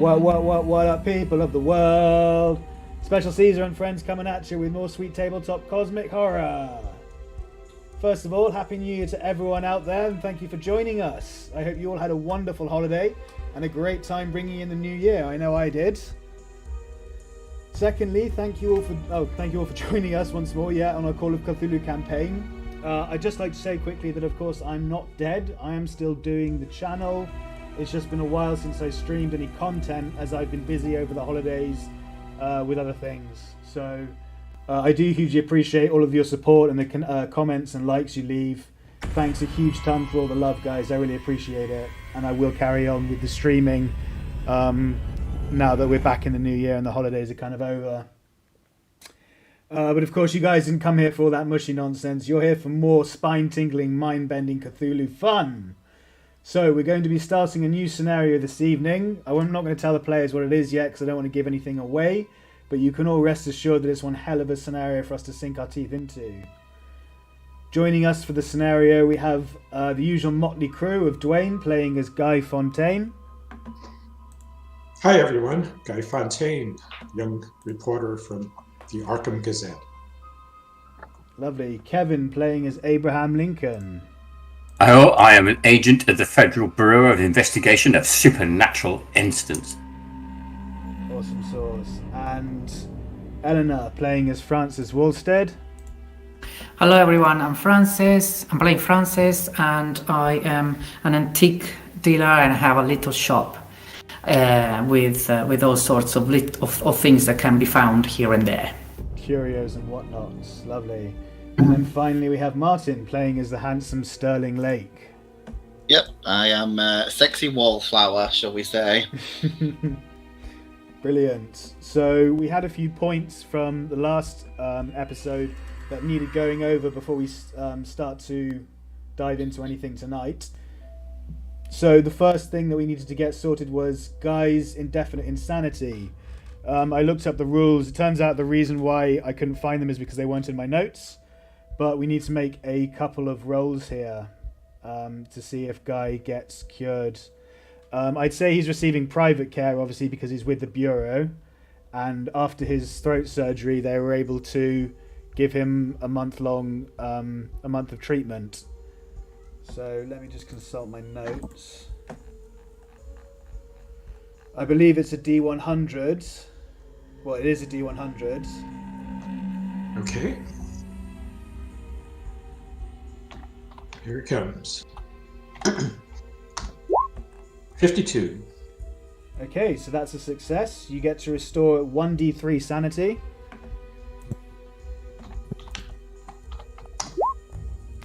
What up, people of the world? Special Caesar and friends coming at you with more sweet tabletop cosmic horror. First of all, Happy New Year to everyone out there, and thank you for joining us. I hope you all had a wonderful holiday and a great time bringing in the new year. I know I did. Secondly, thank you all for joining us once more, on our Call of Cthulhu campaign. I'd just like to say quickly that, of course, I'm not dead. I am still doing the channel. It's just been a while since I streamed any content, as I've been busy over the holidays with other things. So I do hugely appreciate all of your support and the comments and likes you leave. Thanks a huge ton for all the love, guys. I really appreciate it. And I will carry on with the streaming now that we're back in the new year and the holidays are kind of over. But of course, you guys didn't come here for all that mushy nonsense. You're here for more spine-tingling, mind-bending Cthulhu fun. So we're going to be starting a new scenario this evening. I'm not going to tell the players what it is yet because I don't want to give anything away. But you can all rest assured that it's one hell of a scenario for us to sink our teeth into. Joining us for the scenario, we have the usual motley crew of Duane playing as Guy Fontaine. Hi everyone, Guy Fontaine, young reporter from the Arkham Gazette. Lovely. Kevin playing as Abraham Lincoln. Oh, I am an agent of the Federal Bureau of Investigation of Supernatural Incidents. Awesome sauce. And Elena playing as Frances Walsted. Hello everyone, I'm Frances. I'm playing Frances, and I am an antique dealer and have a little shop with all sorts of things that can be found here and there. Curios and whatnots. Lovely. And then finally we have Martin playing as the handsome Sterling Lake. Yep, I am a sexy wallflower, shall we say. Brilliant. So we had a few points from the last episode that needed going over before we start to dive into anything tonight. So the first thing that we needed to get sorted was Guy's indefinite insanity. I looked up the rules. It turns out the reason why I couldn't find them is because they weren't in my notes. But we need to make a couple of rolls here to see if Guy gets cured. I'd say he's receiving private care, obviously, because he's with the Bureau. And after his throat surgery, they were able to give him a month of treatment. So let me just consult my notes. I believe it's a D100. Well, it is a D100. Okay. Here it comes. 52. Okay, so that's a success. You get to restore 1d3 sanity.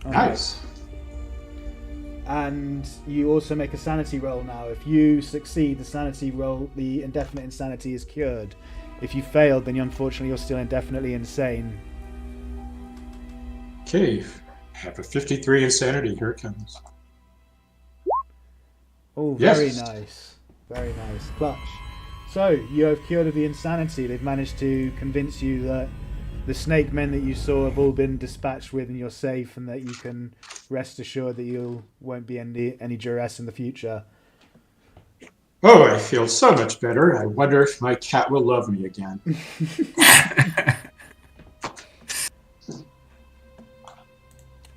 Nice. And you also make a sanity roll now. If you succeed the sanity roll, the indefinite insanity is cured. If you failed, then unfortunately you're still indefinitely insane. Okay. Have a 53 insanity. Here it comes. Oh, very Yes. nice. Very nice. Clutch. So, you have cured of the insanity. They've managed to convince you that the snake men that you saw have all been dispatched with and you're safe, and that you can rest assured that you won't be any duress in the future. Oh, I feel so much better. I wonder if my cat will love me again.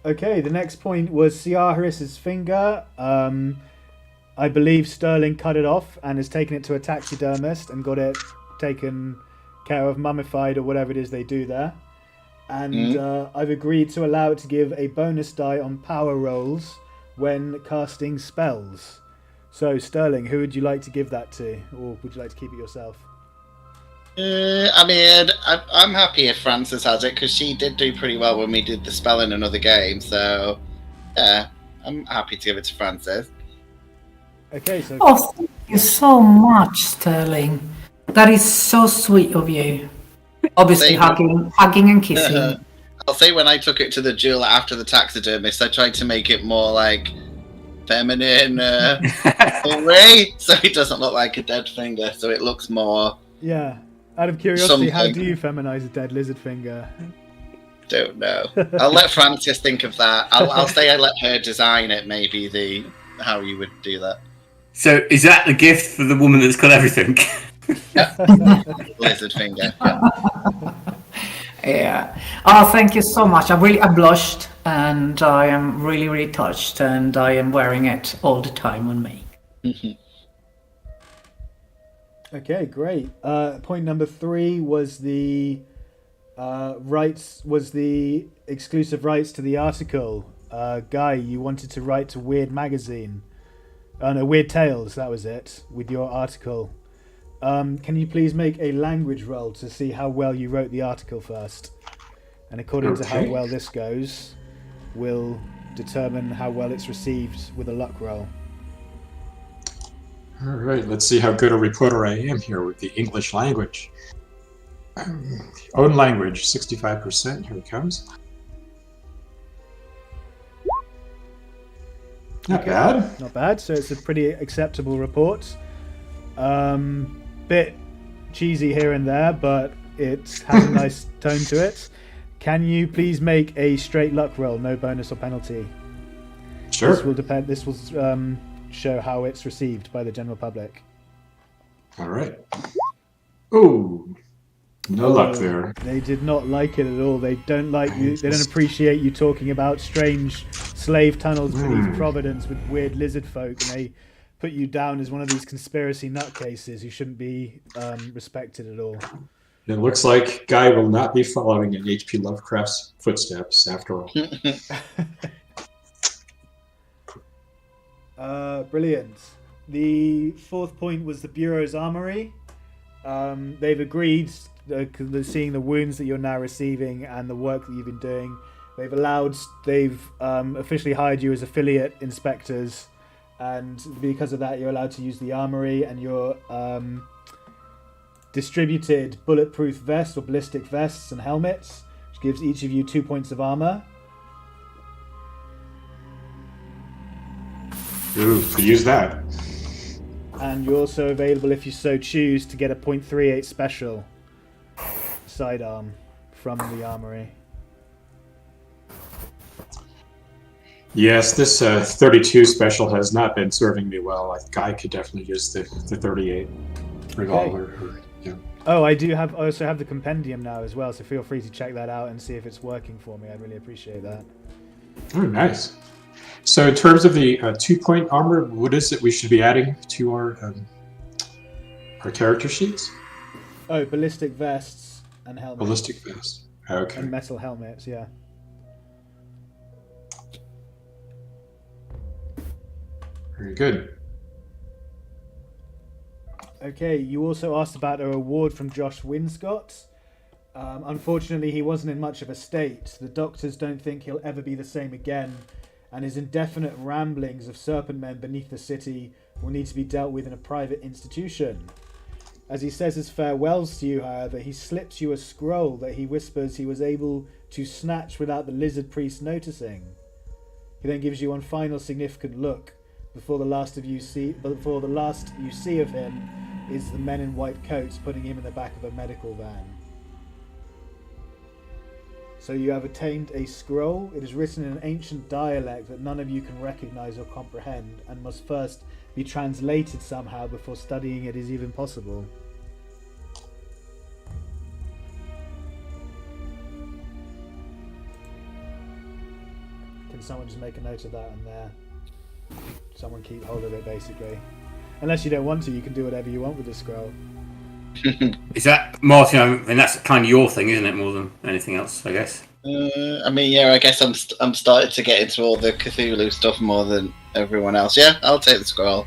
Okay, the next point was C.R. Harris's finger. I believe Sterling cut it off and has taken it to a taxidermist and got it taken care of, mummified, or whatever it is they do there. And I've agreed to allow it to give a bonus die on power rolls when casting spells. So, Sterling, who would you like to give that to? Or would you like to keep it yourself? I mean, I'm happy if Frances has it, because she did do pretty well when we did the spell in another game. So, yeah, I'm happy to give it to Frances. Okay, so... Oh, thank you so much, Sterling. That is so sweet of you. Obviously, hugging and kissing. I'll say when I took it to the jeweler after the taxidermist, I tried to make it more like feminine way, so it doesn't look like a dead finger, so it looks more... Yeah. Out of curiosity, how do you feminize a dead lizard finger? Don't know. I'll let Frances think of that. I'll say I let her design it, maybe how you would do that. So is that the gift for the woman that's got everything? Lizard finger. Yeah. Oh, thank you so much. I blushed, and I am really, really touched, and I am wearing it all the time on me. Okay, great. Point number 3 was the exclusive rights to the article. Guy, you wanted to write to Weird Magazine. No, Weird Tales, that was it, with your article. Can you please make a language roll to see how well you wrote the article first? And according to how well this goes, we'll determine how well it's received with a luck roll. All right, let's see how good a reporter I am here with the English language. Own language, 65%. Here it comes. Not bad. Not bad. So it's a pretty acceptable report. Bit cheesy here and there, but it has a nice tone to it. Can you please make a straight luck roll, no bonus or penalty? Sure. This will depend. This will show how it's received by the general public. All right. Ooh, no luck there. They did not like it at all. They don't like you. They don't appreciate you talking about strange slave tunnels beneath Providence with weird lizard folk, and they put you down as one of these conspiracy nutcases who shouldn't be respected at all. It looks like Guy will not be following in H.P. Lovecraft's footsteps after all. Brilliant. The 4th point was the Bureau's armory. They've agreed, seeing the wounds that you're now receiving and the work that you've been doing, they've officially hired you as affiliate inspectors, and because of that you're allowed to use the armory, and you're distributed bulletproof vests or ballistic vests and helmets, which gives each of you 2 points of armor. Ooh, could use that. And you're also available, if you so choose, to get a .38 special sidearm from the armory. Yes, this 32 special has not been serving me well. Guy could definitely use the 38 revolver. Okay. Yeah. Oh, I also have the compendium now as well, so feel free to check that out and see if it's working for me. I'd really appreciate that. Oh, nice. So in terms of the 2-point armor, what is it we should be adding to our character sheets? Oh, ballistic vests and helmets. Ballistic vests. Okay. And metal helmets, yeah. Very good. Okay, you also asked about a reward from Josh Winscott. Unfortunately, he wasn't in much of a state. The doctors don't think he'll ever be the same again, and his indefinite ramblings of serpent men beneath the city will need to be dealt with in a private institution. As he says his farewells to you, however, he slips you a scroll that he whispers he was able to snatch without the lizard priest noticing. He then gives you one final significant look before the last you see of him is the men in white coats putting him in the back of a medical van. So you have attained a scroll. It is written in an ancient dialect that none of you can recognize or comprehend, and must first be translated somehow before studying it is even possible. Can someone just make a note of that on there? Someone keep hold of it, basically. Unless you don't want to, you can do whatever you want with the scroll. Is that, Martin? I mean, that's kind of your thing, isn't it? More than anything else, I guess. I guess I'm starting to get into all the Cthulhu stuff more than everyone else. Yeah, I'll take the scroll.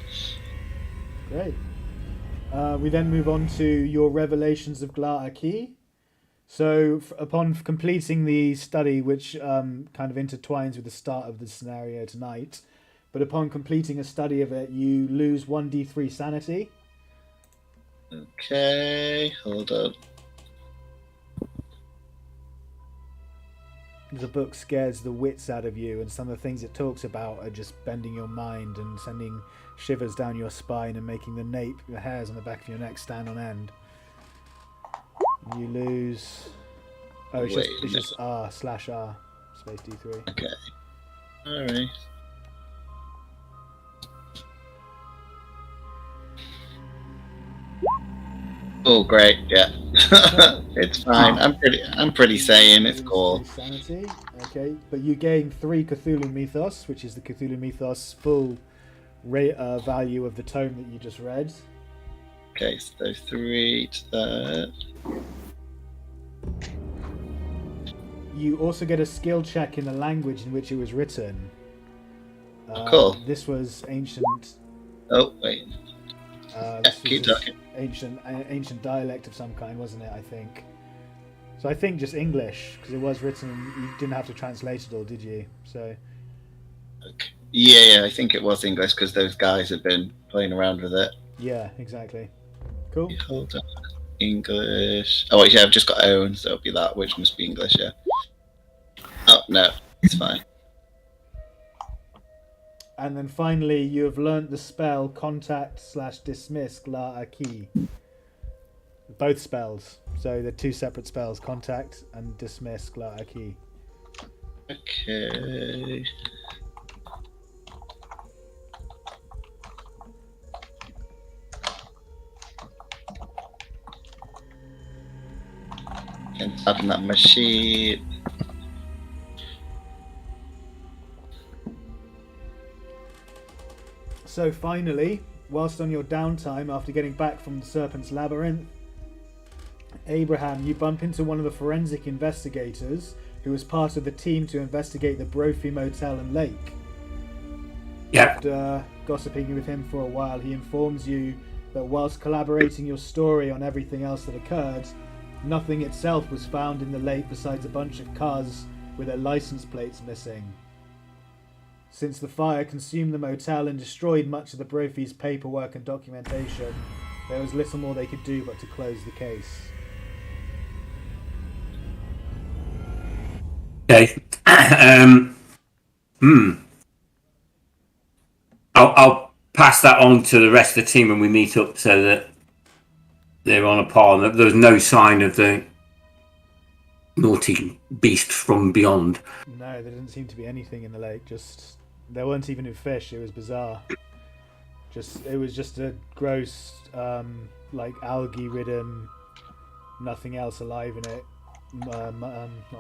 Great. We then move on to your revelations of Gla'aki. So, upon completing the study, which kind of intertwines with the start of the scenario tonight, but upon completing a study of it, you lose 1d3 sanity. Okay, hold on. The book scares the wits out of you, and some of the things it talks about are just bending your mind and sending shivers down your spine and making the hairs on the back of your neck stand on end. You lose... Oh, it's just R/R, space D3. Okay. Alright. Oh, great! Yeah, it's fine. I'm pretty sane. It's cool. Sanity. Okay, but you gain 3 Cthulhu mythos, which is the Cthulhu mythos full value of the tome that you just read. Okay, so 3 to that. You also get a skill check in the language in which it was written. Cool. This was ancient. Oh wait. Keep this talking. ancient dialect of some kind, wasn't it? I think. So I think just English, because it was written. You didn't have to translate it all, did you? So. Okay. Yeah, I think it was English because those guys had been playing around with it. Yeah, exactly. Cool. Hold on. English. Oh, yeah, I've just got own, so it'll be that, which must be English, yeah. Oh, no, it's fine. And then finally, you have learnt the spell Contact/Dismiss La Aki. Both spells. So they're 2 separate spells, Contact and Dismiss La Aki. Okay. And open that machine. So finally, whilst on your downtime after getting back from the Serpent's Labyrinth, Abraham, you bump into one of the forensic investigators who was part of the team to investigate the Brophy Motel and Lake. Yeah. After gossiping with him for a while, he informs you that whilst collaborating your story on everything else that occurred, nothing itself was found in the lake besides a bunch of cars with their license plates missing. Since the fire consumed the motel and destroyed much of the Brophy's paperwork and documentation, there was little more they could do but to close the case. Okay. I'll pass that on to the rest of the team when we meet up so that they're on a par. There's no sign of the naughty beast from beyond. No, there didn't seem to be anything in the lake. Just there weren't even any fish. It was bizarre. It was just a gross, like algae-ridden, nothing else alive in it. Not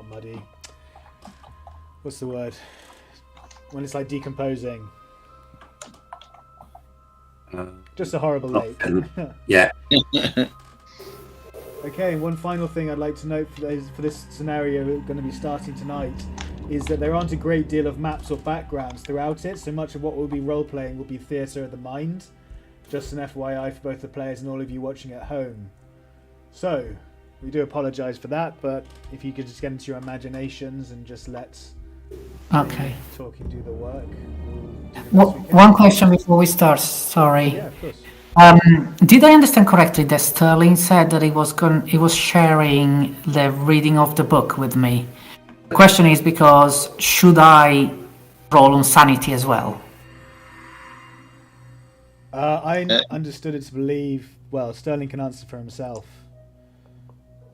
muddy. What's the word? When it's like decomposing. Just a horrible lake. Yeah. Okay, and one final thing I'd like to note for this scenario we're going to be starting tonight is that there aren't a great deal of maps or backgrounds throughout it, so much of what we'll be role-playing will be theatre of the mind. Just an FYI for both the players and all of you watching at home. So, we do apologise for that, but if you could just get into your imaginations and just let Okay. talking do the work. We'll do the best we can. One question before we start. Sorry. Yeah, of course. Did I understand correctly that Sterling said that he was sharing the reading of the book with me? The question is because should I roll on sanity as well? I understood it to believe. Well, Sterling can answer for himself.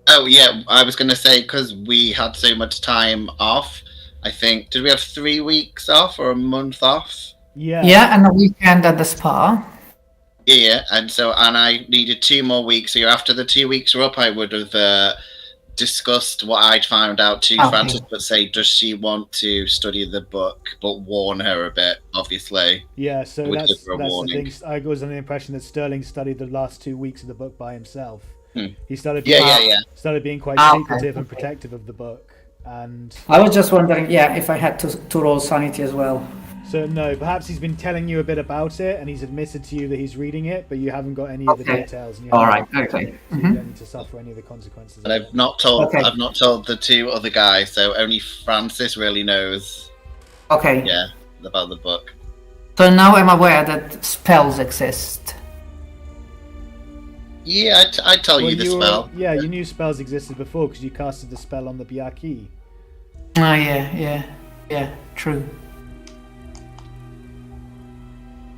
Oh, yeah, I was going to say, because we had so much time off, I think, did we have 3 weeks off or a month off? Yeah. Yeah, and a weekend at the spa. Yeah, and I needed 2 more weeks. So after the 2 weeks were up, I would have discussed what I'd found out to Frances, but say, does she want to study the book, but warn her a bit, obviously. Yeah, so that's the warning. thing. I was under the impression that Sterling studied the last 2 weeks of the book by himself. He started started being quite secretive and protective of the book. And I was just wondering, if I had to roll sanity as well. so no, perhaps he's been telling you a bit about it, and he's admitted to you that he's reading it, but you haven't got any of the details. And you Okay. So you don't need to suffer any of the consequences. And I've not told the 2 other guys, so only Frances really knows. Okay. Yeah, about the book. So now I'm aware that spells exist. Yeah, I'd tell you the spell. Yeah, you knew spells existed before because you casted the spell on the Biaki. Oh, yeah, true.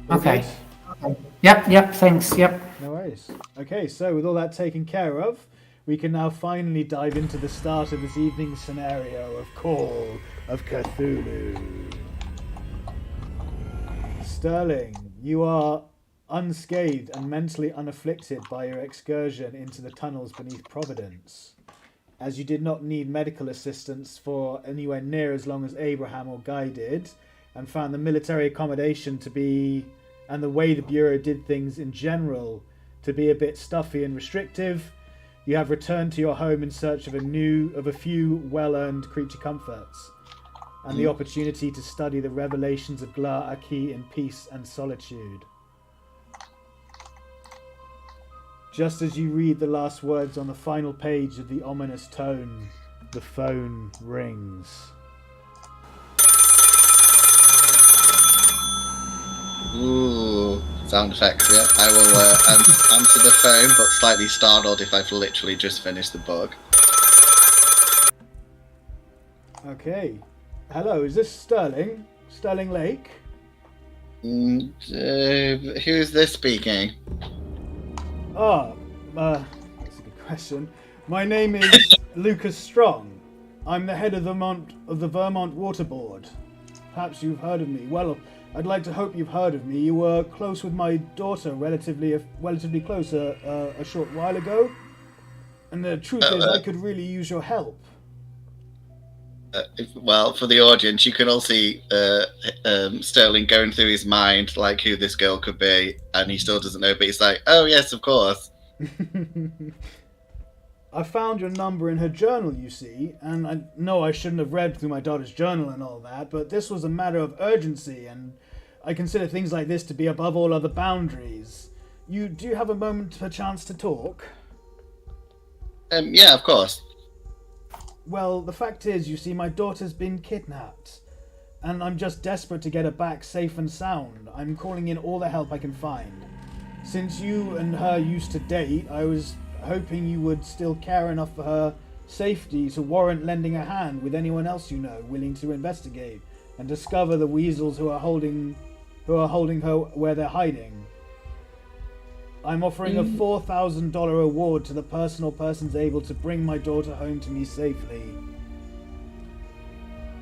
Okay. Yep, thanks, yep. No worries. Okay, so with all that taken care of, we can now finally dive into the start of this evening's scenario of Call of Cthulhu. Sterling, you are unscathed and mentally unafflicted by your excursion into the tunnels beneath Providence, as you did not need medical assistance for anywhere near as long as Abraham or Guy did, and found the military accommodation to be, and the way the Bureau did things in general, to be a bit stuffy and restrictive. You have returned to your home in search of a few well-earned creature comforts, and the opportunity to study the revelations of Gla Aki in peace and solitude. Just as you read the last words on the final page of the ominous tome, the phone rings. Ooh, sound effects, yeah. I will answer the phone, but slightly startled if I've literally just finished the book. Okay. Hello, is this Sterling? Sterling Lake? Who's this speaking? That's a good question. My name is Lucas Strong. I'm the head of the Vermont Water Board. Perhaps you've heard of me. Well, I'd like to hope you've heard of me. You were close with my daughter, relatively close a short while ago. And the truth is, I could really use your help. Well, for the audience, you can all see Sterling going through his mind, like who this girl could be, and he still doesn't know, but he's like, oh yes, of course. I found your number in her journal, you see, and I know I shouldn't have read through my daughter's journal and all that, but this was a matter of urgency, and I consider things like this to be above all other boundaries. Do you have a moment per chance to talk? Yeah, of course. Well, the fact is, you see, my daughter's been kidnapped, and I'm just desperate to get her back safe and sound. I'm calling in all the help I can find. Since you and her used to date, I was hoping you would still care enough for her safety to warrant lending a hand with anyone else you know willing to investigate and discover the weasels who are holding her where they're hiding. I'm offering a $4,000 reward to the person or persons able to bring my daughter home to me safely.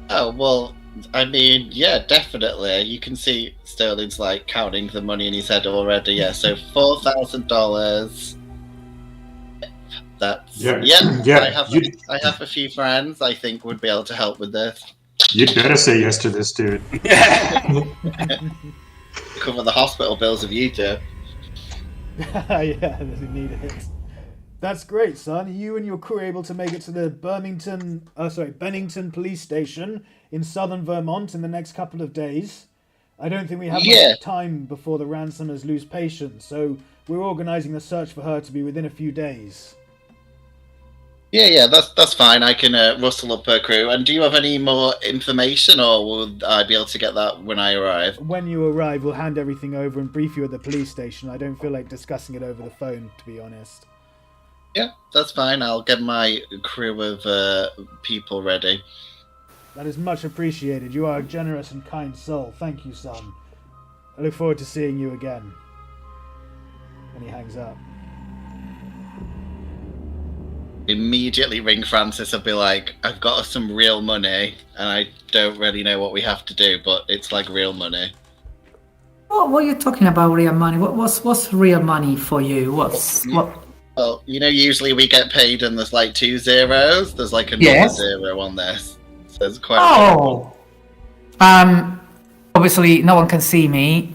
Oh, well, I mean, yeah, definitely. You can see Sterling's like counting the money in his head already. Yeah, so $4,000. That's I have a few friends I think would be able to help with this. You'd better say yes to this, dude. Cover the hospital bills of you two. Yeah, doesn't need it. That's great, son. You and your crew are able to make it to the Bennington police station in southern Vermont in the next couple of days. I don't think we have much time before the ransomers lose patience, so we're organising the search for her to be within a few days. Yeah, that's fine. I can rustle up her crew. And do you have any more information, or will I be able to get that when I arrive? When you arrive, we'll hand everything over and brief you at the police station. I don't feel like discussing it over the phone, to be honest. Yeah, that's fine. I'll get my crew of people ready. That is much appreciated. You are a generous and kind soul. Thank you, son. I look forward to seeing you again. And he hangs up. Immediately ring Francis and be like, I've got us some real money and I don't really know what we have to do, but it's like real money. What are you talking about, real money? What's real money for you? What? Well, you know, usually we get paid and there's like 2 zeros. There's like another 0 on this. So there's quite obviously no one can see me.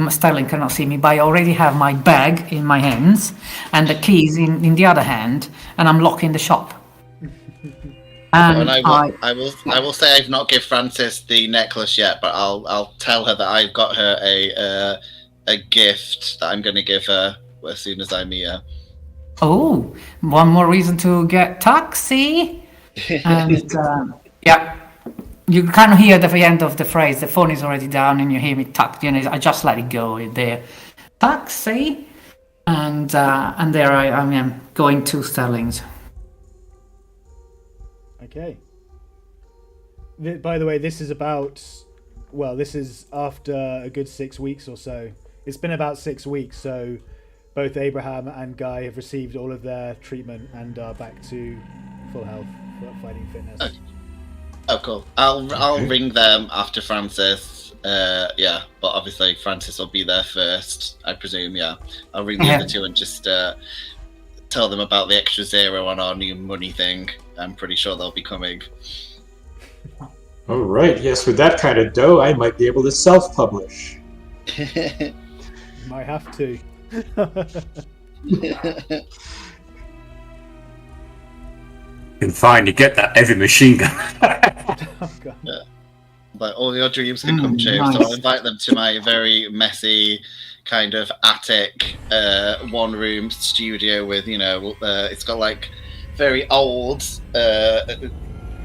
Sterling cannot see me, but I already have my bag in my hands and the keys in the other hand, and I'm locking the shop. And I will say I've not give Frances the necklace yet, but I'll tell her that I've got her a gift that I'm going to give her as soon as I meet her. Oh, one more reason to get taxi. And yeah. You kind of hear at the end of the phrase, the phone is already down, and you hear me I just let it go there. Taxi, and there I am going to Sterling's. Okay. By the way, this is after a good 6 weeks or so. It's been about 6 weeks, so both Abraham and Guy have received all of their treatment and are back to full health, fighting fitness. Oh, cool. I'll ring them after Francis Yeah, but obviously Francis will be there first, I presume. Yeah, I'll ring the other two and just tell them about the extra 0 on our new money thing. I'm pretty sure they'll be coming. All right. Yes, with that kind of dough, I might be able to self-publish. Might have to. You can finally get that heavy machine gun. Oh, God. Yeah. But all your dreams can come true. Nice. So I'll invite them to my very messy kind of attic, one-room studio with, it's got like very old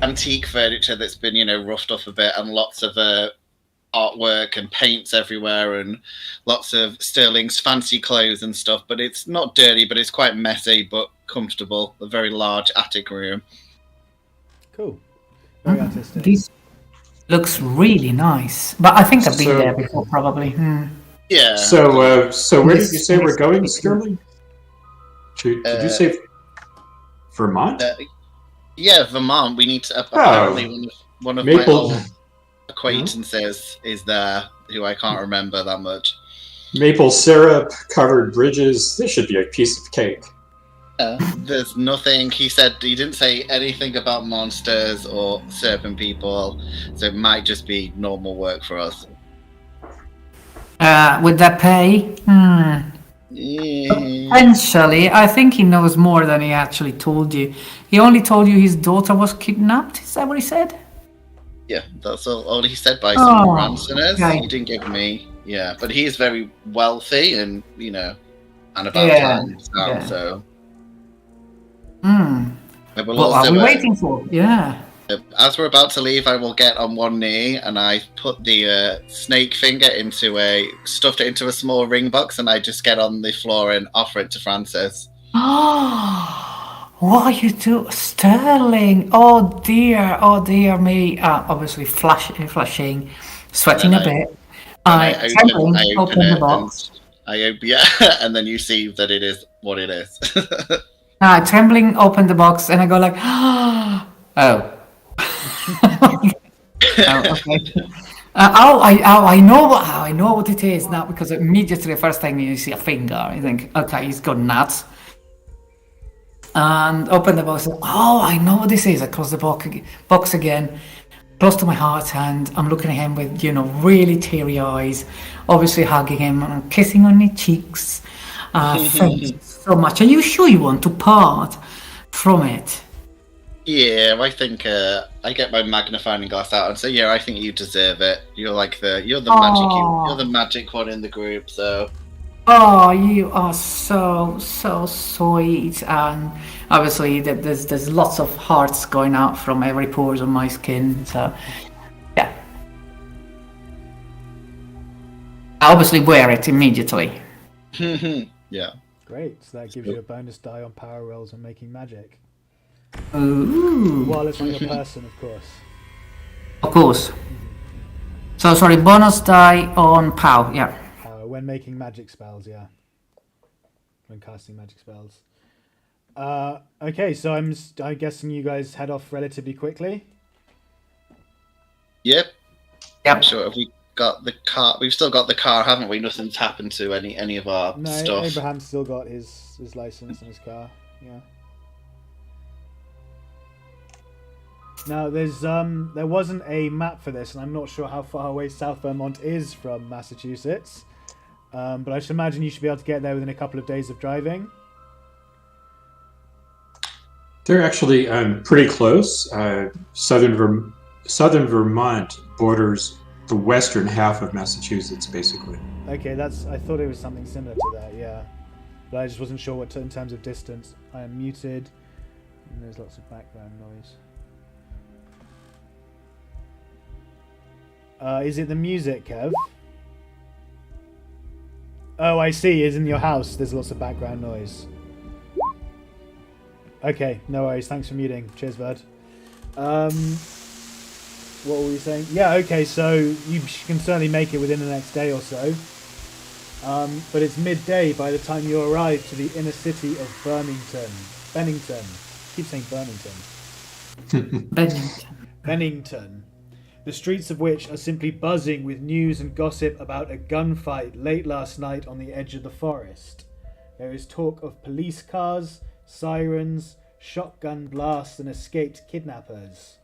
antique furniture that's been, roughed up a bit, and lots of artwork and paints everywhere, and lots of Sterling's fancy clothes and stuff. But it's not dirty, but it's quite messy but comfortable. A very large attic room. Cool. Very artistic. This looks really nice, but I think I've been there before, probably. Yeah. So where did you say we're going, Sterling? Did you say Vermont? Yeah, Vermont. We need to. Apparently, one of my old acquaintances is there, who I can't remember that much. Maple syrup, covered bridges. This should be a piece of cake. There's nothing. He said he didn't say anything about monsters or serpent people, so it might just be normal work for us. Would that pay? Potentially. I think he knows more than he actually told you. He only told you his daughter was kidnapped. Is that what he said? Yeah, that's all he said by some ransomers. Okay. He didn't give me. Yeah, but he is very wealthy and and about time. So. What are we waiting for? Yeah. As we're about to leave, I will get on one knee and I put the snake finger stuffed it into a small ring box, and I just get on the floor and offer it to Francis. What are you doing, Sterling? Oh dear me. Obviously flashing, sweating a bit. I open the box. And then you see that it is what it is. Trembling, open the box, and I go like, oh. Okay. I know what it is now, because immediately the first thing you see a finger, you think, okay, he's gone nuts. And open the box. I know what this is. I close the box again, close to my heart, and I'm looking at him with really teary eyes, obviously hugging him and kissing on his cheeks. Thank you so much. Are you sure you want to part from it? Yeah, I think I get my magnifying glass out and say, yeah, I think you deserve it. You're the magic one in the group, so. Oh, you are so sweet, and obviously there's lots of hearts going out from every pores on my skin. So, yeah. I obviously wear it immediately. Yeah. Great. So that gives you a bonus die on power rolls and making magic. Ooh. While it's on your person, of course. Of course. So sorry, bonus die on power. Yeah. When making magic spells, yeah. When casting magic spells. Okay, so I'm guessing you guys head off relatively quickly. Yep. Yep. Sure. Have we got the car? We've still got the car, haven't we? Nothing's happened to any of our stuff. Abraham's still got his license and his car. Yeah. Now there wasn't a map for this, and I'm not sure how far away South Vermont is from Massachusetts. But I should imagine you should be able to get there within a couple of days of driving. They're actually pretty close. Southern Vermont borders the western half of Massachusetts, basically. Okay, I thought it was something similar to that, yeah. But I just wasn't sure what in terms of distance. I am muted, and there's lots of background noise. Is it the music, Kev? Oh, I see. It's in your house. There's lots of background noise. Okay, no worries. Thanks for muting. Cheers, bud. What were we saying? Yeah, okay, so you can certainly make it within the next day or so. But it's midday by the time you arrive to the inner city of Bennington. I keep saying Bennington. Bennington. Bennington. the streets of which are simply buzzing with news and gossip about a gunfight late last night on the edge of the forest. There is talk of police cars, sirens, shotgun blasts, and escaped kidnappers.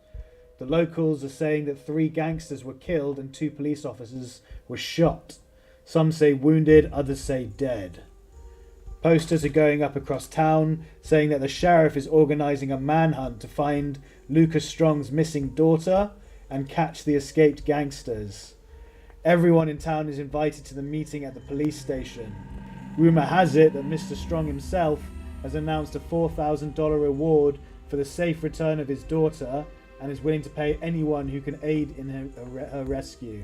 The locals are saying that 3 gangsters were killed and 2 police officers were shot. Some say wounded, others say dead. Posters are going up across town saying that the sheriff is organising a manhunt to find Lucas Strong's missing daughter and catch the escaped gangsters. Everyone in town is invited to the meeting at the police station. Rumour has it that Mr. Strong himself has announced a $4,000 reward for the safe return of his daughter and is willing to pay anyone who can aid in her rescue.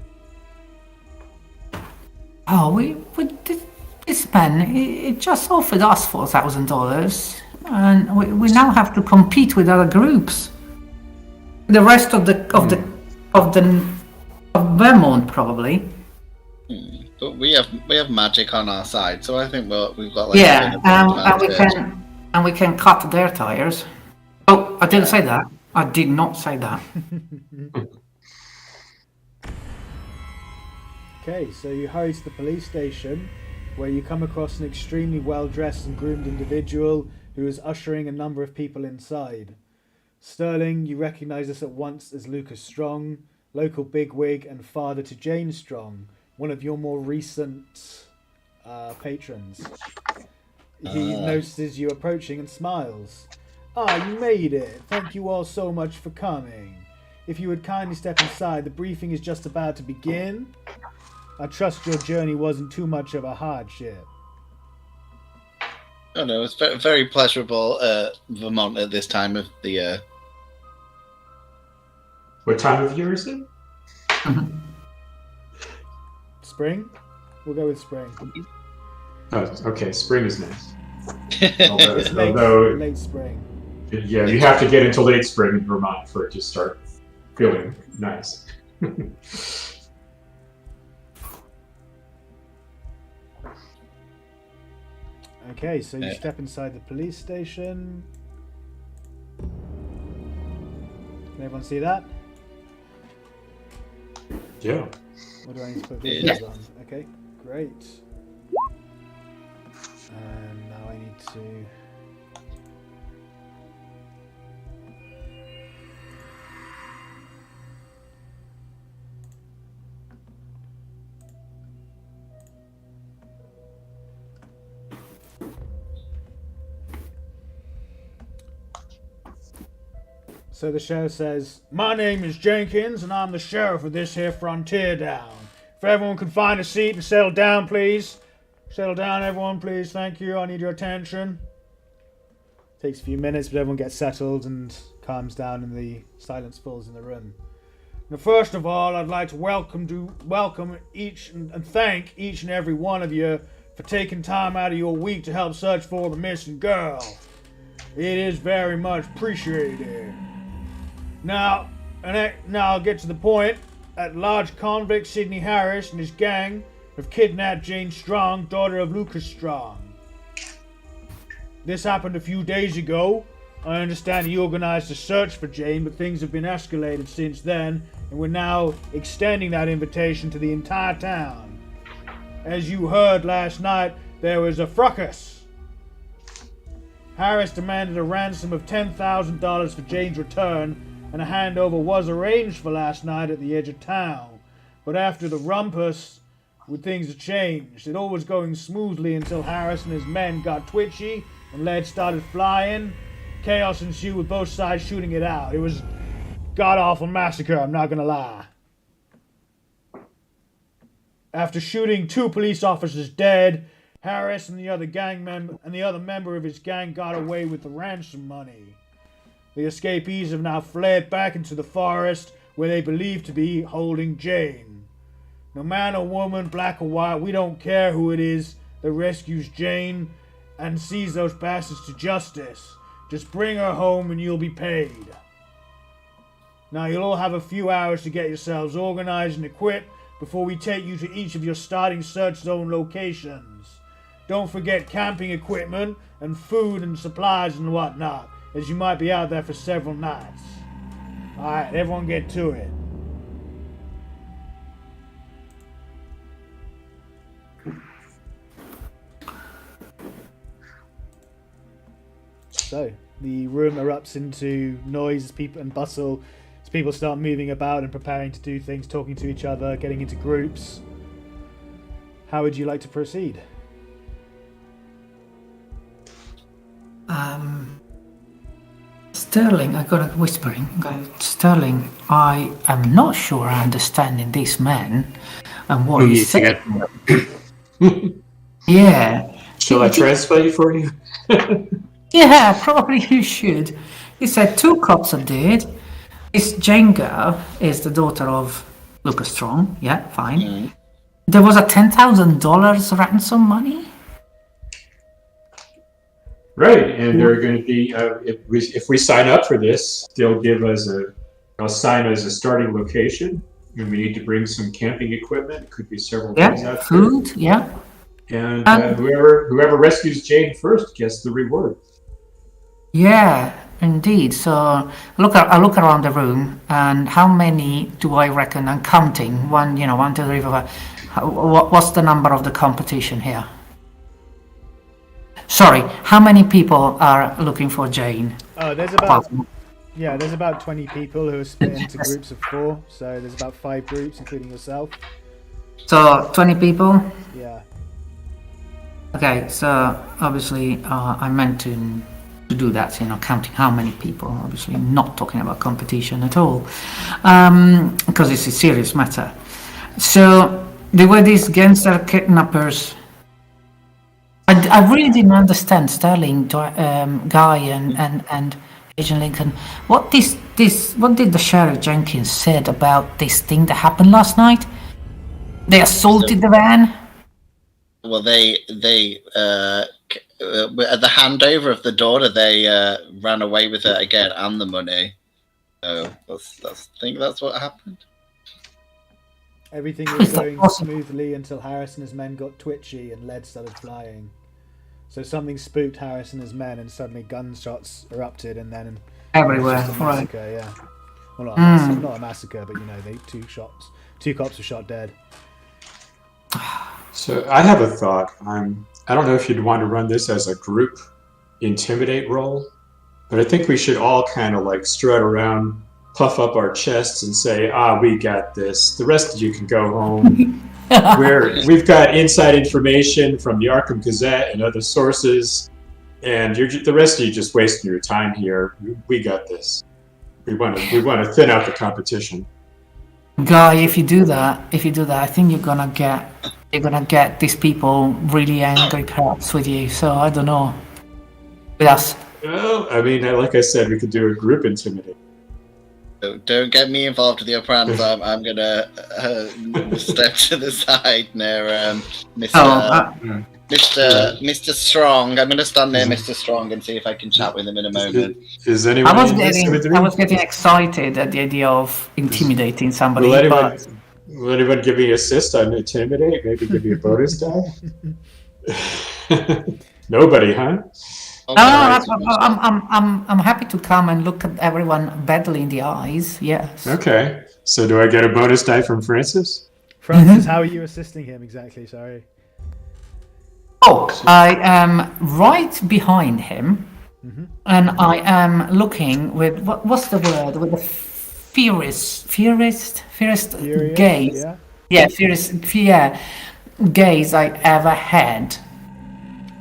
Oh, we did. This man, he just offered us $4,000, and we now have to compete with other groups. The rest of Vermont, probably. But we have magic on our side, so I think we've got and we can cut their tires. Oh, I didn't say that. I did not say that. Okay, so you hurry to the police station, where you come across an extremely well-dressed and groomed individual who is ushering a number of people inside. Sterling, you recognise this at once as Lucas Strong, local bigwig and father to Jane Strong, one of your more recent patrons. He notices you approaching and smiles. Ah, you made it. Thank you all so much for coming. If you would kindly step inside, the briefing is just about to begin. I trust your journey wasn't too much of a hardship. Oh no, it's very pleasurable Vermont at this time of the year. What time of year is it? Spring? We'll go with spring. Oh, okay. Spring is nice. Late spring. Yeah, you have to get into late spring in Vermont for it to start feeling nice. Okay, so you step inside the police station. Can everyone see that? Yeah. What do I need to put visuals on? Okay, great. And now I need to... So the sheriff says, "My name is Jenkins, and I'm the sheriff of this here frontier town. If everyone can find a seat and settle down, please. Settle down, everyone, please. Thank you. I need your attention." Takes a few minutes, but everyone gets settled and calms down, and the silence falls in the room. Now, first of all, I'd like to welcome each and thank each and every one of you for taking time out of your week to help search for the missing girl. It is very much appreciated. Now I'll get to the point. At large convict Sidney Harris and his gang have kidnapped Jane Strong, daughter of Lucas Strong. This happened a few days ago. I understand he organized a search for Jane, but things have been escalated since then, and we're now extending that invitation to the entire town. As you heard last night, there was a fracas. Harris demanded a ransom of $10,000 for Jane's return, and a handover was arranged for last night at the edge of town. But after the rumpus, things have changed. It all was going smoothly until Harris and his men got twitchy and lead started flying. Chaos ensued with both sides shooting it out. It was god-awful massacre, I'm not gonna lie. After shooting 2 police officers dead, Harris and the other member of his gang got away with the ransom money. The escapees have now fled back into the forest where they believe to be holding Jane. No man or woman, black or white, we don't care who it is that rescues Jane and sees those bastards to justice. Just bring her home and you'll be paid. Now you'll all have a few hours to get yourselves organized and equipped before we take you to each of your starting search zone locations. Don't forget camping equipment and food and supplies and whatnot, as you might be out there for several nights. Alright, everyone get to it. So the room erupts into noise, people and bustle. As people start moving about and preparing to do things, talking to each other, getting into groups. How would you like to proceed? Sterling, I got a whispering. Sterling, I am not sure I understand in this man and what he said. Yeah. Shall I translate for you? Yeah, probably you should. He said 2 cops are dead. This Jane girl is the daughter of Lucas Strong. Yeah, fine. Mm. There was a $10,000 ransom money. Right, and they're going to be if we sign up for this, they'll assign us a starting location, and we need to bring some camping equipment. Could be several days out food. there. Yeah, And whoever rescues Jane first gets the reward. Yeah, indeed. So I look around the room, and how many do I reckon? I'm counting. 1, 1, 2, 3, 4, 5. What's the number of the competition here? Sorry, how many people are looking for Jane? Oh, there's about 20 people who are split into groups of 4. So there's about 5 groups, including yourself. So 20 people. Yeah. Okay, so obviously I meant to do that, counting how many people. Obviously, not talking about competition at all, because it's a serious matter. So there were these gangster kidnappers. I really didn't understand Sterling, Guy, and Agent Lincoln. What did the Sheriff Jenkins said about this thing that happened last night? They assaulted the van. Well, at the handover of the daughter, they ran away with it again and the money. So I think that's what happened. Everything was going smoothly until Harris and his men got twitchy and lead started flying. So something spooked Harris and his men, and suddenly gunshots erupted, and then everywhere. It was just a massacre, right? Yeah. Well, not a massacre, but 2 cops were shot dead. So I have a thought. I don't know if you'd want to run this as a group intimidate roll, but I think we should all kind of like strut around, puff up our chests, and say, we got this. The rest of you can go home. We've got inside information from the Arkham Gazette and other sources, and the rest of you just wasting your time here. We got this. We want to thin out the competition. Guy, if you do that, I think you're gonna get these people really angry, perhaps, with you. So I don't know. With us. Well, I mean, like I said, we could do a group intimidate. Don't get me involved with your plans. I'm gonna step to the side near Mr. Strong. I'm gonna stand near Mr. Strong and see if I can chat with him in a moment. Is anyone? I was getting excited at the idea of intimidating somebody. Will anyone give me an assist on intimidate? Maybe give me a bonus die. Nobody, huh? I'm happy to come and look at everyone badly in the eyes. Yes. Okay. So do I get a bonus die from Francis? Francis, how are you assisting him exactly? Sorry. Oh, I am right behind him, and I am looking with what's the word? With the fiercest gaze. Fierce gaze I ever had,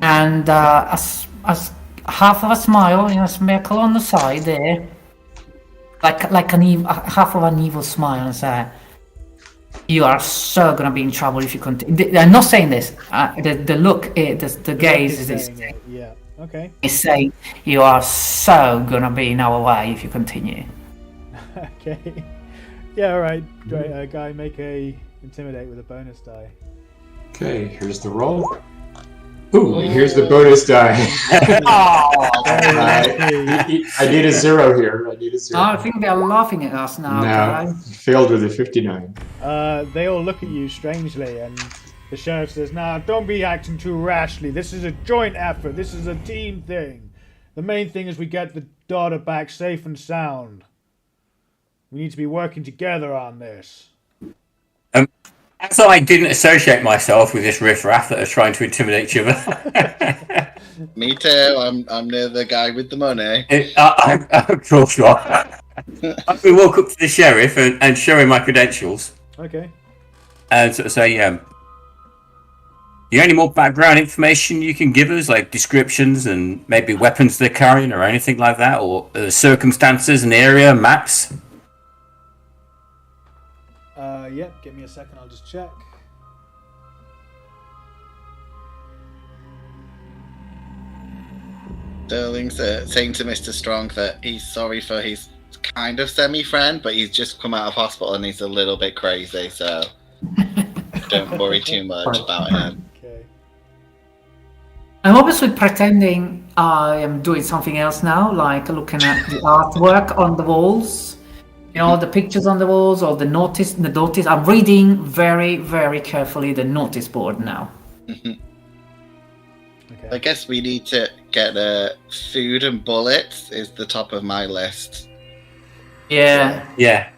and as half of a smile, a smirkle on the side there, like half of an evil smile, and say, "You are so gonna be in trouble if you continue." I'm not saying this. The look, the gaze is yeah. Okay. Is saying, "You are so gonna be in our way if you continue." Okay. Yeah. All right. Guy, make a intimidate with a bonus die. Okay. Here's the roll. Ooh, here's the bonus die. I need a 0 here. I think they're laughing at us now. No, failed with a 59. They all look at you strangely, and the sheriff says, "Now, don't be acting too rashly. This is a joint effort. This is a team thing. The main thing is we get the daughter back safe and sound. We need to be working together on this." As I didn't associate myself with this riffraff that are trying to intimidate each other. Me too. I'm near the guy with the money. Of course you are. We walk up to the sheriff and show him my credentials. Okay. And sort of say, you any more background information you can give us, like descriptions and maybe weapons they're carrying or anything like that, or circumstances and area, maps? Yep, give me a second, I'll just check. Sterling's saying to Mr. Strong that he's sorry for his kind of semi-friend, but he's just come out of hospital and he's a little bit crazy, so don't worry too much about him. Okay. I'm obviously pretending I am doing something else now, like looking at the artwork on the walls, the pictures on the walls, or the notice. I'm reading very, very carefully the notice board now. Okay. I guess we need to get food and bullets is the top of my list. Yeah. Yeah,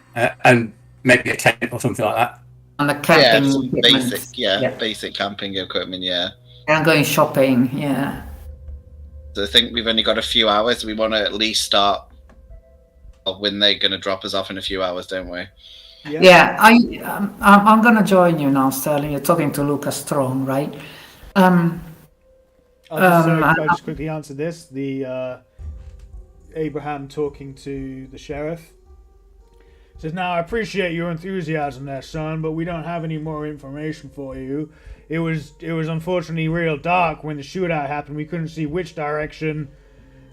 and maybe a tent or something like that. And the camping some equipment. basic camping equipment, yeah. And going shopping, yeah. So I think we've only got a few hours. We want to at least start when they're going to drop us off in a few hours, don't we? Yeah, I'm going to join you now, Sterling. You're talking to Lucas Strong, right? I'll just quickly answer this. The Abraham talking to the sheriff says, "Now I appreciate your enthusiasm there, son, but we don't have any more information for you. It was unfortunately real dark when the shootout happened. We couldn't see which direction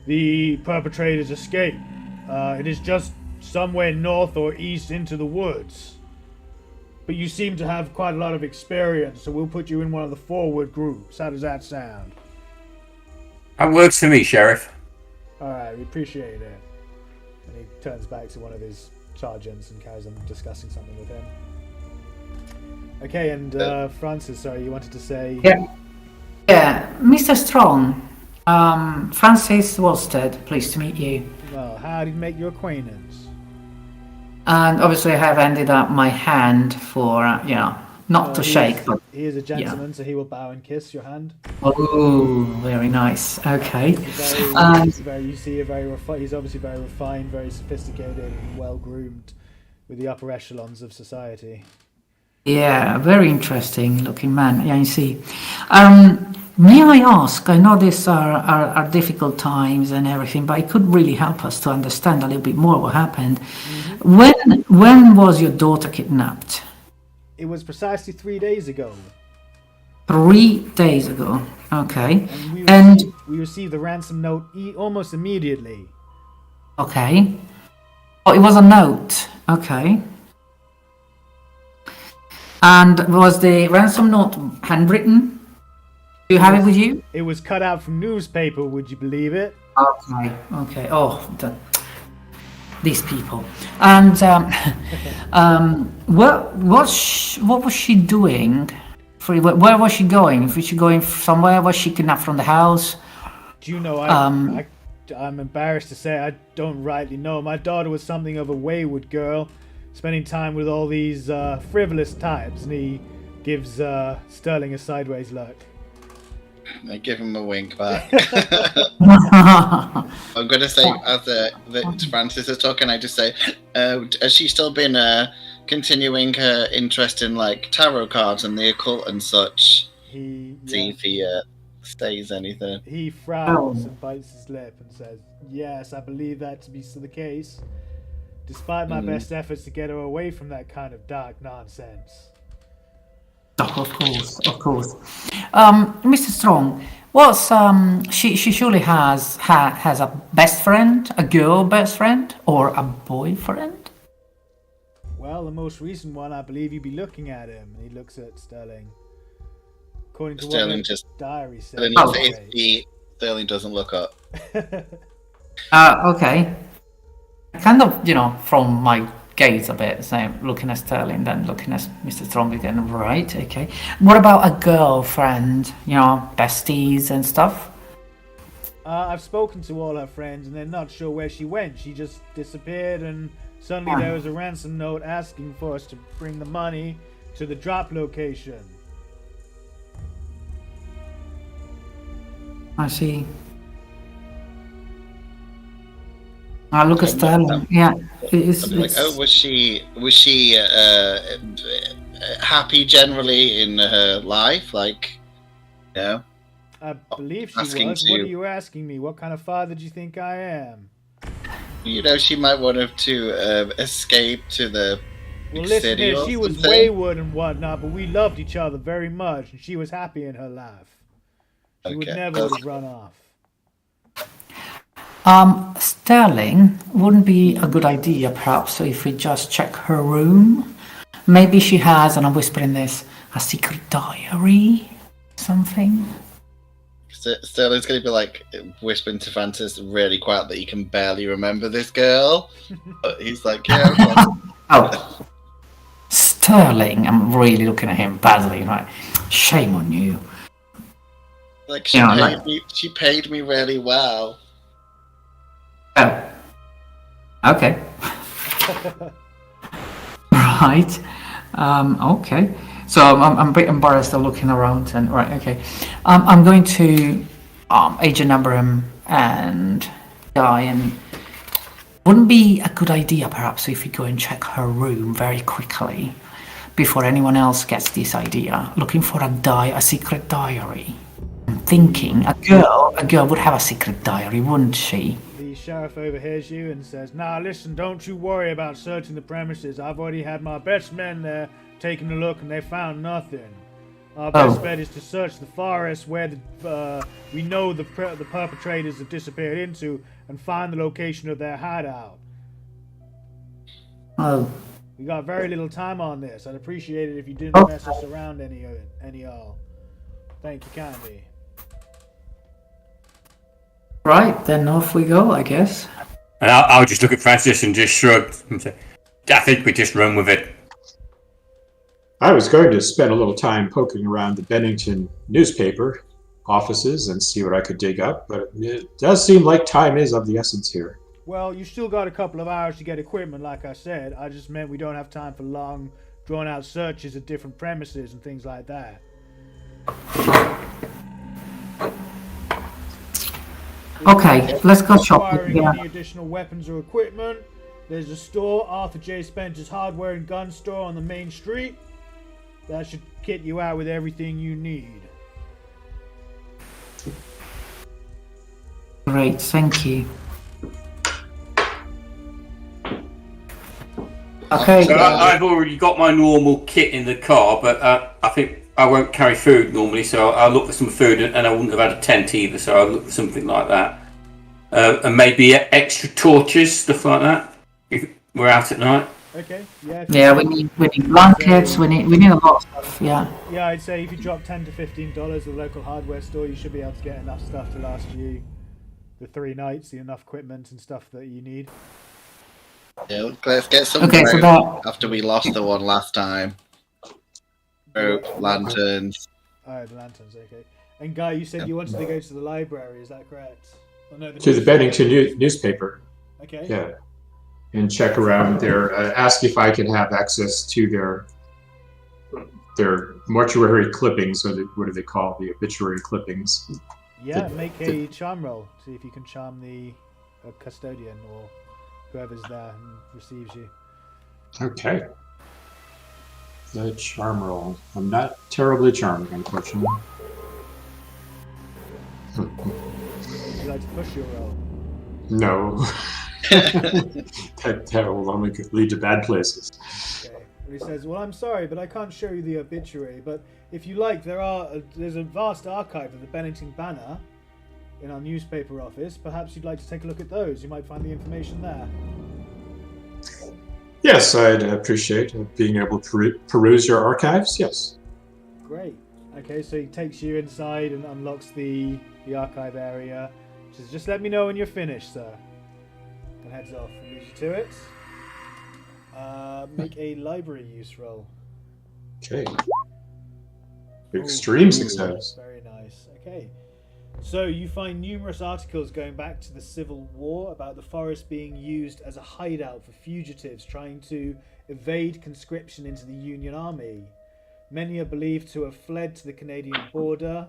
the perpetrators escaped. It is just somewhere north or east into the woods. But you seem to have quite a lot of experience, so we'll put you in one of the forward groups. How does that sound?" That works for me, Sheriff. Alright, we appreciate it. And he turns back to one of his sergeants and carries on discussing something with him. Okay, and Francis, sorry, you wanted to say... Yeah, Mr. Strong, Frances Walsted, pleased to meet you. Well, how did he make your acquaintance? And obviously I have ended up my hand for, not to shake, but... He is a gentleman, so he will bow and kiss your hand. Oh, very nice. Okay. He's obviously very refined, very sophisticated, and well-groomed with the upper echelons of society. Yeah, very interesting looking man. Yeah, you see. May I ask, I know these are difficult times and everything, but it could really help us to understand a little bit more what happened. Mm-hmm. When was your daughter kidnapped? It was precisely 3 days ago. 3 days ago, okay. And we received the ransom note almost immediately. Okay. Oh, it was a note. Okay. And was the ransom note handwritten? Do you have it with you? It was cut out from newspaper, would you believe it? Okay. Oh, these people. And what was she doing? Where was she going? Was she going somewhere? Was she kidnapped from the house? Do you know, I'm embarrassed to say I don't rightly know. My daughter was something of a wayward girl, spending time with all these frivolous types, and he gives Sterling a sideways look. I give him a wink back. I'm going to say, as Francis is talking, I just say, has she still been continuing her interest in like tarot cards and the occult and such? See if he stays anything. He frowns and bites his lip and says, "Yes, I believe that to be the case, despite my best efforts to get her away from that kind of dark nonsense." Of course. Mr. Strong, she surely has a best friend, a girl best friend, or a boyfriend? Well, the most recent one, I believe you'd be looking at him. And he looks at Sterling. According to Sterling what his diary says. Sterling doesn't look up. Okay. Kind of, from my gaze a bit, so looking at Sterling, then looking at Mr. Strong again. Right, okay. What about a girlfriend? Besties and stuff? I've spoken to all her friends, and they're not sure where she went. She just disappeared, and suddenly there was a ransom note asking for us to bring the money to the drop location. I see. Look at Sterling. Yeah, I'd be like, oh, was she happy generally in her life? Like, you know? I believe she Asking was. to- What are you asking me? What kind of father do you think I am? You know, she might want to escape to the Well, big listen city here, or she was something. wayward and whatnot, but we loved each other very much, and she was happy in her life. She would Okay. never have run off. Sterling, wouldn't be a good idea perhaps if we just check her room? Maybe she has, and I'm whispering this, a secret diary? Something? Sterling's going to be like whispering to Francis really quiet that he can barely remember this girl. But he's like, yeah. Oh. Sterling, I'm really looking at him badly, right? Shame on you. Like she paid me really well. Oh. Okay. Right. Okay. So I'm a bit embarrassed of looking around and right. Okay. I'm going to Agent Abraham and Guy, and wouldn't be a good idea perhaps if we go and check her room very quickly before anyone else gets this idea. Looking for a secret diary. I'm thinking a girl would have a secret diary, wouldn't she? The sheriff overhears you and says, "Nah, listen, don't you worry about searching the premises. I've already had my best men there taking a look, and they found nothing. Our best bet is to search the forest where we know the perpetrators have disappeared into, and find the location of their hideout. Oh. We got very little time on this. I'd appreciate it if you didn't mess us around any all. Thank you kindly." Right, then off we go, I guess. And I'll just look at Francis and just shrug and say, I think we just run with it. I was going to spend a little time poking around the Bennington newspaper offices and see what I could dig up, but it does seem like time is of the essence here. Well, you still got a couple of hours to get equipment, like I said. I just meant we don't have time for long, drawn-out searches at different premises and things like that. Okay, let's go shopping. Acquiring Yeah. any additional weapons or equipment, there's a store, Arthur J. Spencer's Hardware and Gun Store on the main street. That should kit you out with everything you need. Great, thank you. Okay. So I've already got my normal kit in the car, but I think I won't carry food normally, so I'll look for some food, and I wouldn't have had a tent either, so I'll look for something like that. And maybe extra torches, stuff like that, if we're out at night. Okay, yeah. Yeah, we need blankets, we need a lot of stuff, yeah. Yeah, I'd say if you drop $10 to $15 at the local hardware store, you should be able to get enough stuff to last you the 3 nights, enough equipment and stuff that you need. Yeah, let's get some Okay, so rope that- after we lost the one last time. Rope, lanterns. Oh, the lanterns, okay. And Guy, you said you wanted to go to the library, is that correct? Oh, no, To the Bennington newspaper, Okay. yeah, and check around there. Ask if I can have access to their mortuary clippings, or what do they call the obituary clippings? Yeah, make a charm roll. See if you can charm the custodian or whoever's there and receives you. Okay. The charm roll. I'm not terribly charming, unfortunately. Would you like to push your roll? No. that will only lead to bad places. Okay. And he says, "Well, I'm sorry, but I can't show you the obituary. But if you like, there's a vast archive of the Bennington Banner in our newspaper office. Perhaps you'd like to take a look at those. You might find the information there." Yes, I'd appreciate being able to peruse your archives. Yes. Great. Okay, so he takes you inside and unlocks the archive area. Says, "Just let me know when you're finished, sir." And heads off and leads you to it. Make a library use roll. Okay. Extreme success. Very nice. Okay. So you find numerous articles going back to the Civil War about the forest being used as a hideout for fugitives trying to evade conscription into the Union Army. Many are believed to have fled to the Canadian border.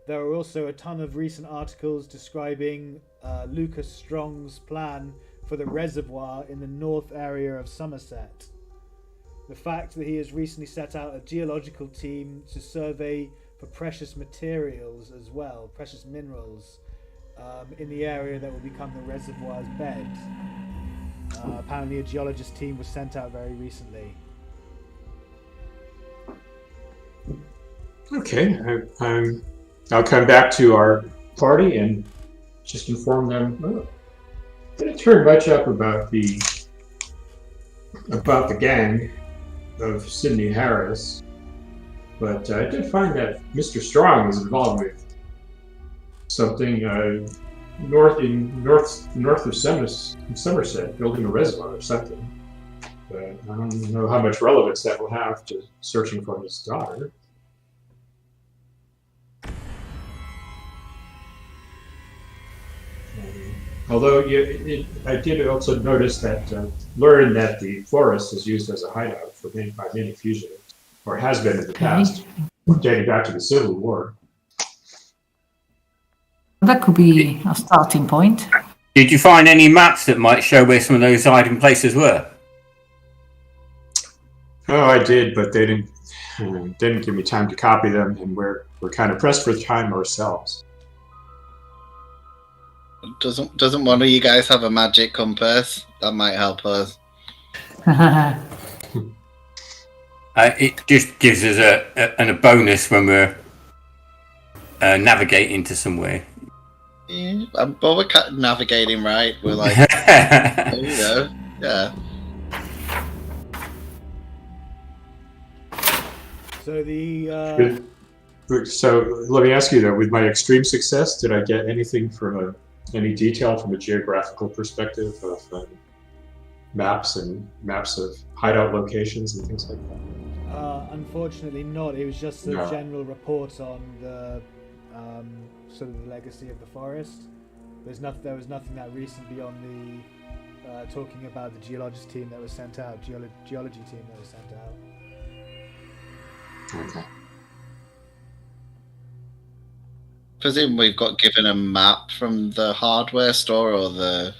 There are also a ton of recent articles describing Lucas Strong's plan for the reservoir in the north area of Somerset. The fact that he has recently set out a geological team to survey for precious materials as well, precious minerals, in the area that will become the reservoir's bed. Apparently a geologist team was sent out very recently. Okay, I'll come back to our party and just inform them. Oh, didn't turn much up about the gang of Sidney Harris, but I did find that Mr. Strong is involved with something north of Somerset, building a reservoir or something. But I don't know how much relevance that will have to searching for his daughter. Although I did also notice that, learn that the forest is used as a hideout by many fugitives, or has been in the past, dating back to the Civil War. That could be a starting point. Did you find any maps that might show where some of those hiding places were? Oh, I did, but they didn't give me time to copy them, and we're kind of pressed for time ourselves. Doesn't one of you guys have a magic compass? That might help us. It just gives us a bonus when we're navigating to somewhere. Yeah, but we're navigating right. We're like, there you go. Yeah. So let me ask you though, with my extreme success, did I get anything from any detail from a geographical perspective of maps of hideout locations and things like that? Unfortunately not. It was just a general report on the sort of the legacy of the forest. There was nothing that recent beyond the talking about the geologist team that was sent out, geology team that was sent out. Okay. Presume we've got given a map from the hardware store or the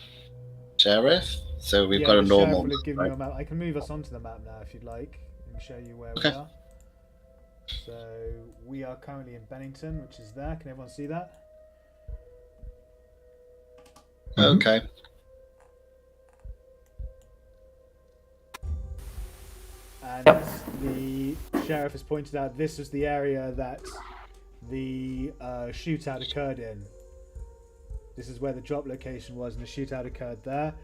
sheriff, so we've got a normal map, right? you a map. I can move us onto the map now if you'd like and show you where we are. So we are currently in Bennington, which is there. Can everyone see that? Okay. And the sheriff has pointed out this was the area that the shootout occurred in. This is where the drop location was, and the shootout occurred there.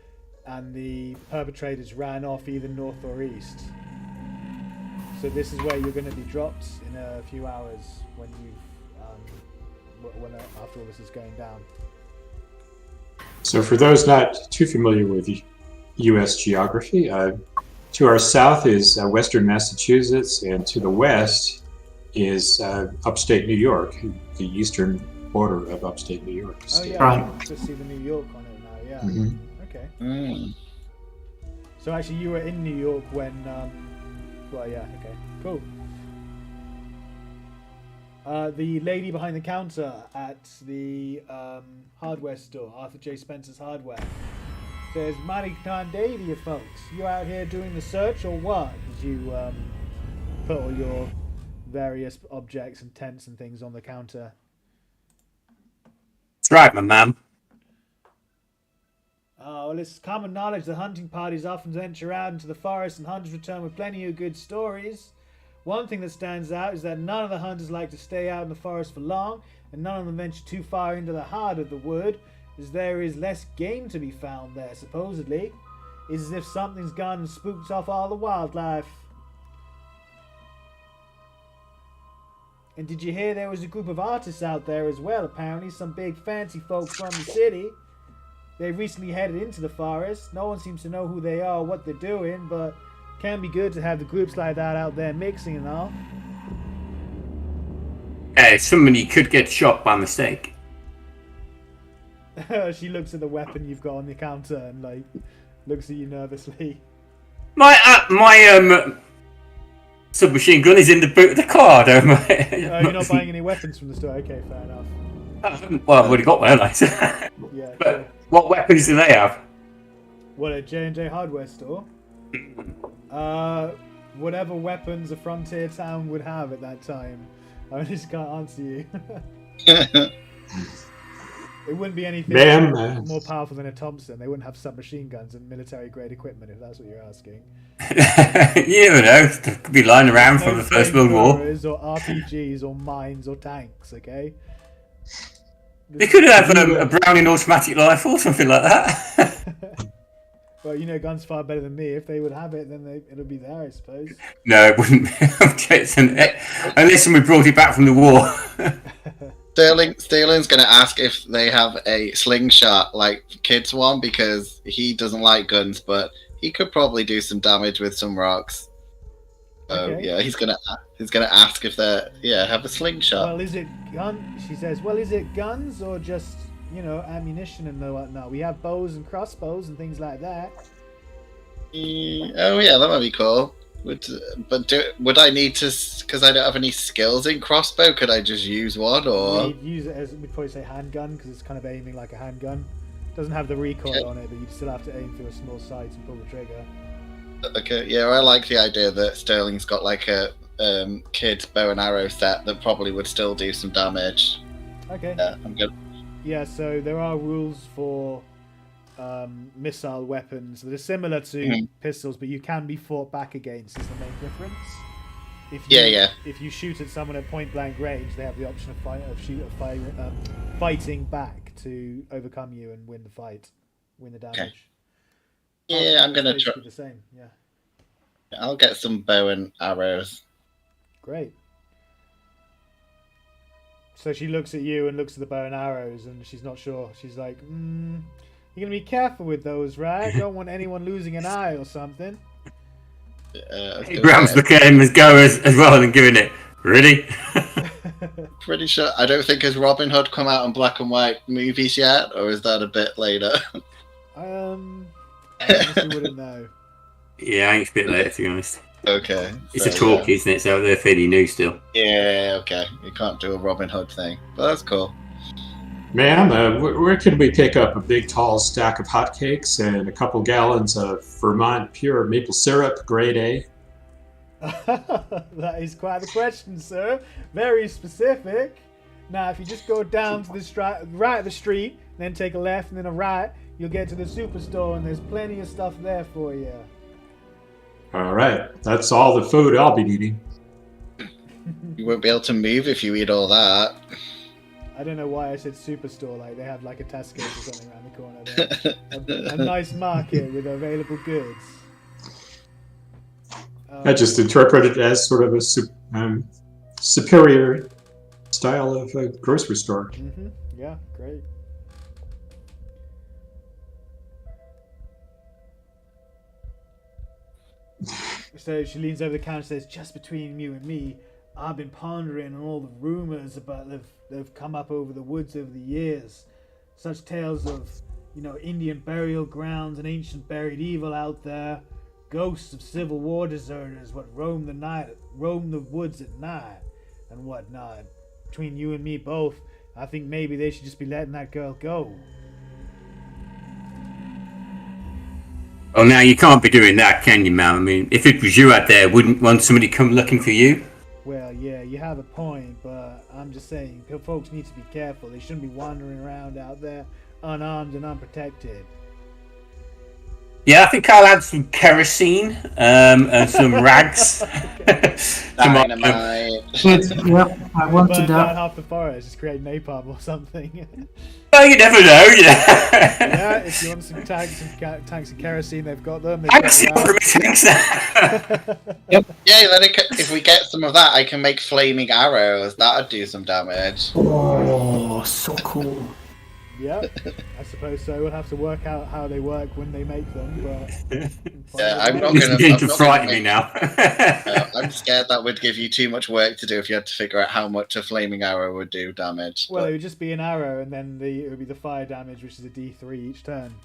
And the perpetrators ran off either north or east. So this is where you're going to be dropped in a few hours when after all this is going down. So for those not too familiar with U.S. geography, to our south is western Massachusetts, and to the west is upstate New York, the eastern border of upstate New York. Oh yeah, I can just see the New York on it now. Yeah. Mm-hmm. Okay. Mm. So actually, you were in New York when. Well, yeah. Okay. Cool. The lady behind the counter at the hardware store, Arthur J. Spencer's Hardware, says, "Mighty kind day to you folks. You out here doing the search or what?" As you put all your various objects and tents and things on the counter. That's right, my man. Well, it's common knowledge that hunting parties often venture out into the forest and hunters return with plenty of good stories. One thing that stands out is that none of the hunters like to stay out in the forest for long, and none of them venture too far into the heart of the wood, as there is less game to be found there, supposedly. It's as if something's gone and spooked off all the wildlife. And did you hear there was a group of artists out there as well, apparently, some big fancy folks from the city. They recently headed into the forest. No one seems to know who they are or what they're doing, but can be good to have the groups like that out there mixing and all. Hey, somebody could get shot by mistake. She looks at the weapon you've got on the counter and submachine gun is in the boot of the car, don't I? You're not buying any weapons from the store. Okay, fair enough. Well, I've already got one, haven't I? Yeah. But Sure. what weapons do they have? What, a J&J hardware store? Whatever weapons a frontier town would have at that time. I just can't answer you. It wouldn't be anything more powerful than a Thompson. They wouldn't have submachine guns and military-grade equipment, if that's what you're asking. You never know. They could be lying around from the First World War. Or RPGs, or mines, or tanks, okay? They could have a Browning automatic rifle or something like that. Well, you know guns far better than me. If they would have it, then it'll be there, I suppose. No, it wouldn't be. Unless we brought it back from the war. Sterling's going to ask if they have a slingshot, like kids one, because he doesn't like guns, but he could probably do some damage with some rocks. So Okay. yeah, he's gonna ask if they have a slingshot. Well, is it gun? She says, well, is it guns or just, ammunition and whatnot? We have bows and crossbows and things like that. Oh yeah, that might be cool. Would I need to? Because I don't have any skills in crossbow. Could I just use one, or We'd use it as, we'd probably say handgun, because it's kind of aiming like a handgun. Doesn't have the recoil on it, but you'd still have to aim through a small sight and pull the trigger. okay? Yeah, I like the idea that Sterling's got like a kid bow and arrow set that probably would still do some damage. Okay. Yeah, I'm good. Yeah, so there are rules for missile weapons that are similar to pistols, but you can be fought back against, is the main difference. If you shoot at someone at point blank range, they have the option of fighting back to overcome you and win the fight, win the damage. Okay. Yeah, I'm gonna try. The same. Yeah. I'll get some bow and arrows. Great. So she looks at you and looks at the bow and arrows, and she's not sure. She's like, you're going to be careful with those, right? Don't want anyone losing an eye or something. He grabs the game as go as well and giving it. Really? Pretty sure. I don't think has Robin Hood come out in black and white movies yet, or is that a bit later? I honestly wouldn't know. Yeah, I think it's a bit later, to be honest. Okay. It's a talk, isn't it? So they're fairly new still. Yeah, okay. You can't do a Robin Hood thing, but that's cool. Ma'am, where can we pick up a big tall stack of hotcakes and a couple gallons of Vermont pure maple syrup, grade A? That is quite the question, sir. Very specific. Now, if you just go down to the right of the street, then take a left and then a right, you'll get to the superstore, and there's plenty of stuff there for you. All right, that's all the food I'll be needing. You won't be able to move if you eat all that. I don't know why I said superstore, like they have like a Tesco or something around the corner there. A nice market with available goods. I just interpret it as sort of a superior style of a grocery store. Mm-hmm. Yeah, great. So she leans over the counter and says, just between you and me, I've been pondering on all the rumors about they've come up over the woods over the years. Such tales of, Indian burial grounds and ancient buried evil out there. Ghosts of Civil War deserters what roam the woods at night and whatnot. Between you and me both, I think maybe they should just be letting that girl go. Oh, now you can't be doing that, can you, ma'am? I mean, if it was you out there, wouldn't want somebody come looking for you? Well, yeah, you have a point, but I'm just saying, folks need to be careful. They shouldn't be wandering around out there unarmed and unprotected. Yeah, I think I'll add some kerosene and some rags. Dynamite. Yeah, I wanted Burn down that. half the forest, just create napalm or something. Well, you never know, Yeah, if you want some tanks of kerosene, they've got them. I can see from tanks. Yeah, if we get some of that, I can make flaming arrows. That'd do some damage. Oh, so cool. Yeah, I suppose so. We'll have to work out how they work when they make them. But Yeah, I'm not It's gonna. beginning I'm to not frighten gonna me now. I'm scared that would give you too much work to do if you had to figure out how much a flaming arrow would do damage. Well, But- it would just be an arrow, and then it would be the fire damage, which is a D3 each turn.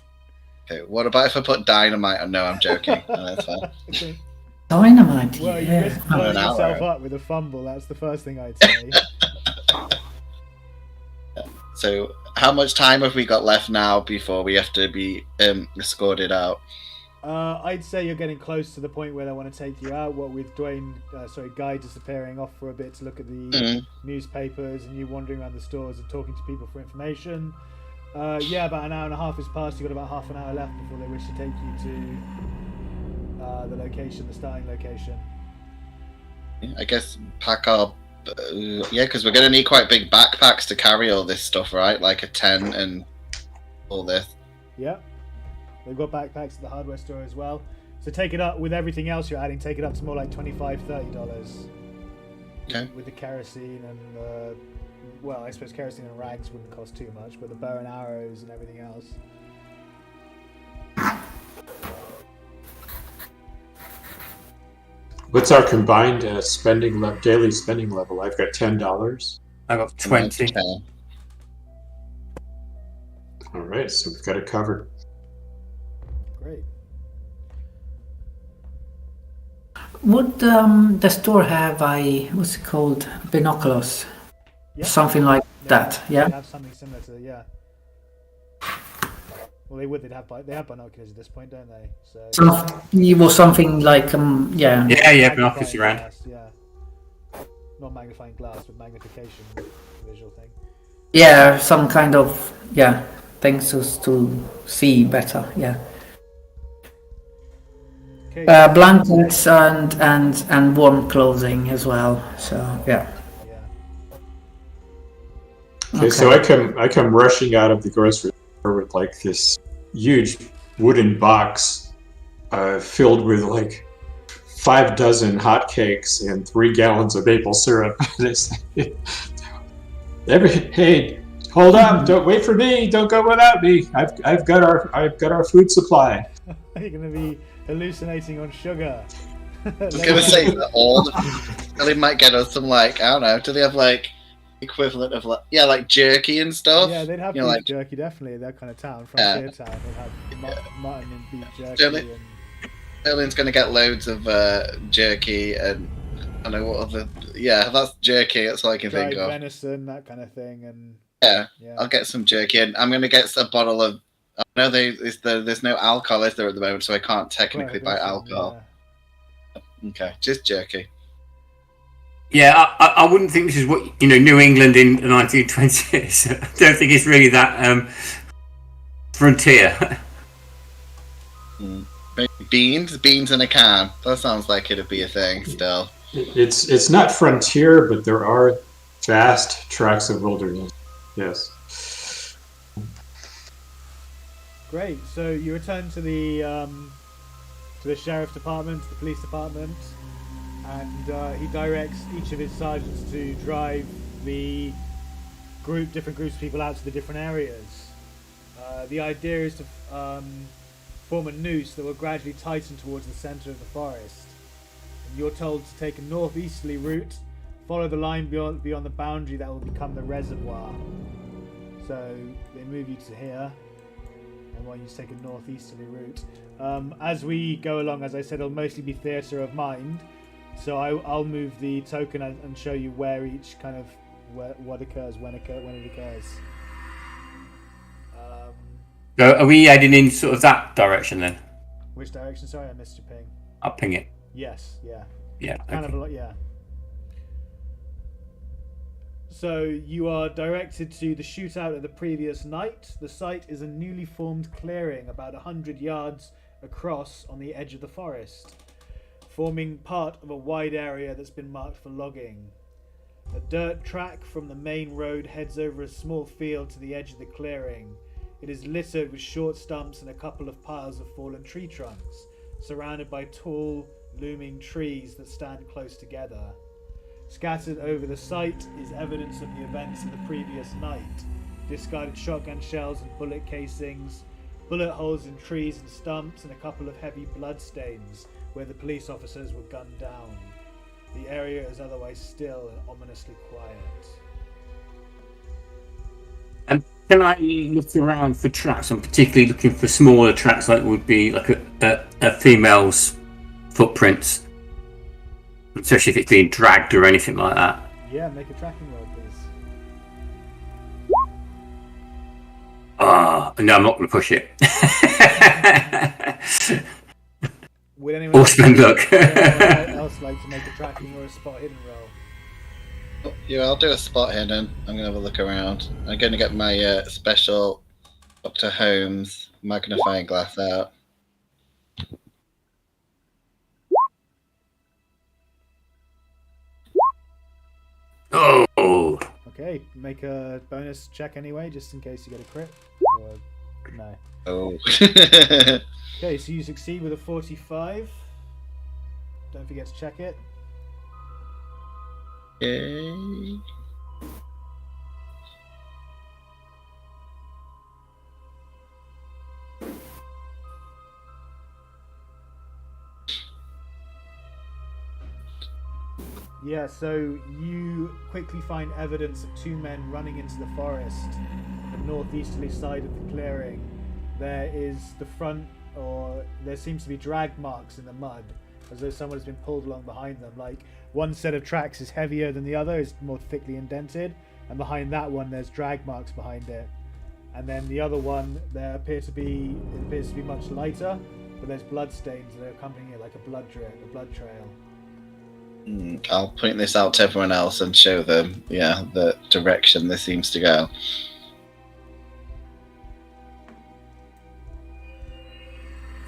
okay, what about if I put dynamite on? No, I'm joking. No, that's fine. Okay. Dynamite, Well, you yeah. just blow An hour. yourself up with a fumble. That's the first thing I'd say. So, how much time have we got left now before we have to be escorted out? I'd say you're getting close to the point where they want to take you out. What with Guy disappearing off for a bit to look at the newspapers, and you wandering around the stores and talking to people for information. About an hour and a half has passed. You've got about half an hour left before they wish to take you to the location, the starting location. I guess pack our... because we're going to need quite big backpacks to carry all this stuff, right? Like a tent and all this. Yeah. They've got backpacks at the hardware store as well. So take it up with everything else you're adding, take it up to more like $25, $30. Okay. With the kerosene and, I suppose kerosene and rags wouldn't cost too much, but the bow and arrows and everything else. What's our combined daily spending level? I've got $10. I got 20. Okay. All right, so we've got it covered. Great. Would the store have what's it called? Binoculars? Yeah. Something like that, yeah? They'd have something similar to, yeah. Well, they would. They have binoculars at this point, don't they? Something like, yeah. Yeah, binoculars around. Glass, yeah. Not magnifying glass, but magnification visual thing. Yeah, some kind of, things to see better, yeah. Okay. Blankets and warm clothing as well, so, yeah. Okay, so I come rushing out of the grocery store with like this huge wooden box filled with like 6 hotcakes and 3 gallons of maple syrup. Hey, hold up! Don't wait for me! Don't go without me! I've got our food supply. You're gonna be hallucinating on sugar. I was gonna say that they might get us some I don't know. Do they have equivalent of like jerky and stuff? Yeah, they'd have beef jerky definitely. That kind of town, frontier town. They'd have mutton and beef jerky. Sterling's gonna get loads of jerky and I don't know what other. Yeah, that's jerky. That's all I can think of. Venison, that kind of thing, and yeah. I'll get some jerky and I'm gonna get a bottle of. I know there's no alcohol is there at the moment, so I can't technically buy alcohol. Yeah. Okay, just jerky. Yeah, I wouldn't think this is what New England in the 1920s. I don't think it's really that frontier. Maybe beans in a can. That sounds like it'd be a thing still. It's not frontier, but there are vast tracts of wilderness. Yes. Great. So you return to the sheriff department, the police department, and he directs each of his sergeants to drive the different groups of people out to the different areas. The idea is to form a noose that will gradually tighten towards the center of the forest. And you're told to take a northeasterly route, follow the line beyond the boundary that will become the reservoir. So they move you to here, and want you to take a northeasterly route. As we go along, as I said, it'll mostly be theatre of mind. So I'll move the token and show you where each kind of what occurs, when it occurs. Are we heading in sort of that direction then? Which direction? Sorry, I missed your ping. I'll ping it. Yes, yeah. Yeah. Kind of a lot, yeah. So you are directed to the shootout of the previous night. The site is a newly formed clearing about 100 yards across on the edge of the forest, forming part of a wide area that's been marked for logging. A dirt track from the main road heads over a small field to the edge of the clearing. It is littered with short stumps and a couple of piles of fallen tree trunks, surrounded by tall, looming trees that stand close together. Scattered over the site is evidence of the events of the previous night. Discarded shotgun shells and bullet casings, bullet holes in trees and stumps, and a couple of heavy blood stains where the police officers were gunned down. The area is otherwise still and ominously quiet. And can I look around for tracks? I'm particularly looking for smaller tracks, like would be like a female's footprints. especially if it's being dragged or anything like that. Yeah, make a tracking roll, please. No, I'm not going to push it. Would anyone Or spend luck. else like to make a tracking or a spot hidden roll? Yeah, I'll do a spot hidden. I'm going to have a look around. I'm going to get my special Dr. Holmes magnifying glass out. Oh. Okay, make a bonus check anyway, just in case you get a crit. Or no. Oh. Okay, so you succeed with a 45. Don't forget to check it. Okay. Yeah, so you quickly find evidence of two men running into the forest, the northeasterly side of the clearing. There is the front, or there seems to be drag marks in the mud, as though someone has been pulled along behind them. Like, one set of tracks is heavier than the other, is more thickly indented, and behind that one there's drag marks behind it. And then the other one, it appears to be much lighter, but there's blood stains that are accompanying it, like a blood trail. I'll point this out to everyone else and show them, the direction this seems to go.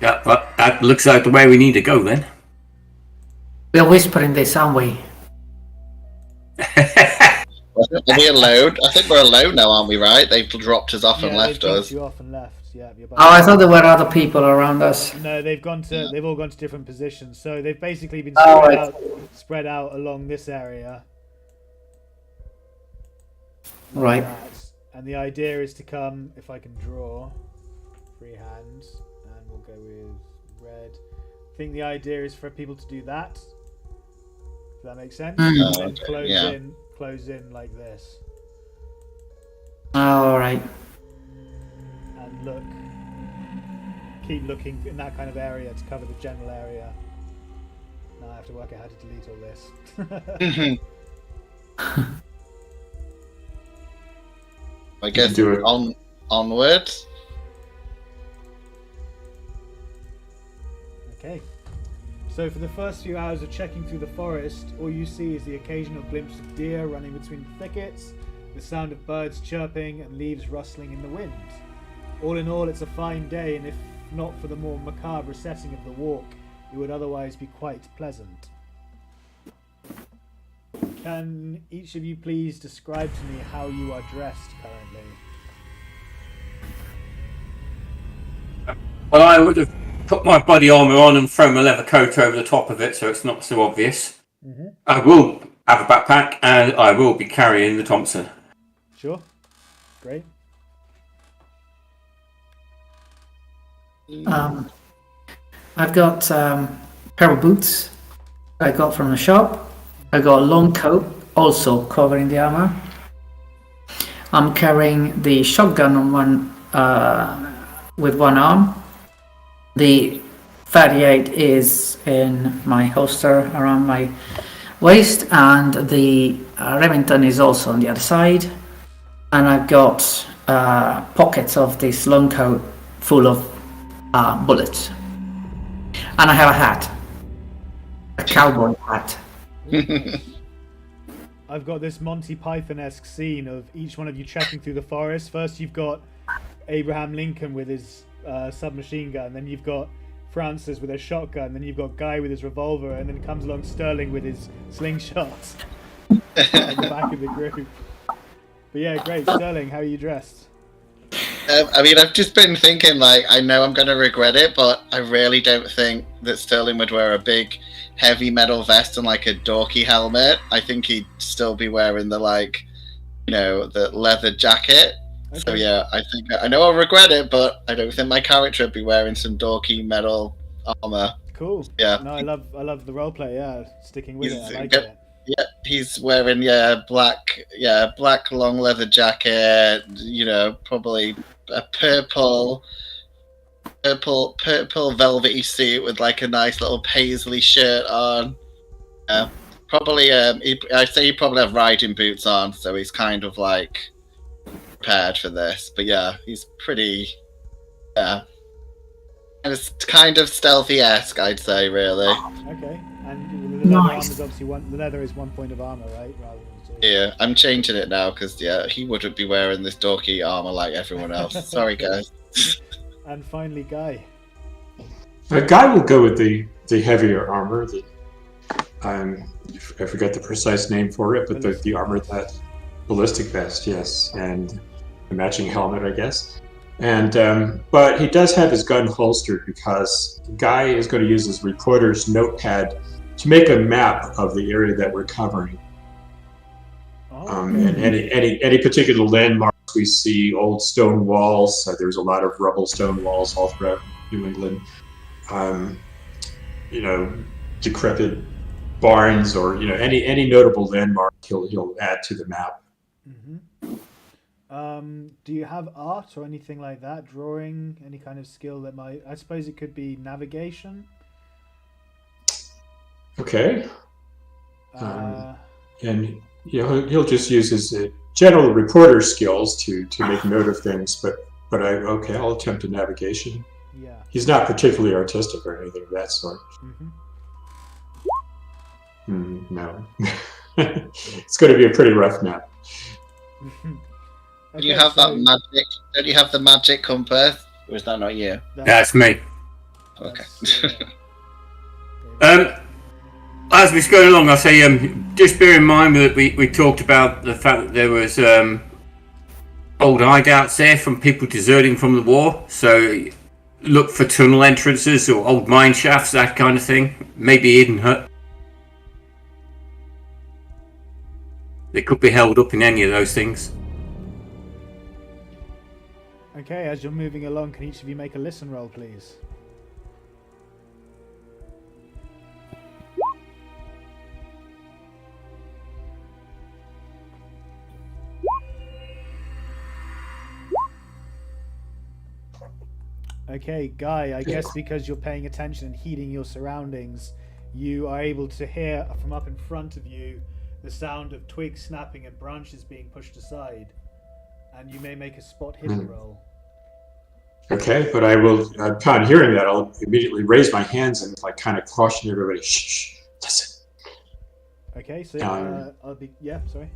Yeah, well, that looks like the way we need to go then. We're whispering this, aren't we? Are we alone? I think we're alone now, aren't we, right? They've dropped us off and left they've us. dropped you off and left. Yeah, you're back. Oh, I thought there were other people around us. No, they've all gone to different positions. So they've basically been spread out along this area. Right. And the idea is to come, if I can draw, freehand, and we'll go with red. I think the idea is for people to do that. Does that make sense? And then close in like this. All right. And keep looking in that kind of area to cover the general area. Now I have to work out how to delete all this. I guess do it. Onwards. Okay. So for the first few hours of checking through the forest, all you see is the occasional glimpse of deer running between the thickets, the sound of birds chirping and leaves rustling in the wind. All in all, it's a fine day, and if not for the more macabre setting of the walk, it would otherwise be quite pleasant. Can each of you please describe to me how you are dressed currently? Well, I would have put my body armour on and thrown my leather coat over the top of it so it's not so obvious. Mm-hmm. I will have a backpack and I will be carrying the Thompson. Sure. Great. I've got a pair of boots I got from the shop. I got a long coat, also covering the armor. I'm carrying the shotgun on with one arm. The 38 is in my holster around my waist, and the Remington is also on the other side. And I've got pockets of this long coat full of bullets. And I have a hat, a cowboy hat. I've got this Monty Python-esque scene of each one of you trekking through the forest. First you've got Abraham Lincoln with his submachine gun, then you've got Francis with a shotgun, then you've got Guy with his revolver, and then comes along Sterling with his slingshots at the back of the group. But yeah, great. Sterling, how are you dressed? I mean, I've just been thinking, like, I know I'm going to regret it, but I really don't think that Sterling would wear a big heavy metal vest and like a dorky helmet. I think he'd still be wearing the, like, you know, the leather jacket. Okay. So yeah, I know I'll regret it, but I don't think my character would be wearing some dorky metal armor. Cool. Yeah. No, I love the roleplay. Yeah, sticking with it. I like it. Yeah, he's wearing black long leather jacket. You know, probably a purple velvety suit with like a nice little paisley shirt on. Probably. I'd say he probably have riding boots on, so he's kind of like prepared for this. But yeah, he's pretty. Yeah, and it's kind of stealthy-esque, I'd say, really. Okay, and the leather armor is obviously the leather is 1 point of armor, right? Rather than 2. Yeah, I'm changing it now because he wouldn't be wearing this dorky armor like everyone else. Sorry, guys. And finally, Guy. Guy will go with the heavier armor. I forget the precise name for it, but the armor that ballistic vest, yes, and the matching helmet, I guess. And but he does have his gun holstered because Guy is going to use his reporter's notepad to make a map of the area that we're covering. And any particular landmarks we see, old stone walls. There's a lot of rubble stone walls all throughout New England. Decrepit barns, or any notable landmark he'll add to the map. Do you have art or anything like that? Drawing, any kind of skill that might? I suppose it could be navigation. Okay. And he'll just use his general reporter skills to make note of things. But I'll attempt a navigation. Yeah. He's not particularly artistic or anything of that sort. No. It's going to be a pretty rough map. Do you have that magic? Don't you have the magic compass? Or is that not you? That's me. Okay. As we're going along, I'll say, just bear in mind that we talked about the fact that there was old hideouts there from people deserting from the war. So look for tunnel entrances or old mine shafts, that kind of thing. Maybe a hidden hut. They could be held up in any of those things. Okay, as you're moving along, can each of you make a listen roll, please? Okay, Guy, I guess because you're paying attention and heeding your surroundings, you are able to hear from up in front of you the sound of twigs snapping and branches being pushed aside. And you may make a spot hidden roll. Okay, but upon hearing that, I'll immediately raise my hands and kind of caution everybody, shh, listen. Okay, so sorry.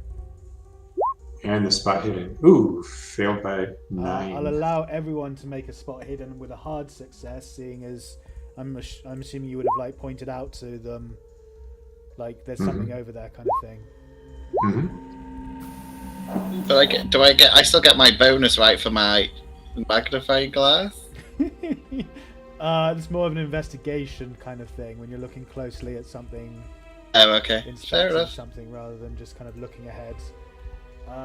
And the spot hidden. Ooh, failed by 9. I'll allow everyone to make a spot hidden with a hard success, seeing as I'm assuming you would have pointed out to them, there's something over there, kind of thing. But I still get my bonus right for my magnifying glass? It's more of an investigation kind of thing when you're looking closely at something. Oh, okay. Fair enough. Something rather than just kind of looking ahead.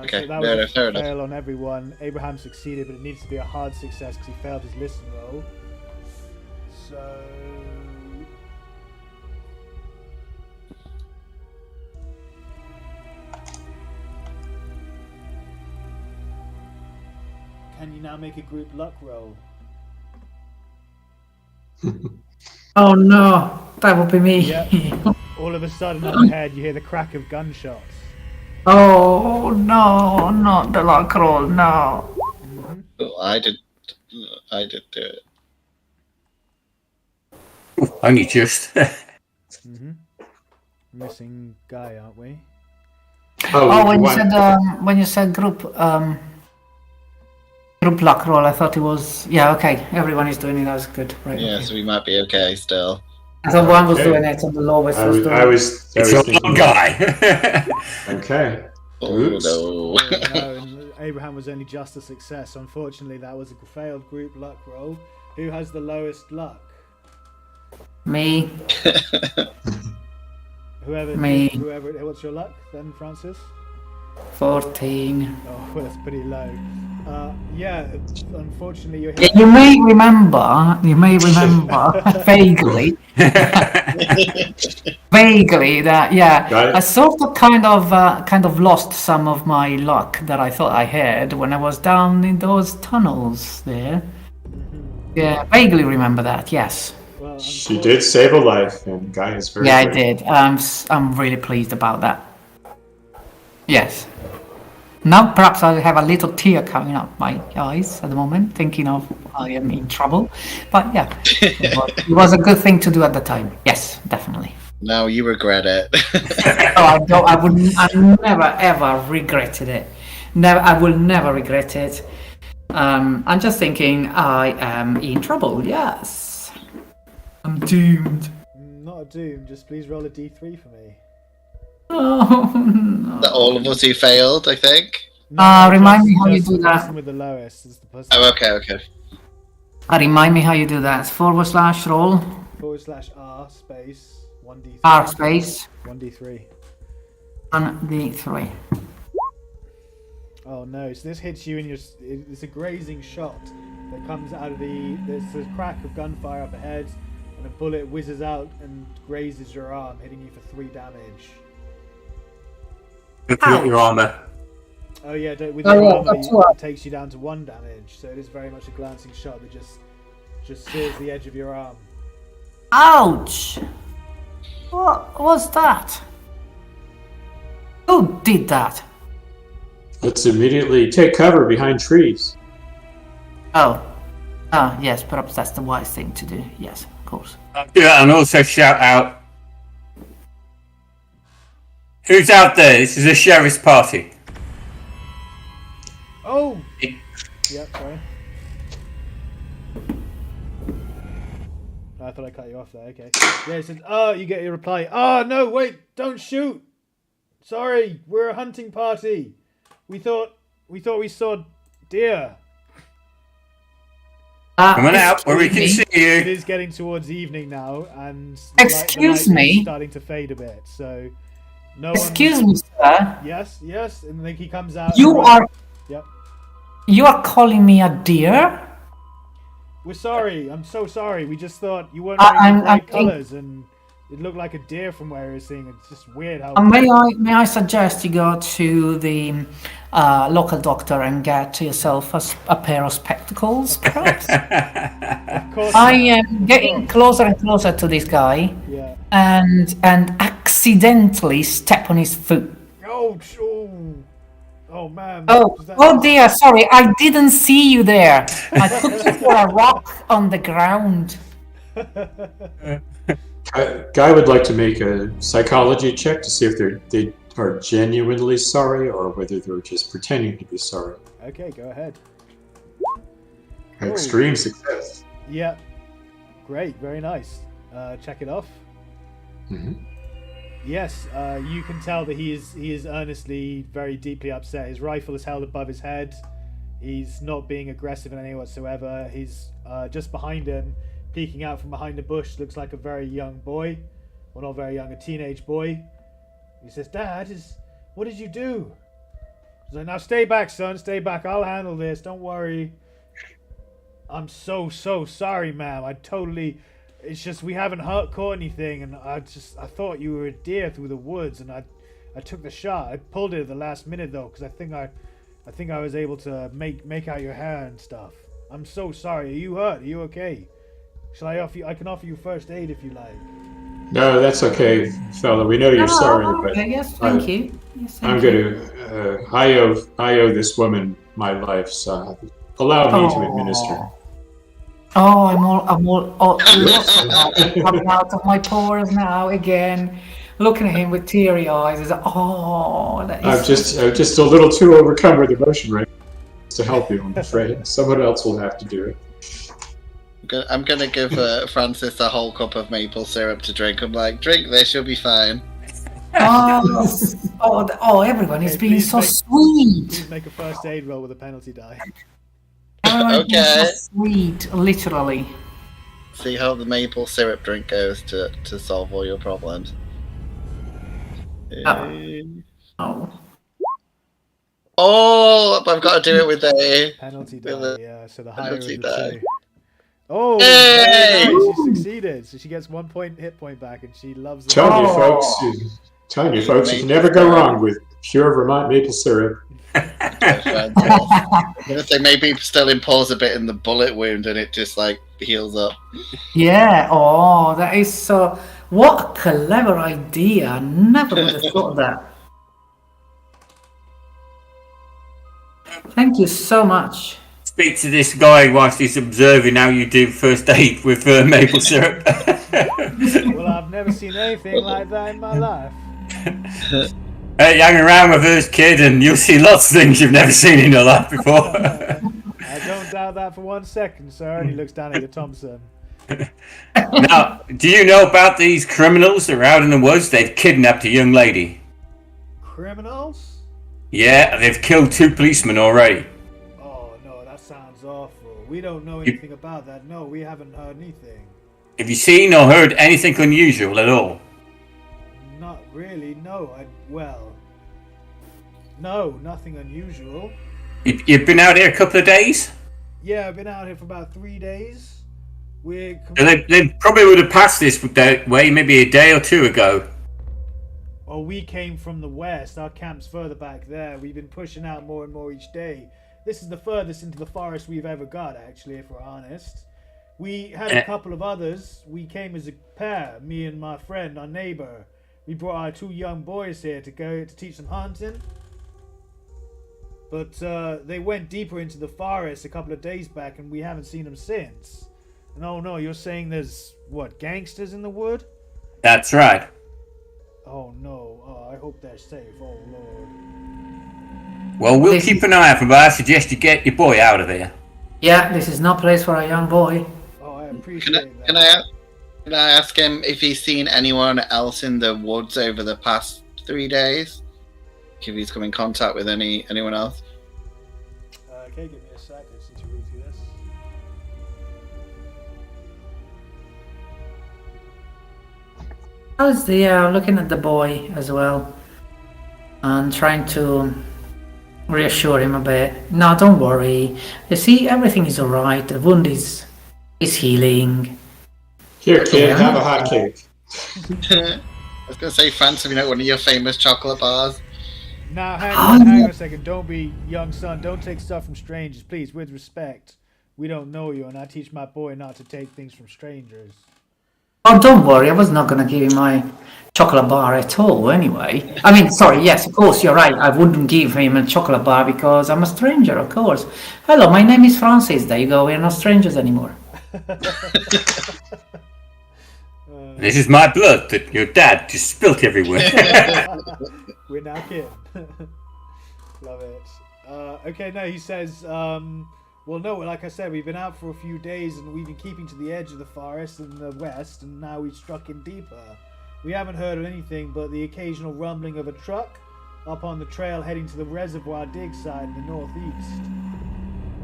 Okay, so that was fair a enough. fail on everyone. Abraham succeeded, but it needs to be a hard success because he failed his listen roll. So can you now make a group luck roll? Oh no, that would be me. Yep. All of a sudden up ahead you hear the crack of gunshots. Oh no, not the luck roll, no. Oh, I did do it. Only just. Missing Guy, aren't we? When you said group luck roll, I thought it was okay. Everyone is doing it. That was good, right? Yeah, okay. so we might be okay still. I thought one was doing it, and the lowest was doing it. I was thinking Guy. Okay. Oh no. No, and Abraham was only just a success. Unfortunately, that was a failed group luck roll. Who has the lowest luck? Me. Whoever. What's your luck then, Francis? 14. Oh, well, that's pretty low. Unfortunately, you're You may remember vaguely that I sort of kind of lost some of my luck that I thought I had when I was down in those tunnels there. Yeah, vaguely remember that. Yes. Well, She did save a life, and Guy is very Yeah, I grateful. did. I'm really pleased about that. Yes. Now perhaps I have a little tear coming up my eyes at the moment, thinking of I am in trouble. But yeah, it was a good thing to do at the time. Yes, definitely. No, you regret it. I never ever regretted it. Never, I will never regret it. I'm just thinking I am in trouble. Yes, I'm doomed. Not doomed. Just please roll a d3 for me. Oh no. All of us who failed, I think. Remind me how you do The that. person with the lowest is the person. Oh, okay. Remind me how you do that. /roll /R space 1d3. R space 1d3. 1d3. Oh no! So this hits you in your. It's a grazing shot that comes out of the. There's a crack of gunfire up ahead, and a bullet whizzes out and grazes your arm, hitting you for 3 damage. Good for your armor. Oh yeah, with your armor, that's right. it takes you down to 1 damage. So it is very much a glancing shot that just sears the edge of your arm. Ouch! What was that? Who did that? Let's immediately take cover behind trees. Oh, yes, perhaps that's the wise thing to do. Yes, of course. Yeah, and also shout out. Who's out there? This is a sheriff's party. Oh! Yep, sorry. I thought I cut you off there, okay. Yeah, it says, oh, you get your reply. Oh, no, wait, don't shoot! Sorry, we're a hunting party. We thought we saw deer. Coming out where we can see It you. is getting towards evening now, and Excuse the light me? is starting to fade a bit, so... No Excuse one... me, sir. Yes, and then he comes out... You are calling me a deer? We're sorry. I'm so sorry. We just thought you weren't wearing bright colours, and it looked like a deer from where you were seeing. It's just weird how. May I suggest you go to the local doctor and get yourself a pair of spectacles, perhaps? Of course. I am getting closer and closer to this guy, and accidentally step on his foot. Oh man. Oh dear, sorry, I didn't see you there. I took you for a rock on the ground. Guy would like to make a psychology check to see if they are genuinely sorry or whether they're just pretending to be sorry. Okay, go ahead. Extreme success. Yeah. Great, very nice. Check it off. Mm-hmm. Yes, you can tell that he is earnestly, very deeply upset. His rifle is held above his head. He's not being aggressive in any way whatsoever. He's just behind him, peeking out from behind a bush, looks like a very young boy. Well, not very young, a teenage boy. He says, Dad, what did you do? He's like, now stay back, son, stay back. I'll handle this, don't worry. I'm so sorry, ma'am. It's just we haven't caught anything, and I thought you were a deer through the woods, and I took the shot. I pulled it at the last minute though, because I think I was able to make out your hair and stuff. I'm so sorry. Are you hurt? Are you okay? Shall I offer you? I can offer you first aid if you like. No, that's okay, fella. We know you're sorry, but yes, thank you. Yes, I'm going to. I owe this woman my life, so allow me to administer. Oh, I'm all coming out of my pores now again, looking at him with teary eyes. He's like, I'm just a little too overcome with emotion right now to help you. I'm afraid someone else will have to do it. I'm gonna give Francis a whole cup of maple syrup to drink. I'm like, drink this, you'll be fine. Everyone is being so sweet. Please make a first aid roll with a penalty die. Okay. So sweet, literally. See how the maple syrup drink goes to solve all your problems. Oh, I've got to do it with a penalty die. Yeah, so the higher of the die. two. Oh, hey! She succeeded. So she gets 1 hit point back, and she loves it. Tell me, folks, Telling you, folks, you can never go wrong with pure Vermont maple syrup. I'm gonna say maybe still impose a bit in the bullet wound and it just like heals up. Yeah, oh, that is so... What a clever idea. I never would have thought of that. Thank you so much. Speak to this guy whilst he's observing how you do first aid with maple syrup. Well, I've never seen anything like that in my life. Hey, hang around with this kid and you'll see lots of things you've never seen in your life before. I don't doubt that for 1 second, sir. And he looks down at you, Thompson. Now, do you know about these criminals that are out in the woods? They've kidnapped a young lady. Criminals? Yeah, they've killed 2 policemen already. Oh, no, that sounds awful. We don't know anything about that. No, we haven't heard anything. Have you seen or heard anything unusual at all? Not really, no. No, nothing unusual. You've been out here a couple of days? Yeah, I've been out here for about 3 days. They probably would have passed this way maybe a day or 2 ago. Well, we came from the west. Our camp's further back there. We've been pushing out more and more each day. This is the furthest into the forest we've ever got, actually, if we're honest. We had a couple of others. We came as a pair, me and my friend, our neighbor. We brought our 2 young boys here to teach them hunting. But they went deeper into the forest a couple of days back, and we haven't seen them since. And oh no, you're saying there's, what, gangsters in the wood? That's right. Oh no, I hope they're safe, oh lord. Well, we'll keep an eye out for them, but I suggest you get your boy out of there. Yeah, this is no place for a young boy. Oh, I appreciate that. Can I ask him if he's seen anyone else in the woods over the past 3 days? If he's come in contact with anyone else? Okay, give me a sec. I just need to read through this. I'm looking at the boy as well and trying to reassure him a bit. No, don't worry. You see, everything is alright. The wound is healing. Here, kid, have a hot cake. I was going to say, fancy one of your famous chocolate bars. Now, hang on a second. Don't be, young son. Don't take stuff from strangers, please, with respect. We don't know you, and I teach my boy not to take things from strangers. Oh, don't worry. I was not going to give him my chocolate bar at all, anyway. I mean, sorry, yes, of course, you're right. I wouldn't give him a chocolate bar because I'm a stranger, of course. Hello, my name is Francis. There you go. We're not strangers anymore. This is my blood that your dad just spilt everywhere. We're now kin. Love it. Okay, no, he says, well, no, like I said, we've been out for a few days and we've been keeping to the edge of the forest in the west, and now we've struck in deeper. We haven't heard of anything but the occasional rumbling of a truck up on the trail heading to the reservoir dig site in the northeast.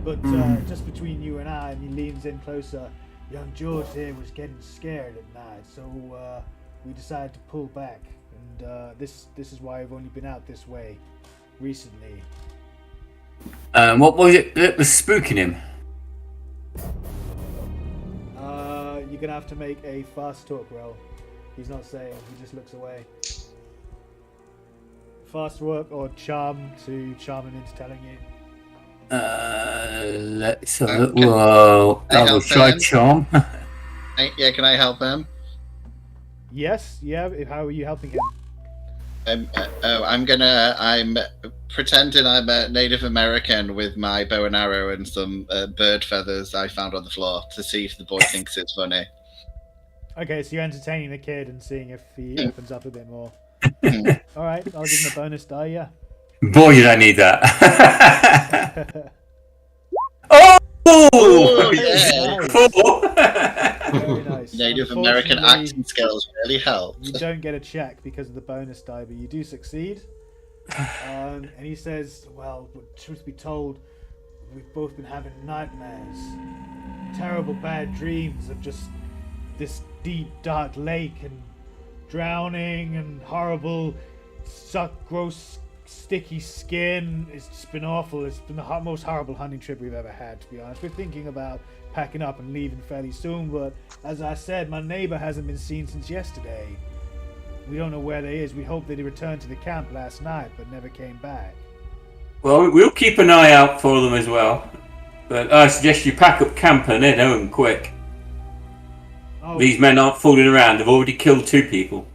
But just between you and I, and he leans in closer, young George here was getting scared at night, so we decided to pull back. And this is why I've only been out this way recently. What was it that was spooking him? You're gonna have to make a fast talk roll. He's not saying, he just looks away. Fast work or charm to charm him into telling you. Let's have a look. Well, I will try charm. Yeah, can I help him? Yes, yeah, how are you helping him? I'm pretending I'm a Native American with my bow and arrow and some bird feathers I found on the floor to see if the boy thinks it's funny. Okay, so you're entertaining the kid and seeing if he opens up a bit more. Alright, I'll give him a bonus die, yeah. Boy, did I need that. Oh! Yeah. Cool. Very nice. Native American acting skills really help. You don't get a check because of the bonus die, but you do succeed. And he says, well, truth be told, we've both been having nightmares. Terrible bad dreams of just this deep, dark lake and drowning and horrible, gross, sticky skin. It's just been awful. It's been the most horrible hunting trip we've ever had, to be honest. We're thinking about packing up and leaving fairly soon, but as I said, my neighbor hasn't been seen since yesterday. We don't know where they is. We hope that he returned to the camp last night, but never came back. Well, we'll keep an eye out for them as well. But I suggest you pack up camp and head home quick. Oh, These men aren't fooling around. They've already killed 2 people.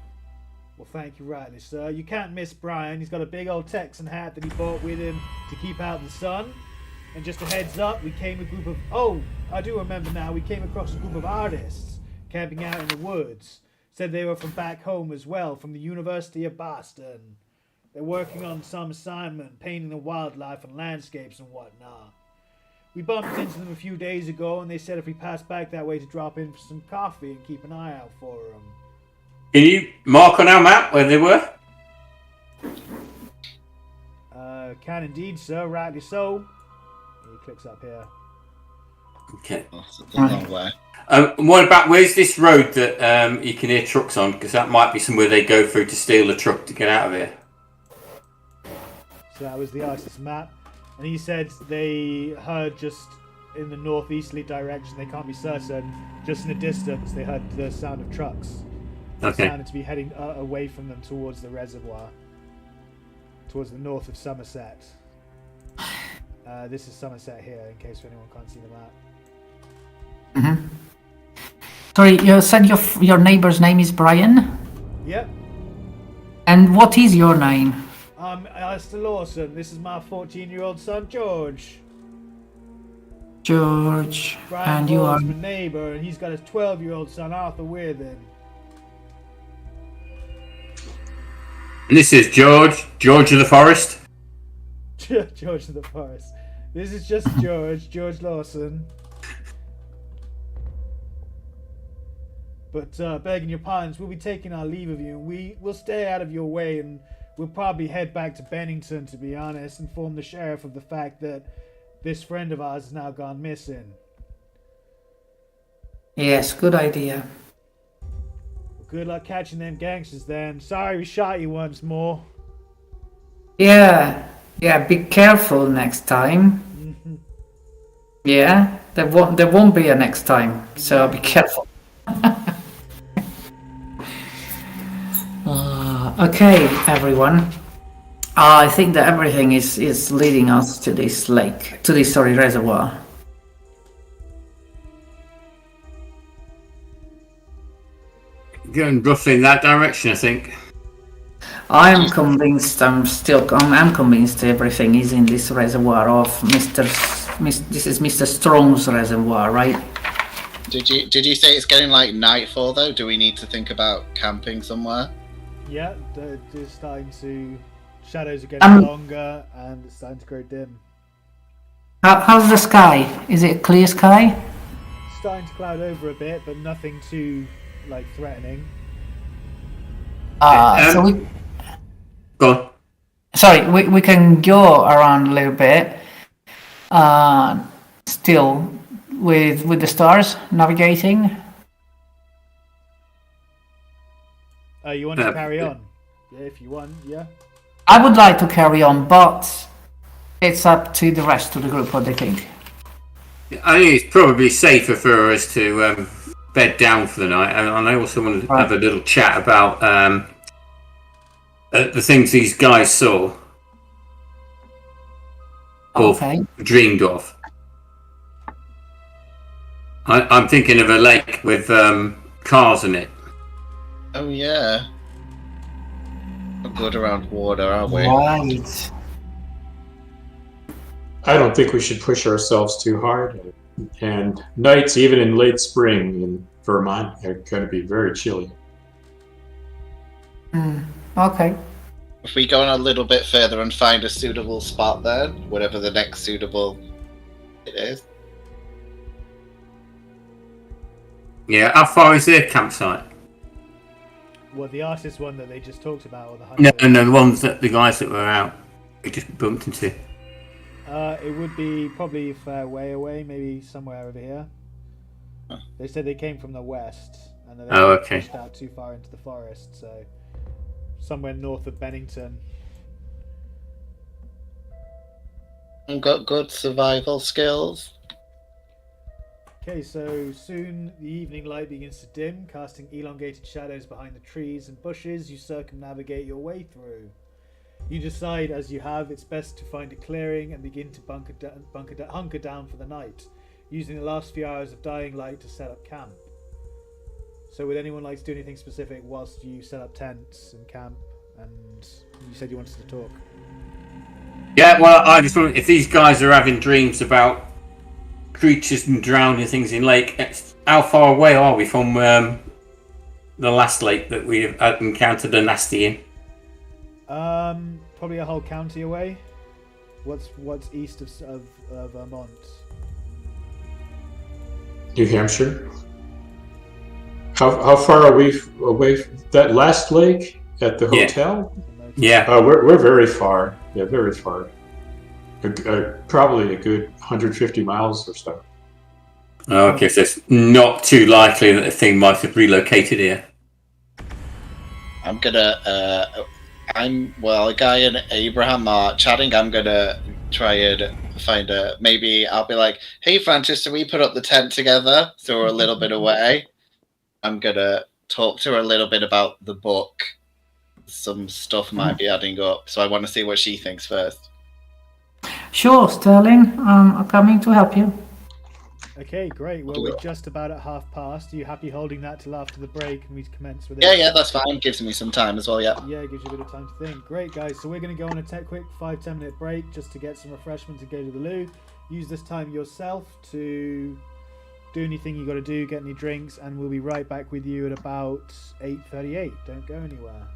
well, thank you rightly, sir. You can't miss Brian. He's got a big old Texan hat that he bought with him to keep out the sun. And just a heads up, we came a group of... Oh, I do remember now. We came across a group of artists camping out in the woods. Said they were from back home as well, from the University of Boston. They're working on some assignment, painting the wildlife and landscapes and whatnot. We bumped into them a few days ago, and they said if we passed back that way to drop in for some coffee and keep an eye out for them. Can you mark on our map where they were? Can indeed, sir. Rightly so. He clicks up here. Okay. Oh, it's a long way. What about, where's this road that you can hear trucks on? Because that might be somewhere they go through to steal a truck to get out of here. So that was the artist's map. And he said they heard just in the northeasterly direction, they can't be certain, just in the distance, they heard the sound of trucks. They Okay. sounded to be heading away from them towards the reservoir, towards the north of Somerset. This is Somerset here, in case anyone can't see the map. Mm-hmm. Sorry, you said your neighbor's name is Brian? Yep. And what is your name? I'm Alistair Lawson. This is my 14-year-old son, George. George. Brian And you are... Hall's my neighbor, and he's got his 12-year-old son, Arthur, with him. And this is George of the Forest. George of the Forest. This is just George Lawson. But begging your pardons, we'll be taking our leave of you, and we'll stay out of your way, and we'll probably head back to Bennington, to be honest, inform the sheriff of the fact that this friend of ours has now gone missing. Yes, good idea. Well, good luck catching them gangsters then. Sorry we shot you once more. Yeah, be careful next time. Mm-hmm. Yeah, there won't be a next time, so be careful. Okay, everyone. I think that everything is leading us to this lake, to this reservoir. Going roughly in that direction, I think. I am convinced. I'm convinced everything is in this reservoir of this is Mr. Strong's reservoir, right? Did you say it's getting like nightfall though? Do we need to think about camping somewhere? Yeah, they're starting to... Shadows are getting longer, and it's starting to grow dim. How's the sky? Is it a clear sky? It's starting to cloud over a bit, but nothing too, threatening. So we... Go on. Sorry, we can go around a little bit. Still with the stars navigating. You want to carry on? Yeah, if you want, yeah. I would like to carry on, but it's up to the rest of the group what they think. I think it's probably safer for us to bed down for the night. And I also want to have a little chat about the things these guys saw. Or dreamed of. I'm thinking of a lake with cars in it. Oh yeah. We're good around water, aren't we? Right. I don't think we should push ourselves too hard. And nights, even in late spring in Vermont, are going to be very chilly. Okay. If we go on a little bit further and find a suitable spot then, whatever the next suitable it is. Yeah, how far is their campsite? Well, the artist one that they just talked about, or the hunter? No, the ones that the guys that were out, we just bumped into. It would be probably a fair way away, maybe somewhere over here. They said they came from the west, and then they pushed out too far into the forest, so somewhere north of Bennington. And got good survival skills. Okay, so soon the evening light begins to dim, casting elongated shadows behind the trees and bushes you circumnavigate your way through. You decide, as you have, it's best to find a clearing and begin to hunker down for the night, using the last few hours of dying light to set up camp. So would anyone like to do anything specific whilst you set up tents and camp? And you said you wanted to talk. Yeah, well, I just wonder if these guys are having dreams about creatures and drowning things in lake. How far away are we from the last lake that we encountered a nasty in? Probably a whole county away. What's east of Vermont? New Hampshire. How far are we away from that last lake at the hotel? Yeah. We're very far. Yeah, very far. Probably a good 150 miles or so. Okay, so it's not too likely that the thing might have relocated here. I'm gonna. Guy and Abraham are chatting. I'm gonna try and find maybe I'll be like, "Hey, Frances, so we put up the tent together, so we're a little bit away." I'm gonna talk to her a little bit about the book. Some stuff might be adding up, so I want to see what she thinks first. Sure, Sterling. I'm coming to help you. Okay, great. Well, we're just about at 5:30. Are you happy holding that till after the break and we commence with it? Yeah, that's fine. Gives me some time as well, yeah. Yeah, it gives you a bit of time to think. Great, guys. So we're going to go on a quick 5-10 minute break just to get some refreshments and go to the loo. Use this time yourself to do anything you got to do, get any drinks, and we'll be right back with you at about 8:38. Don't go anywhere.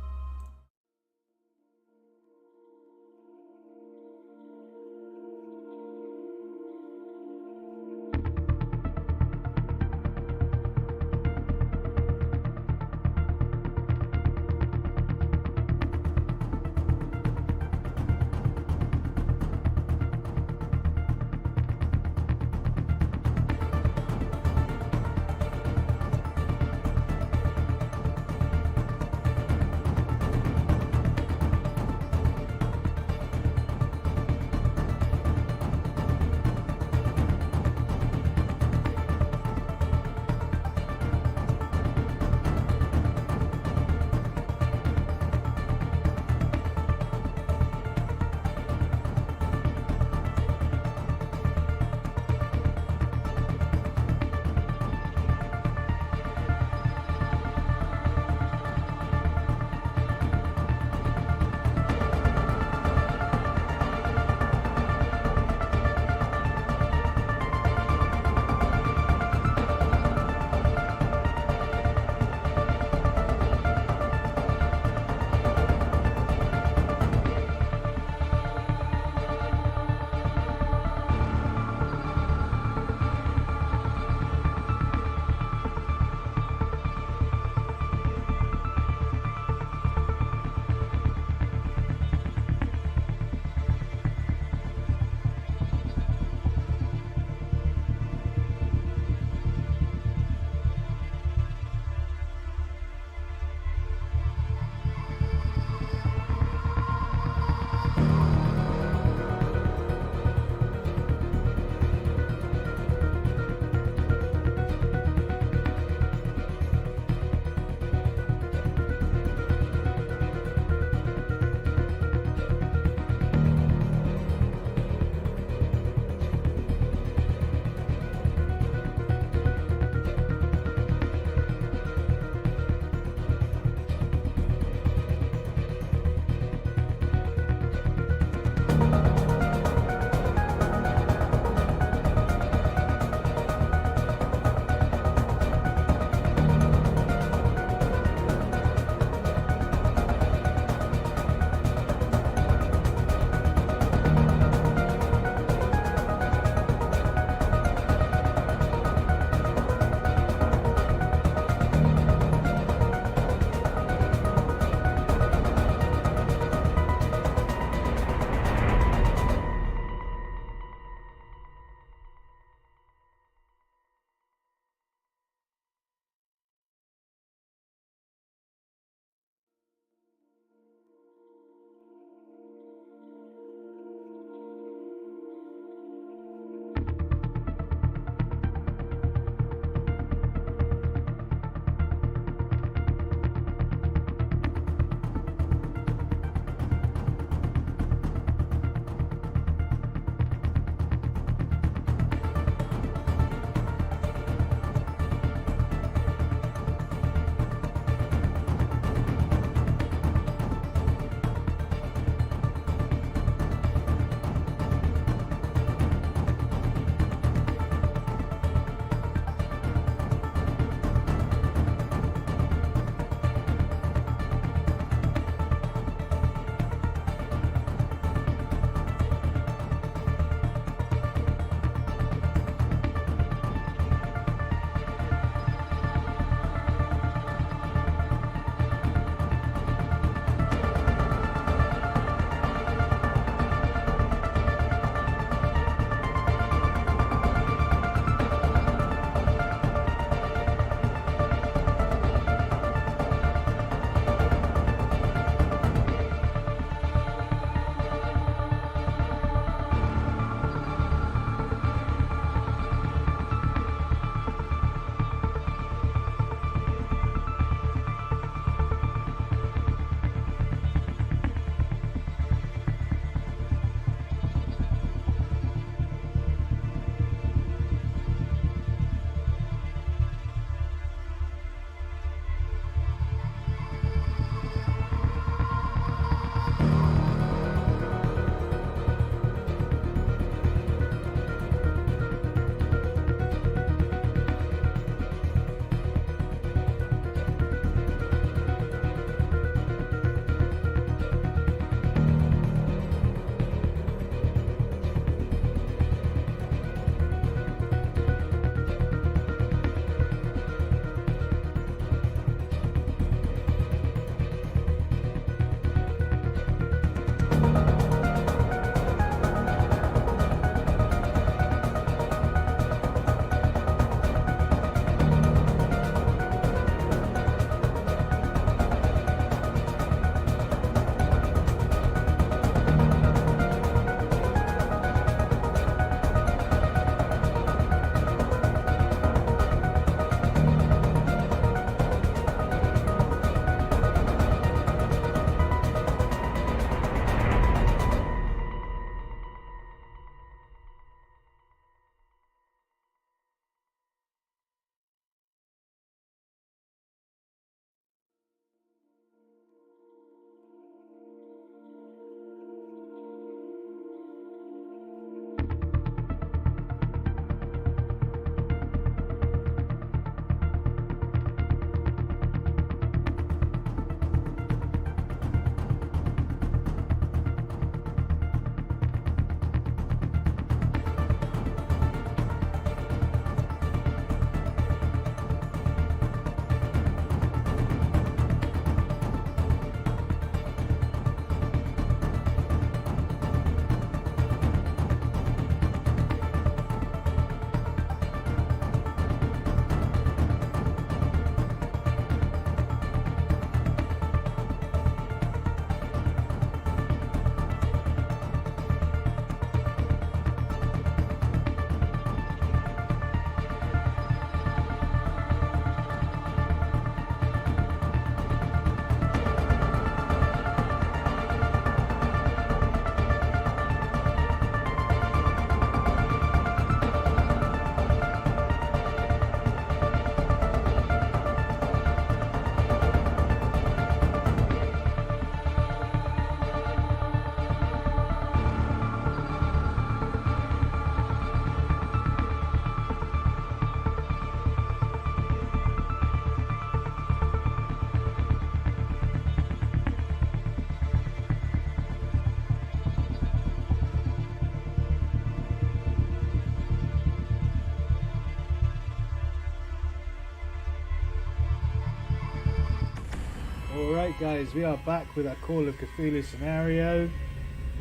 Alright guys, we are back with our Call of Cthulhu scenario.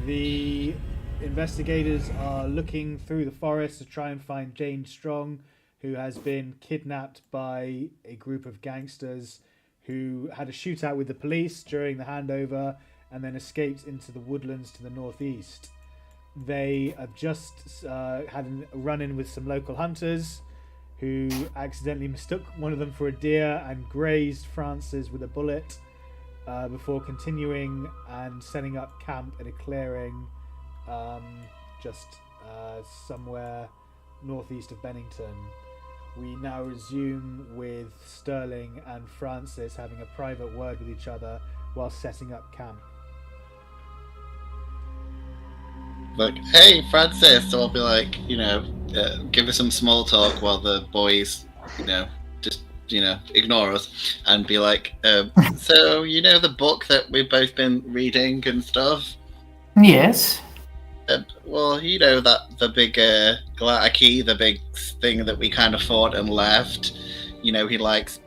The investigators are looking through the forest to try and find Jane Strong, who has been kidnapped by a group of gangsters who had a shootout with the police during the handover and then escaped into the woodlands to the northeast. They have just had a run-in with some local hunters who accidentally mistook one of them for a deer and grazed Frances with a bullet before continuing and setting up camp in a clearing just somewhere northeast of Bennington. We now resume with Sterling and Frances having a private word with each other while setting up camp. Like, hey, Francis. So I'll be like, give us some small talk while the boys, just, ignore us and be like, so, the book that we've both been reading and stuff? Yes. Well, that the big Glaaki, the big thing that we kind of fought and left, he likes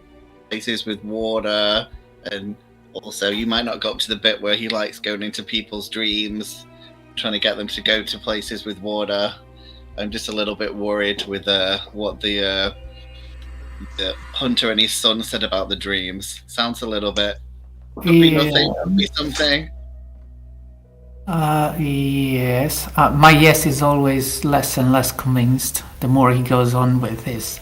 places with water, and also you might not go up to the bit where he likes going into people's dreams, trying to get them to go to places with water. I'm just a little bit worried with what the hunter and his son said about the dreams. Sounds a little bit. Could be nothing, could be something. Yes. My yes is always less and less convinced the more he goes on with this.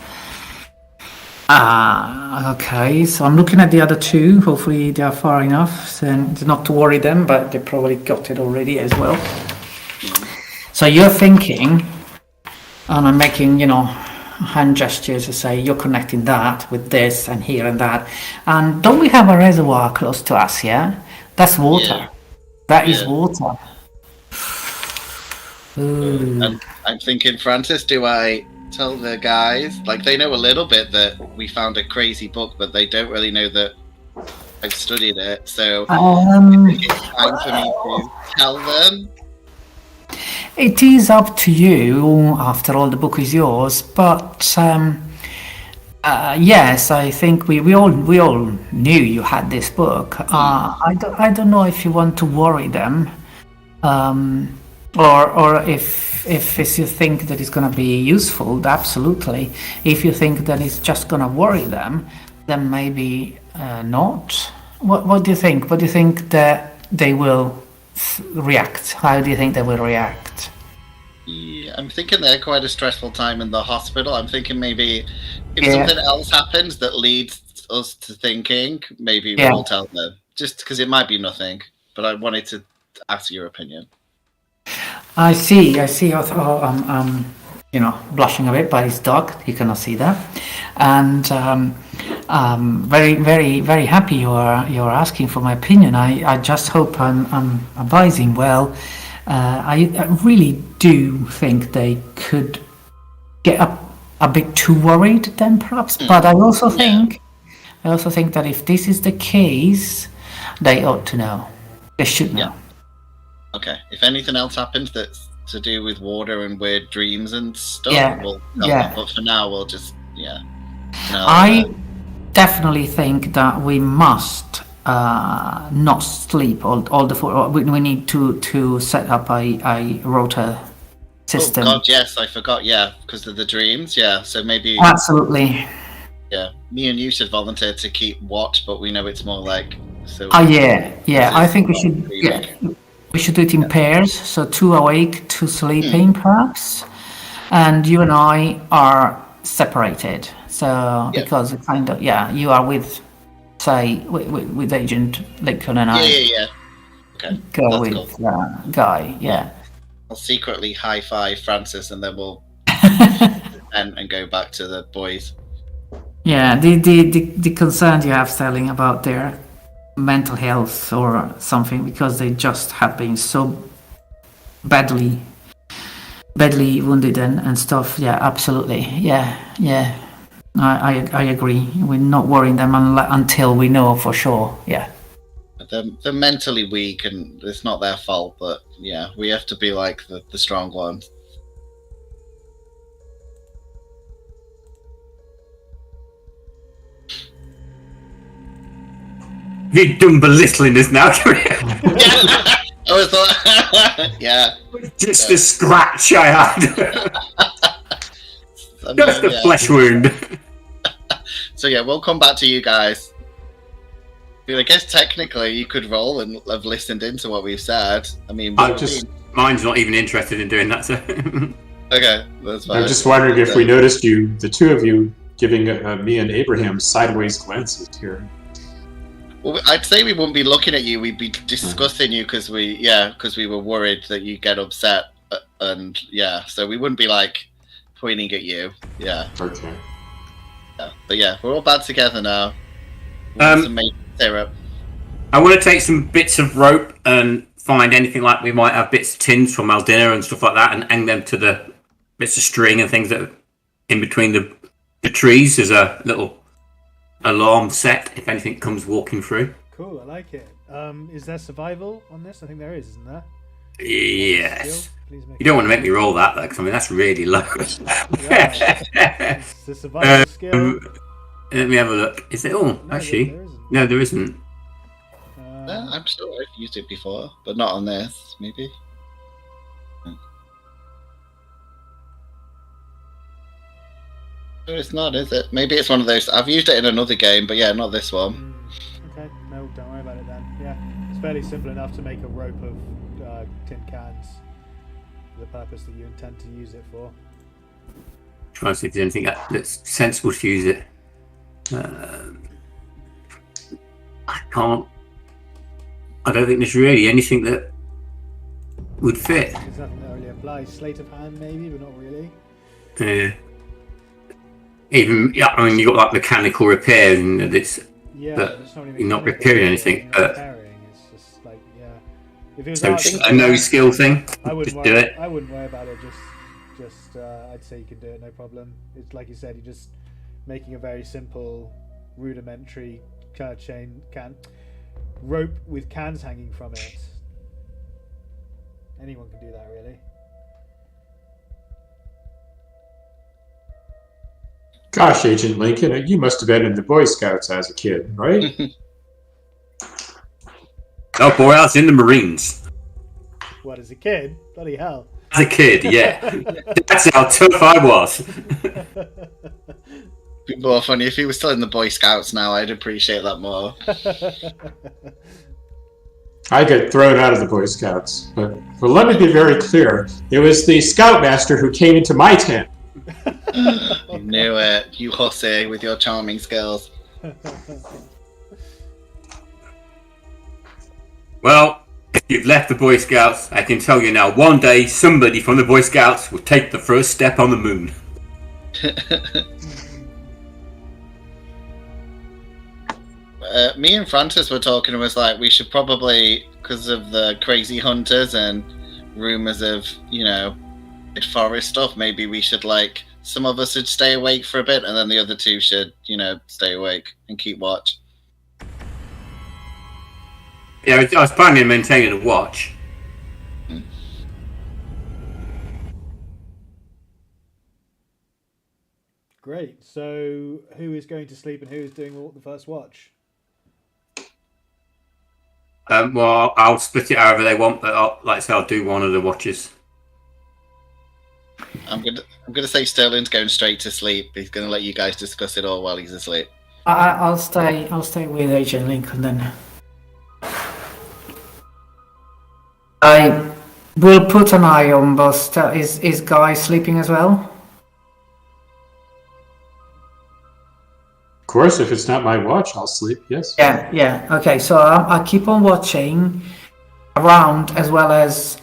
Okay, so I'm looking at the other two. Hopefully they are far enough so not to worry them, but they probably got it already as well. So you're thinking, and I'm making, hand gestures to say you're connecting that with this and here and that. And don't we have a reservoir close to us, yeah? That's water. Yeah. That is water. I'm thinking, Francis, do I tell the guys, like, they know a little bit that we found a crazy book, but they don't really know that I've studied it, so I think it's time for me to tell them. It is up to you. After all, the book is yours, but yes, I think we all knew you had this book. I don't know if you want to worry them, or if you think that it's going to be useful. Absolutely. If you think that it's just going to worry them, then maybe not. What do you think? What do you think that they will react? How do you think they will react? Yeah, I'm thinking they're quite a stressful time in the hospital. I'm thinking maybe if something else happens that leads us to thinking, maybe we'll tell them. Just because it might be nothing, but I wanted to ask your opinion. I see. I'm blushing a bit by his dog. You cannot see that, and very, very, very happy you're asking for my opinion. I just hope I'm advising well. I really do think they could get a bit too worried then perhaps, but I also think that if this is the case, they ought to know. They should know. Okay. If anything else happens that's to do with water and weird dreams and stuff, we'll tell them. But for now, we'll just I definitely think that we must not sleep all the four. We need to set up a rota system. Oh God, yes, I forgot. Yeah, because of the dreams. Yeah, so maybe absolutely. Yeah, me and you should volunteer to keep watch, but we know it's more like so. I think we should. We should do it in pairs, so 2 awake, 2 sleeping, perhaps, and you and I are separated. So because it kind of you are with, say, with Agent Lincoln and I. Yeah. Okay. Go with Guy. Yeah. I'll secretly high five Francis, and then we'll and go back to the boys. Yeah. The concerns you have, Sterling, about their mental health or something, because they just have been so badly wounded and stuff. Yeah, absolutely. Yeah. I agree. We're not worrying them until we know for sure. Yeah. They're mentally weak, and it's not their fault. But we have to be like the strong ones. You've done belittling us now. I was thought, yeah. Just a scratch I had. Just a flesh wound. So yeah, we'll come back to you guys. I guess technically you could roll and have listened into what we've said. I mean, mine's not even interested in doing that. So. Okay, that's fine. I'm just wondering if we noticed you, the two of you, giving me and Abraham sideways glances here. Well, I'd say we wouldn't be looking at you. We'd be discussing you because we were worried that you get upset, and so we wouldn't be like pointing at you. Yeah. Okay. Yeah, but yeah, we're all bad together now. Some syrup. I want to take some bits of rope and find anything like we might have bits of tins from our dinner and stuff like that, and hang them to the bits of string and things that are in between the trees. There's a little alarm set if anything comes walking through. Cool, I like it. Is there survival on this? I think there is, isn't there? Yes. You don't want to make me roll that, though, because I mean that's really low. Yeah. It's the survival skill. Let me have a look. Is it? Oh, No, actually, there isn't. no, there isn't. I'm sure I've used it before, but not on this. Maybe. No, it's not, is it? Maybe it's one of those. I've used it in another game, but yeah, not this one. Okay, no, don't worry about it then. Yeah, it's fairly simple enough to make a rope of tin cans for the purpose that you intend to use it for. Trying to see if there's anything that's sensible to use it. I can't. I don't think there's really anything that would fit. There's nothing that really applies. Sleight of hand, maybe, but not really. Even I mean, you got like mechanical repair, and it's but you're not repairing anything. It's just like if it was so a no skill thing, I wouldn't just do it. I wouldn't worry about it. Just I'd say you can do it, no problem. It's like you said, you're just making a very simple, rudimentary kind of rope with cans hanging from it. Anyone can do that, really. Gosh, Agent Lincoln, you must have been in the Boy Scouts as a kid, right? Oh boy, I was in the Marines. What, as a kid? Bloody hell. As a kid, yeah. That's how tough I was. Be more funny if he was still in the Boy Scouts now. I'd appreciate that more. I get thrown out of the Boy Scouts, but let me be very clear. It was the Scoutmaster who came into my tent. You knew it, you hussy with your charming skills. Well, if you've left the Boy Scouts, I can tell you now, one day somebody from the Boy Scouts will take the first step on the moon. Me and Francis were talking, and was like, we should probably, because of the crazy hunters and rumors of, forest stuff, maybe we should, like, some of us should stay awake for a bit, and then the other two should, stay awake and keep watch. Yeah, I was planning on maintaining a watch. Great. So, who is going to sleep and who is doing the first watch? Well, I'll split it however they want, but I'll do one of the watches. I'm gonna say Sterling's going straight to sleep. He's gonna let you guys discuss it all while he's asleep. I'll stay with Agent Lincoln then. I will put an eye on both. Is Guy sleeping as well? Of course, if it's not my watch, I'll sleep, yes. Yeah. Okay, so I keep on watching around as well as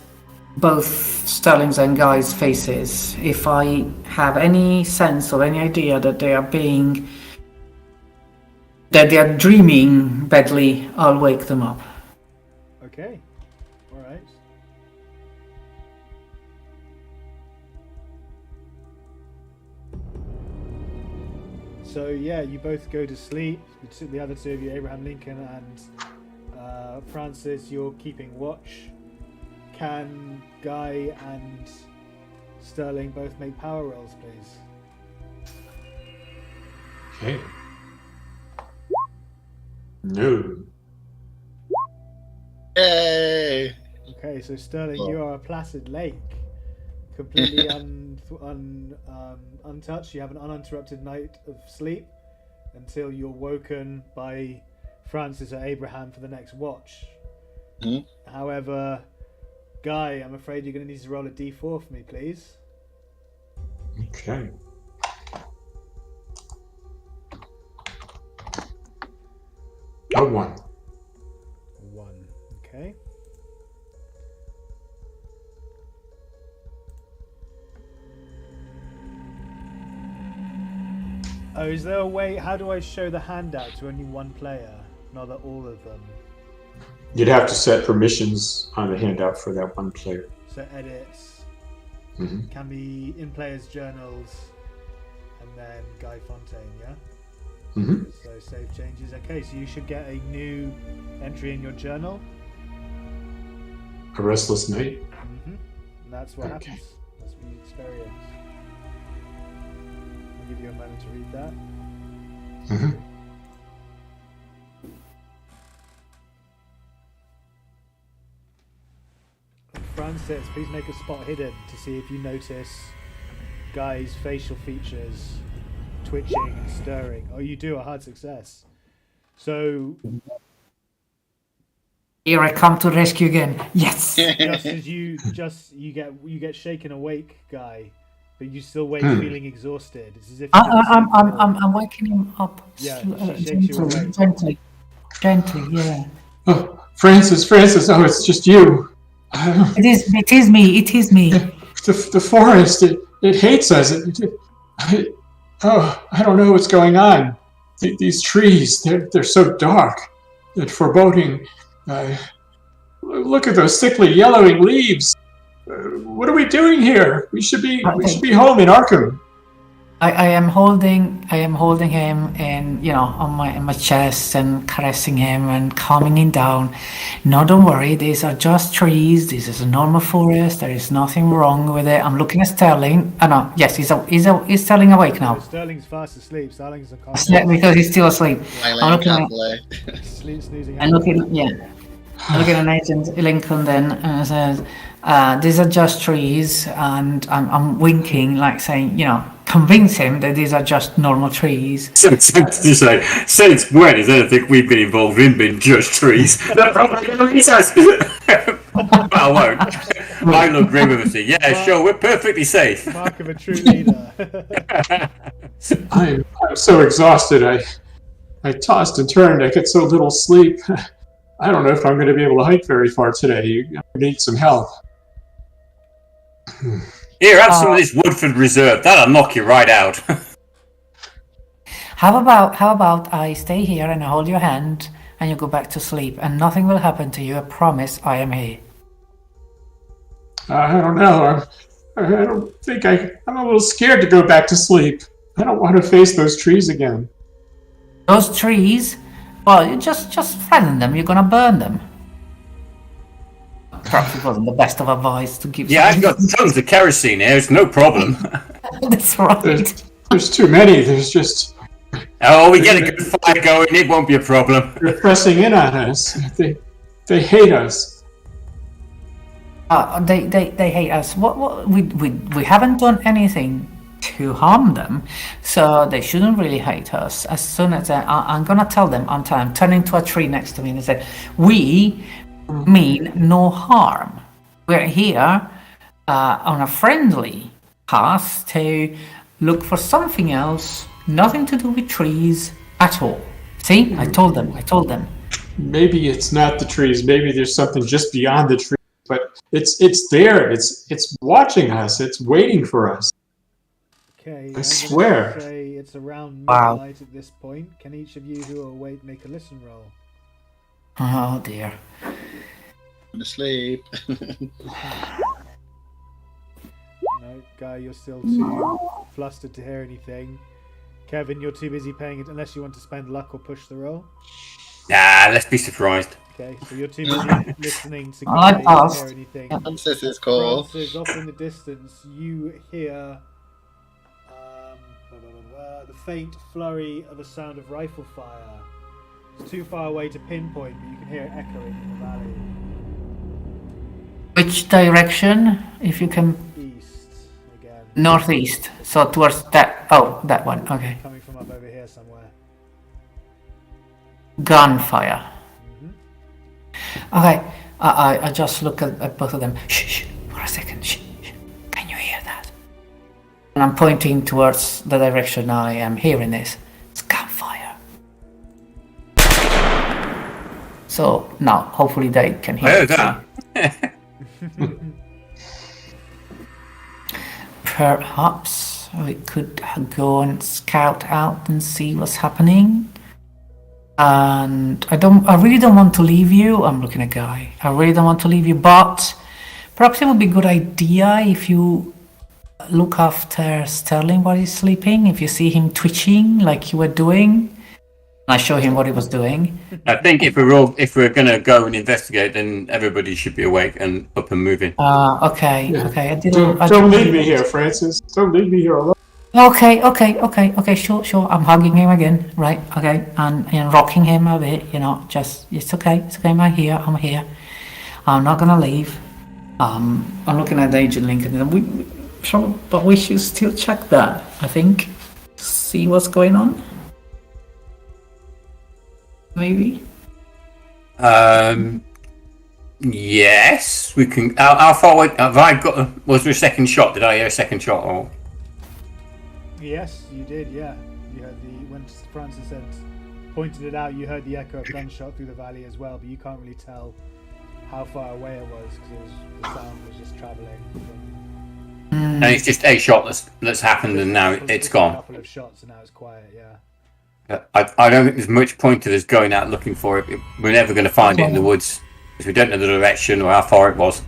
both Sterling's and Guy's faces. If I have any sense or any idea that they are dreaming badly, I'll wake them up. Okay. All right. So yeah, you both go to sleep. The other two of you, Abraham Lincoln and Francis, you're keeping watch. Can Guy and Sterling both make power rolls, please? Okay. No. Yay! Okay, so Sterling, you are a placid lake, completely untouched. You have an uninterrupted night of sleep until you're woken by Francis or Abraham for the next watch. Mm-hmm. However, Guy, I'm afraid you're going to need to roll a d4 for me, please. Okay. Oh, 1. 1. Okay. Oh, is there a way? How do I show the handout to only one player, not that all of them? You'd have to set permissions on the handout for that one player. So edits Mm-hmm. can be in players' journals, and then Guy Fontaine, yeah? Mm-hmm. So save changes. Okay, so you should get a new entry in your journal. A restless night. Mm-hmm. And that's what Okay. happens. That's what you experience. I'll give you a moment to read that. Mm-hmm. Francis, please make a spot hidden to see if you notice Guy's facial features twitching and stirring. Oh, you do, a hard success. So Here I come to rescue again. Yes. just as you get shaken awake, Guy, but you still wake feeling exhausted. It's as if I'm waking him up. Yeah, she shakes you awake. Gently, yeah. Oh, Francis, oh, it's just you. It is me. The forest, it hates us. I don't know what's going on. These trees, they're so dark and foreboding. Look at those sickly yellowing leaves. What are we doing here? We should be home in Arkham. I am holding him in on my chest and caressing him and calming him down. No, don't worry. These are just trees. This is a normal forest. There is nothing wrong with it. I'm looking at Sterling. No, yes, he's Sterling awake now. Sterling's fast asleep. Sterling's Because he's still asleep. I'm looking at snoozing. I'm looking at Agent Lincoln then, and says, "These are just trees," and I'm winking, like saying, convince him that these are just normal trees. Since when has anything we've been involved in been just trees? They're probably going to eat us. But I won't. I look grim and say, yeah, sure, we're perfectly safe. Mark of a true leader. I'm so exhausted. I tossed and turned. I get so little sleep. I don't know if I'm going to be able to hike very far today. You need some help. Here, have some of this Woodford Reserve. That'll knock you right out. How about I stay here and I hold your hand and you go back to sleep and nothing will happen to you. I promise I am here. I don't know. I don't think I'm a little scared to go back to sleep. I don't want to face those trees again. Those trees? Well, you just threaten them. You're gonna burn them. Perhaps it wasn't the best of advice to give. Yeah, I've got tons of kerosene here. It's no problem. That's right. There's too many. There's just... Oh, we get a good fire going. It won't be a problem. They're pressing in on us. They hate us. They hate us. What we haven't done anything to harm them, so they shouldn't really hate us. As soon as I'm gonna tell them, I'm turning to a tree next to me and say, we mean no harm. We're here on a friendly path to look for something else, nothing to do with trees at all. See, I told them. Maybe it's not the trees. Maybe there's something just beyond the trees. But it's there. It's watching us. It's waiting for us. Okay, I swear. Say it's around Wow. midnight at this point. Can each of you who are awake make a listen roll? Oh dear. I'm asleep. No, Guy, you're still too flustered to hear anything. Kevin, you're too busy paying it unless you want to spend luck or push the roll. Nah, let's be surprised. Okay, so you're too busy listening to I Guy to passed. hear anything. Francis is cool. Francis, off in the distance, you hear the faint flurry of a sound of rifle fire. It's too far away to pinpoint, but you can hear it echoing in the valley. Which direction? If you can. East again. Northeast. So towards that. Oh, that one. Okay. Coming from up over here somewhere. Gunfire. Okay. I just look at both of them. Shh. For a second. Shh. Can you hear that? And I'm pointing towards the direction I am hearing this. It's gunfire. So now, hopefully they can hear it. that. Perhaps we could go and scout out and see what's happening. And I really don't want to leave you. I'm looking at Guy. I really don't want to leave you, but perhaps it would be a good idea if you look after Sterling while he's sleeping. If you see him twitching like you were doing, I show him what he was doing. I think if we're gonna go and investigate, then everybody should be awake and up and moving. Okay. Yeah. Okay. Don't leave me here, Francis. Don't leave me here alone. Okay. Sure. I'm hugging him again, right? Okay, and rocking him a bit. Just it's okay. I'm here. I'm not gonna leave. I'm looking at the agent link, and but we should still check that. I think, see what's going on. Maybe. Yes, we can. How far away have I got? Was there a second shot? Did I hear a second shot? Or Yes, you did. Yeah, you heard when Francis pointed it out. You heard the echo of gunshot through the valley as well, but you can't really tell how far away it was because the sound was just travelling. and it's just a shot that's happened, and now it's gone. A couple of shots, and now it's quiet. Yeah. I don't think there's much point to us going out looking for it. We're never going to find it in the woods because we don't know the direction or how far it was.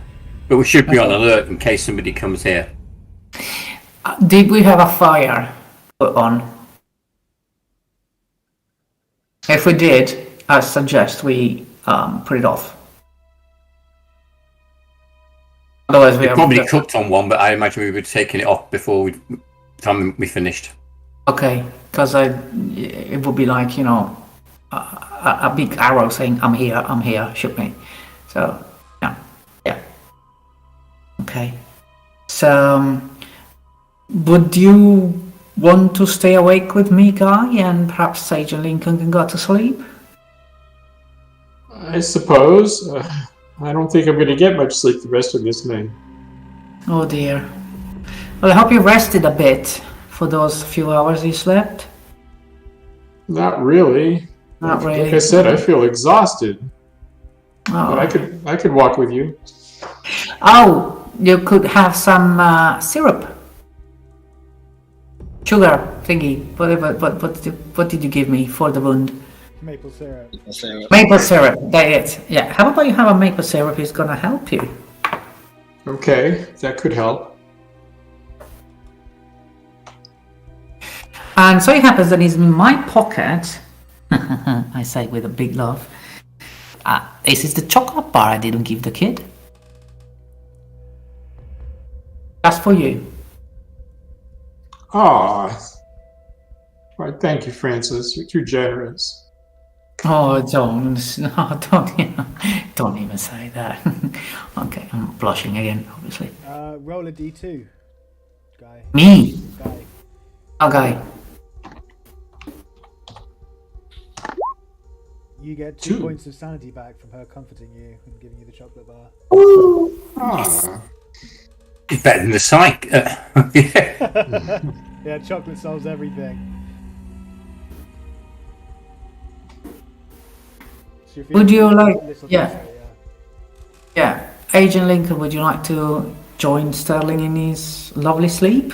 But we should be on alert in case somebody comes here. Did we have a fire put on? If we did, I suggest we put it off. Otherwise, we probably cooked on one, but I imagine we would have taken it off before we finished. Okay, because it would be like, a big arrow saying, I'm here, shoot me. So, yeah. Okay. So, would you want to stay awake with me, Guy, and perhaps Agent Lincoln can go to sleep? I suppose. I don't think I'm going to get much sleep the rest of this night. Oh dear. Well, I hope you rested a bit for those few hours you slept. Not really. Not really. Like I said, I feel exhausted. Oh. But I could walk with you. Oh, you could have some syrup. Sugar thingy. Whatever. What did you give me for the wound? Maple syrup. Maple syrup. That's it. Yeah. How about you have a maple syrup? It's gonna help you. Okay, that could help. And so it happens that it's in my pocket. I say with a big laugh. This is the chocolate bar I didn't give the kid. Just for you. Aw. Why, thank you, Francis. You're too generous. Oh, don't even say that. Okay, I'm blushing again, obviously. Roll a d2, Guy. Me? Guy. Okay. You get 2 points of sanity back from her comforting you and giving you the chocolate bar. Ah. It's better than the psych. Yeah, chocolate solves everything. So Would you like... Yeah. Agent Lincoln, would you like to join Sterling in his lovely sleep?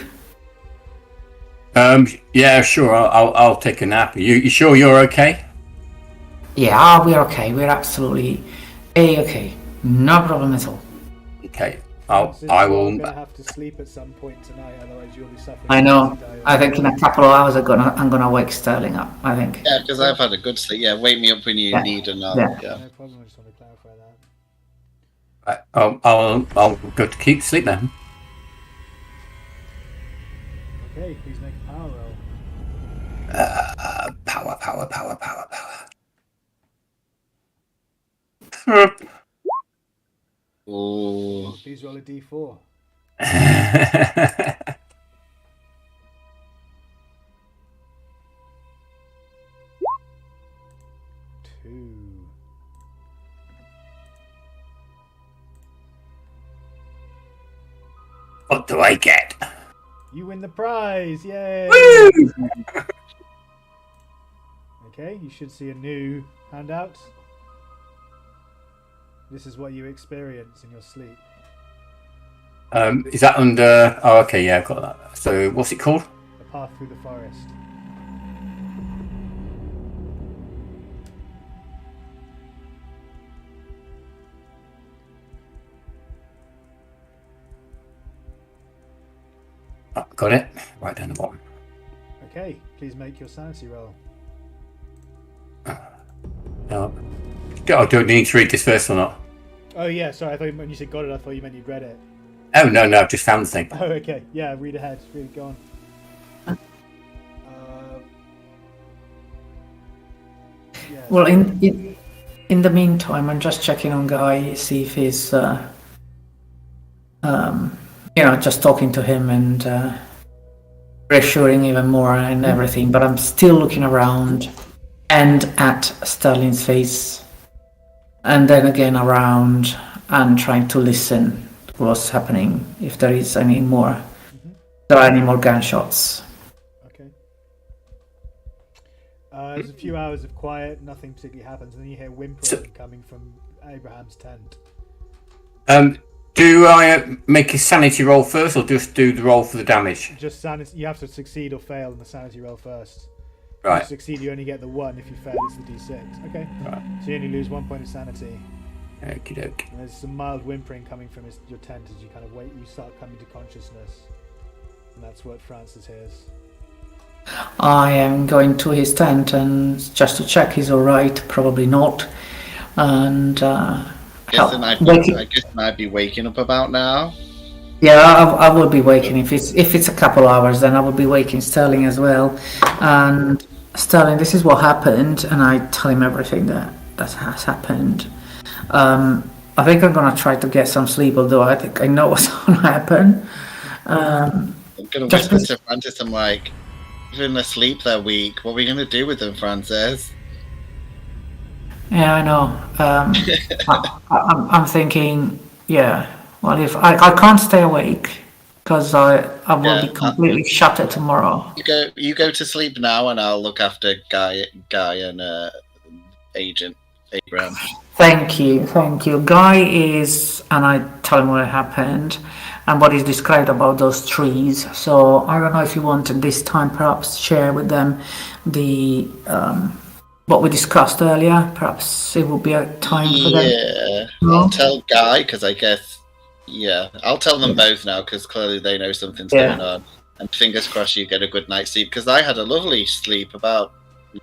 Yeah, sure. I'll take a nap. You sure you're okay? Yeah, we're okay. We're absolutely okay. No problem at all. Okay. I will. You're gonna have to sleep at some point tonight, otherwise you'll be suffering. I know. I think in a couple of hours I'm gonna wake Sterling up. I think. Yeah, because I've had a good sleep. Yeah, wake me up when you need and all. Yeah. No problem. I just want to clarify that. I'll go to keep sleep then. Okay, please make a power roll. Power. Oh. Please roll a d4. Two. What do I get? You win the prize! Yay! Woo! Okay, you should see a new handout. This is what you experience in your sleep. Is that under... Oh, okay, yeah, I've got that. So, what's it called? The path through the forest. Oh, got it. Right down the bottom. Okay, please make your sanity roll. Oh, do I need to read this first or not? Oh yeah, sorry, I thought when you said got it, I thought you meant you'd read it. Oh, no, I've just found the thing. Oh, okay. Yeah, read ahead. Read, go on. Yeah. Well, in the meantime, I'm just checking on Guy, see if he's, just talking to him and reassuring even more and everything. But I'm still looking around and at Sterling's face, and then again around and trying to listen to what's happening. If there is any more, there are any more gunshots. Okay. There's a few hours of quiet, nothing particularly happens, and then you hear whimpering coming from Abraham's tent. Do I make a sanity roll first, or just do the roll for the damage? Just sanity. You have to succeed or fail in the sanity roll first. Right. If you succeed, you only get the 1. If you fail, it's the d6. Okay. Right. So you only lose 1 point of sanity. Okie doke. And there's some mild whimpering coming from your tent as you kind of wait. You start coming to consciousness, and that's what Frances hears. I am going to his tent and just to check he's all right. Probably not. And I guess I'd be waking up about now. Yeah, I will be waking if it's a couple hours. Then I will be waking Sterling as well. And Sterling, this is what happened, and I tell him everything that has happened. I think I'm gonna try to get some sleep, although I think I know what's gonna happen. I'm gonna whisper to Frances. I'm like, even asleep that week. What are we gonna do with them, Frances? Yeah, I know. I'm thinking, yeah. Well, if I can't stay awake because I will be completely shattered tomorrow. You go to sleep now, and I'll look after Guy and Agent Abraham. Thank you. Guy is, and I tell him what happened and what is described about those trees. So I don't know if you want at this time perhaps share with them the what we discussed earlier. Perhaps it will be a time for them. Yeah, I'll tell Guy because I guess. Yeah, I'll tell them both now because clearly they know something's going on. And fingers crossed you get a good night's sleep because I had a lovely sleep about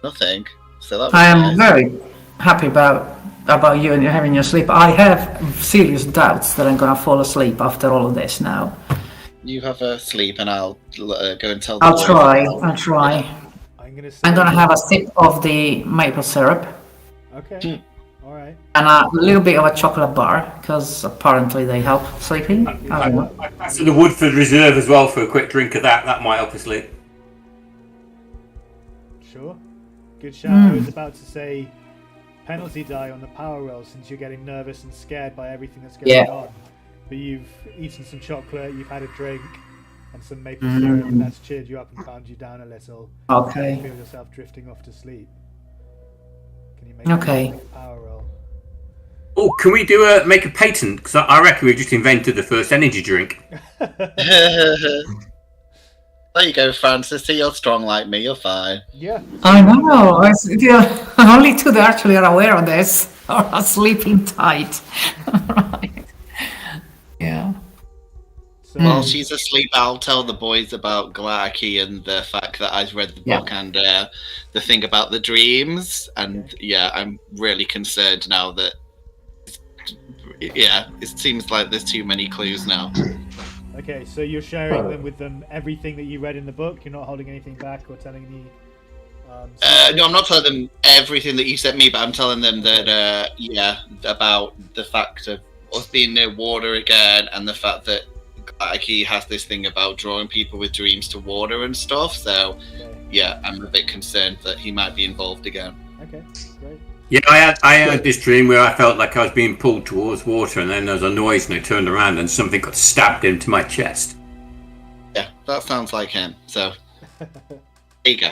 nothing. So that was I am nice. very happy about you and you having your sleep. I have serious doubts that I'm gonna fall asleep after all of this now. You have a sleep and I'll go and tell them. I'll try. I'm gonna have a sip of the maple syrup. Okay. All right. And a little bit of a chocolate bar, because apparently they help sleeping. I don't know. I pass the Woodford Reserve as well for a quick drink of that. That might help us sleep. Sure. Good shout. I was about to say penalty die on the power roll since you're getting nervous and scared by everything that's going on. But you've eaten some chocolate, you've had a drink, and some maple syrup, and that's cheered you up and calmed you down a little. Okay. You feel yourself drifting off to sleep. Can you make a power roll? Oh, can we make a patent? Because I reckon we've just invented the first energy drink. There you go, Francis. See, you're strong like me. You're fine. Yeah. I know. Only two that actually are aware of this are sleeping tight. Right. Yeah. So, While she's asleep, I'll tell the boys about Glaki and the fact that I've read the book and the thing about the dreams. And I'm really concerned now that it seems like there's too many clues now. Okay, so you're sharing them with them everything that you read in the book. You're not holding anything back or telling any. No, I'm not telling them everything that you sent me, but I'm telling them that about the fact of us being near water again, and the fact that like he has this thing about drawing people with dreams to water and stuff. So yeah, I'm a bit concerned that he might be involved again. Okay, great. Yeah, I had this dream where I felt like I was being pulled towards water, and then there was a noise, and I turned around, and something got stabbed into my chest. Yeah, that sounds like him. So there you go.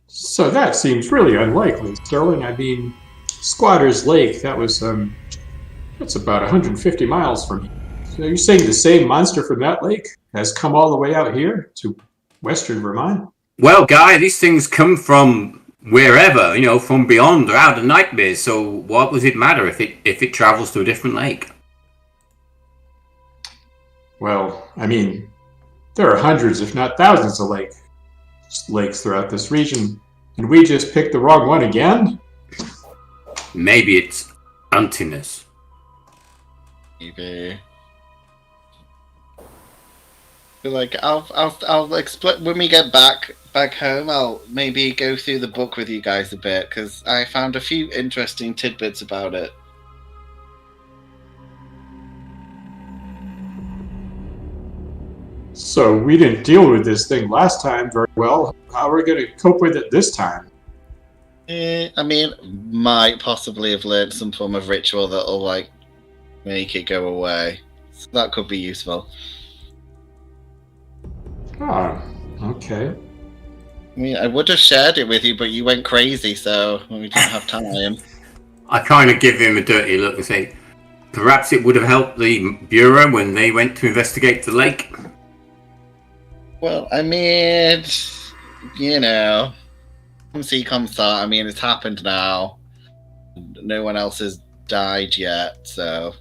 So that seems really unlikely, Sterling. I mean, Squatter's Lake, that's about 150 miles from here. So you're saying the same monster from that lake has come all the way out here to western Vermont? Well, Guy, these things come from wherever, from beyond or out of nightmares. So what does it matter if it travels to a different lake? Well, I mean, there are hundreds, if not thousands, of lakes throughout this region, and we just picked the wrong one again? Maybe it's emptiness. Maybe. Like I'll explain when we get back home. I'll maybe go through the book with you guys a bit because I found a few interesting tidbits about it. So we didn't deal with this thing last time very well. How are we going to cope with it this time? I mean, might possibly have learned some form of ritual that'll like make it go away. So that could be useful. Ah, okay. I mean, I would have shared it with you, but you went crazy, so we didn't have time. I kind of give him a dirty look and say, perhaps it would have helped the Bureau when they went to investigate the lake. Well, I mean, come see, come start. I mean, it's happened now. No one else has died yet, so...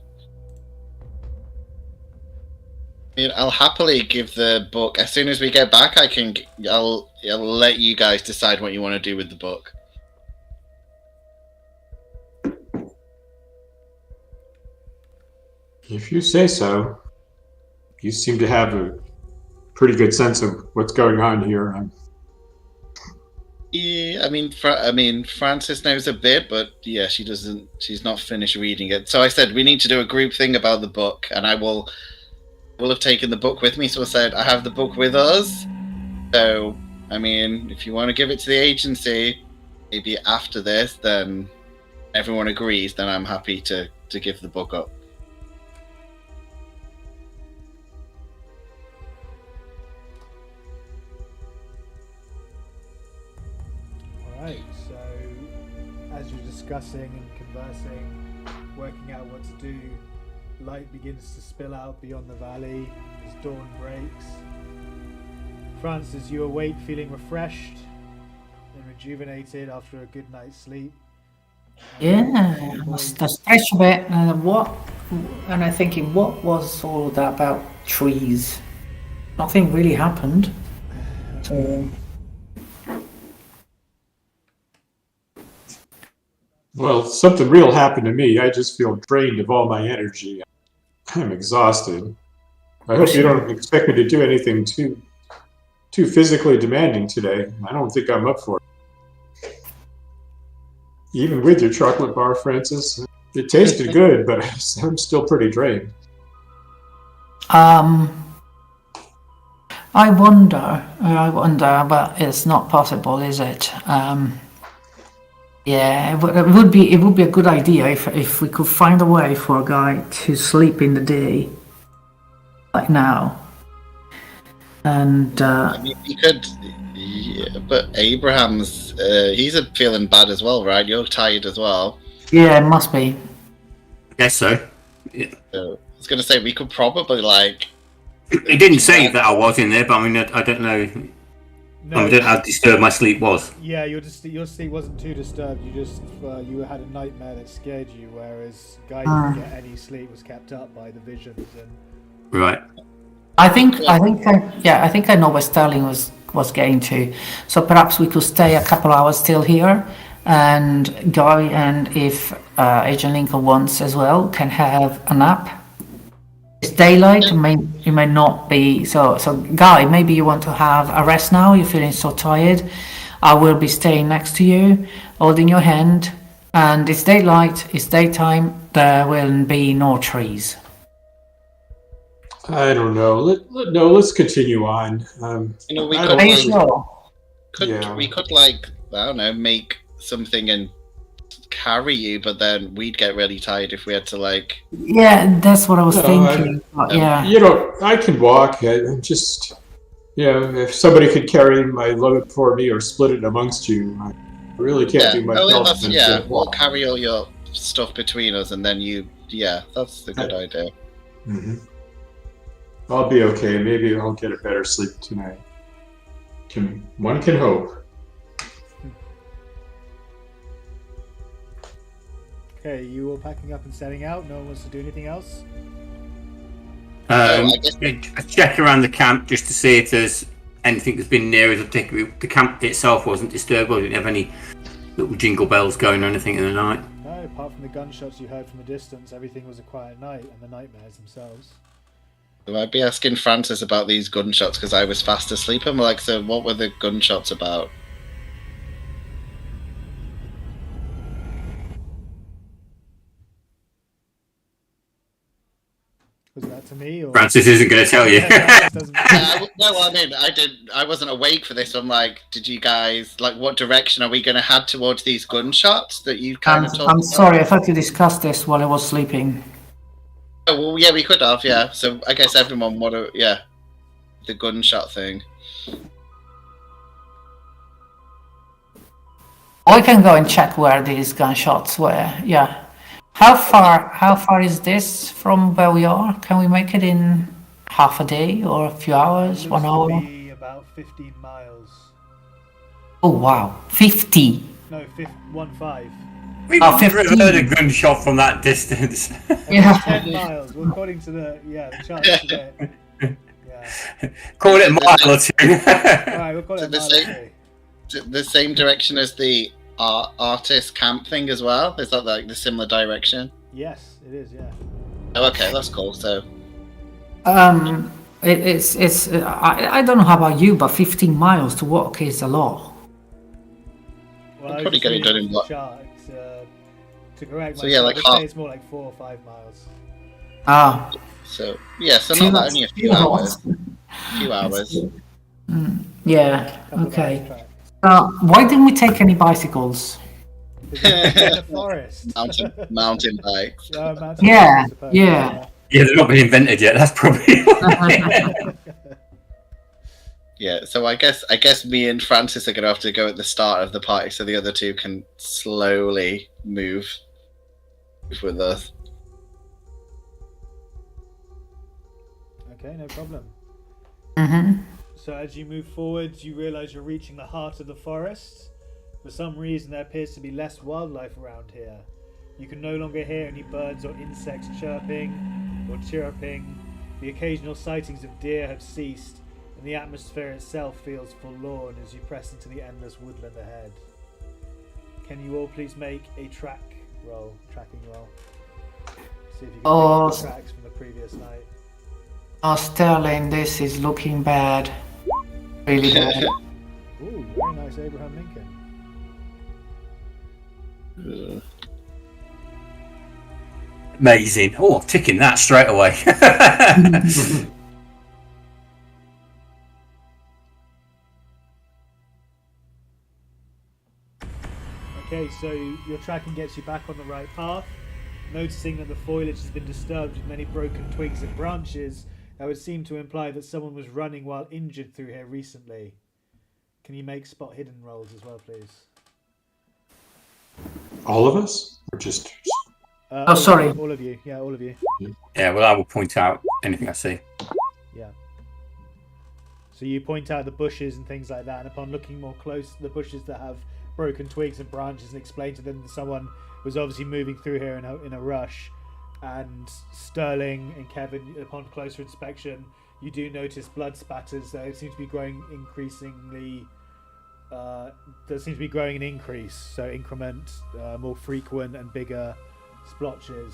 I mean, I'll happily give the book as soon as we get back. I'll let you guys decide what you want to do with the book. If you say so. You seem to have a pretty good sense of what's going on here. Yeah, I mean, Frances knows a bit, but yeah, she's not finished reading it. So I said we need to do a group thing about the book, and I will have taken the book with me. So I said I have the book with us. So I mean, if you want to give it to the agency, maybe after this, then everyone agrees, then I'm happy to give the book up. Alright, so as you're discussing and conversing, working out what to do, light begins to spill out beyond the valley as dawn breaks. Frances, you awake feeling refreshed and rejuvenated after a good night's sleep. Yeah, I stretched a bit. And I'm thinking, what was all that about trees? Nothing really happened. So... Well, something real happened to me. I just feel drained of all my energy. I'm exhausted. I hope you don't expect me to do anything too physically demanding today. I don't think I'm up for it. Even with your chocolate bar, Frances, it tasted good, but I'm still pretty drained. I wonder, but it's not possible, is it? Yeah, it would be a good idea if we could find a way for a guy to sleep in the day, like now. And I mean, you could, yeah, but Abraham's he's feeling bad as well, right? You're tired as well. Yeah, it must be. I guess so. Yeah. So, I was gonna say we could probably like. It didn't say that I was in there, but I mean, I don't know. No, I don't know how disturbed my sleep was. Yeah, your sleep wasn't too disturbed. You just you had a nightmare that scared you, whereas Guy didn't get any sleep. Was kept up by the visions and. Right. I think I know where Sterling was getting to. So perhaps we could stay a couple hours still here, and Guy, and if Agent Lincoln wants as well, can have a nap. It's daylight. It may not be so. So Guy, maybe you want to have a rest now. You're feeling so tired. I will be staying next to you, holding your hand, And it's daylight, it's daytime, there will be no trees. I don't know. Let's continue on. We I could, Are you don't- sure? we could like, I don't know, make something and carry you, but then we'd get really tired if we had to like. Yeah, that's what I was No, thinking. But yeah. I can walk. I'm just, if somebody could carry my load for me or split it amongst you, I really can't do much else than just we'll walk. carry all your stuff between us, and then that's a good idea. Mm-hmm. I'll be okay. Maybe I'll get a better sleep tonight. One can hope. Okay, you all packing up and setting out? No one wants to do anything else? I guess- I check around the camp just to see if there's anything that's been near us. The camp itself wasn't disturbed. I didn't have any little jingle bells going or anything in the night. No, apart from the gunshots you heard from the distance, everything was a quiet night, and the nightmares themselves. I'd be asking Francis about these gunshots because I was fast asleep. I'm like, so what were the gunshots about? Was that to me, or Francis isn't going to tell you. I wasn't awake for this. So I'm like, did you guys like? What direction are we going to head towards these gunshots that you kind of talked I'm about? sorry, I thought you discussed this while I was sleeping. Oh, well, yeah, we could have, yeah. So I guess everyone would have, the gunshot thing. I can go and check where these gunshots were. Yeah. How far is this from where we are? Can we make it in half a day or a few hours, 1 hour? Looks to be about 15 miles. Oh wow, 50. No, 15. We've Oh, never 15. heard a gunshot from that distance. Yeah. 10 miles. Well, according to the charts today. Yeah. Call it a mile or two. Alright, we'll call it So a the mile same- or two. The same direction as the artist camp thing as well? Is that like the similar direction? Yes, it is, yeah. Oh, okay, that's cool. So, It's I don't know how about you, but 15 miles to walk is a lot. Well, I'm probably just getting reading done in the what? chart, to correct So, yeah, myself, like I'd say half- it's more like 4 or 5 miles. Ah, so not that, only a few hours. Few hours. Yeah. Couple of Okay. hours track. Why didn't we take any bicycles? Because it's in the forest. Mountain bikes. Mountain Yeah, bikes, I suppose, yeah. Yeah, they've not been invented yet. That's probably why. Yeah, so I guess me and Francis are gonna have to go at the start of the party, so the other two can slowly move with us. Okay, no problem. Mm-hmm. So as you move forward, you realise you're reaching the heart of the forest. For some reason, there appears to be less wildlife around here. You can no longer hear any birds or insects chirping or chirruping. The occasional sightings of deer have ceased, and the atmosphere itself feels forlorn as you press into the endless woodland ahead. Can you all please make a tracking roll? See if you can Oh. pick up the tracks from the previous night. Oh, Sterling, this is looking bad. Really bad. Ooh, very nice Abraham Lincoln. Amazing. Oh, I'm ticking that straight away. Okay, so your tracking gets you back on the right path. Noticing that the foliage has been disturbed with many broken twigs and branches, that would seem to imply that someone was running while injured through here recently. Can you make spot hidden rolls as well, please? All of us? Or just... Oh, sorry. All of you. Yeah, all of you. Yeah, well, I will point out anything I see. Yeah. So you point out the bushes and things like that, and upon looking more close, the bushes that have broken twigs and branches, and explain to them that someone was obviously moving through here in a rush. And Sterling and Kevin, upon closer inspection, you do notice blood spatters. They seem to be growing increasingly. There seems to be growing an increase, so increment, more frequent and bigger splotches.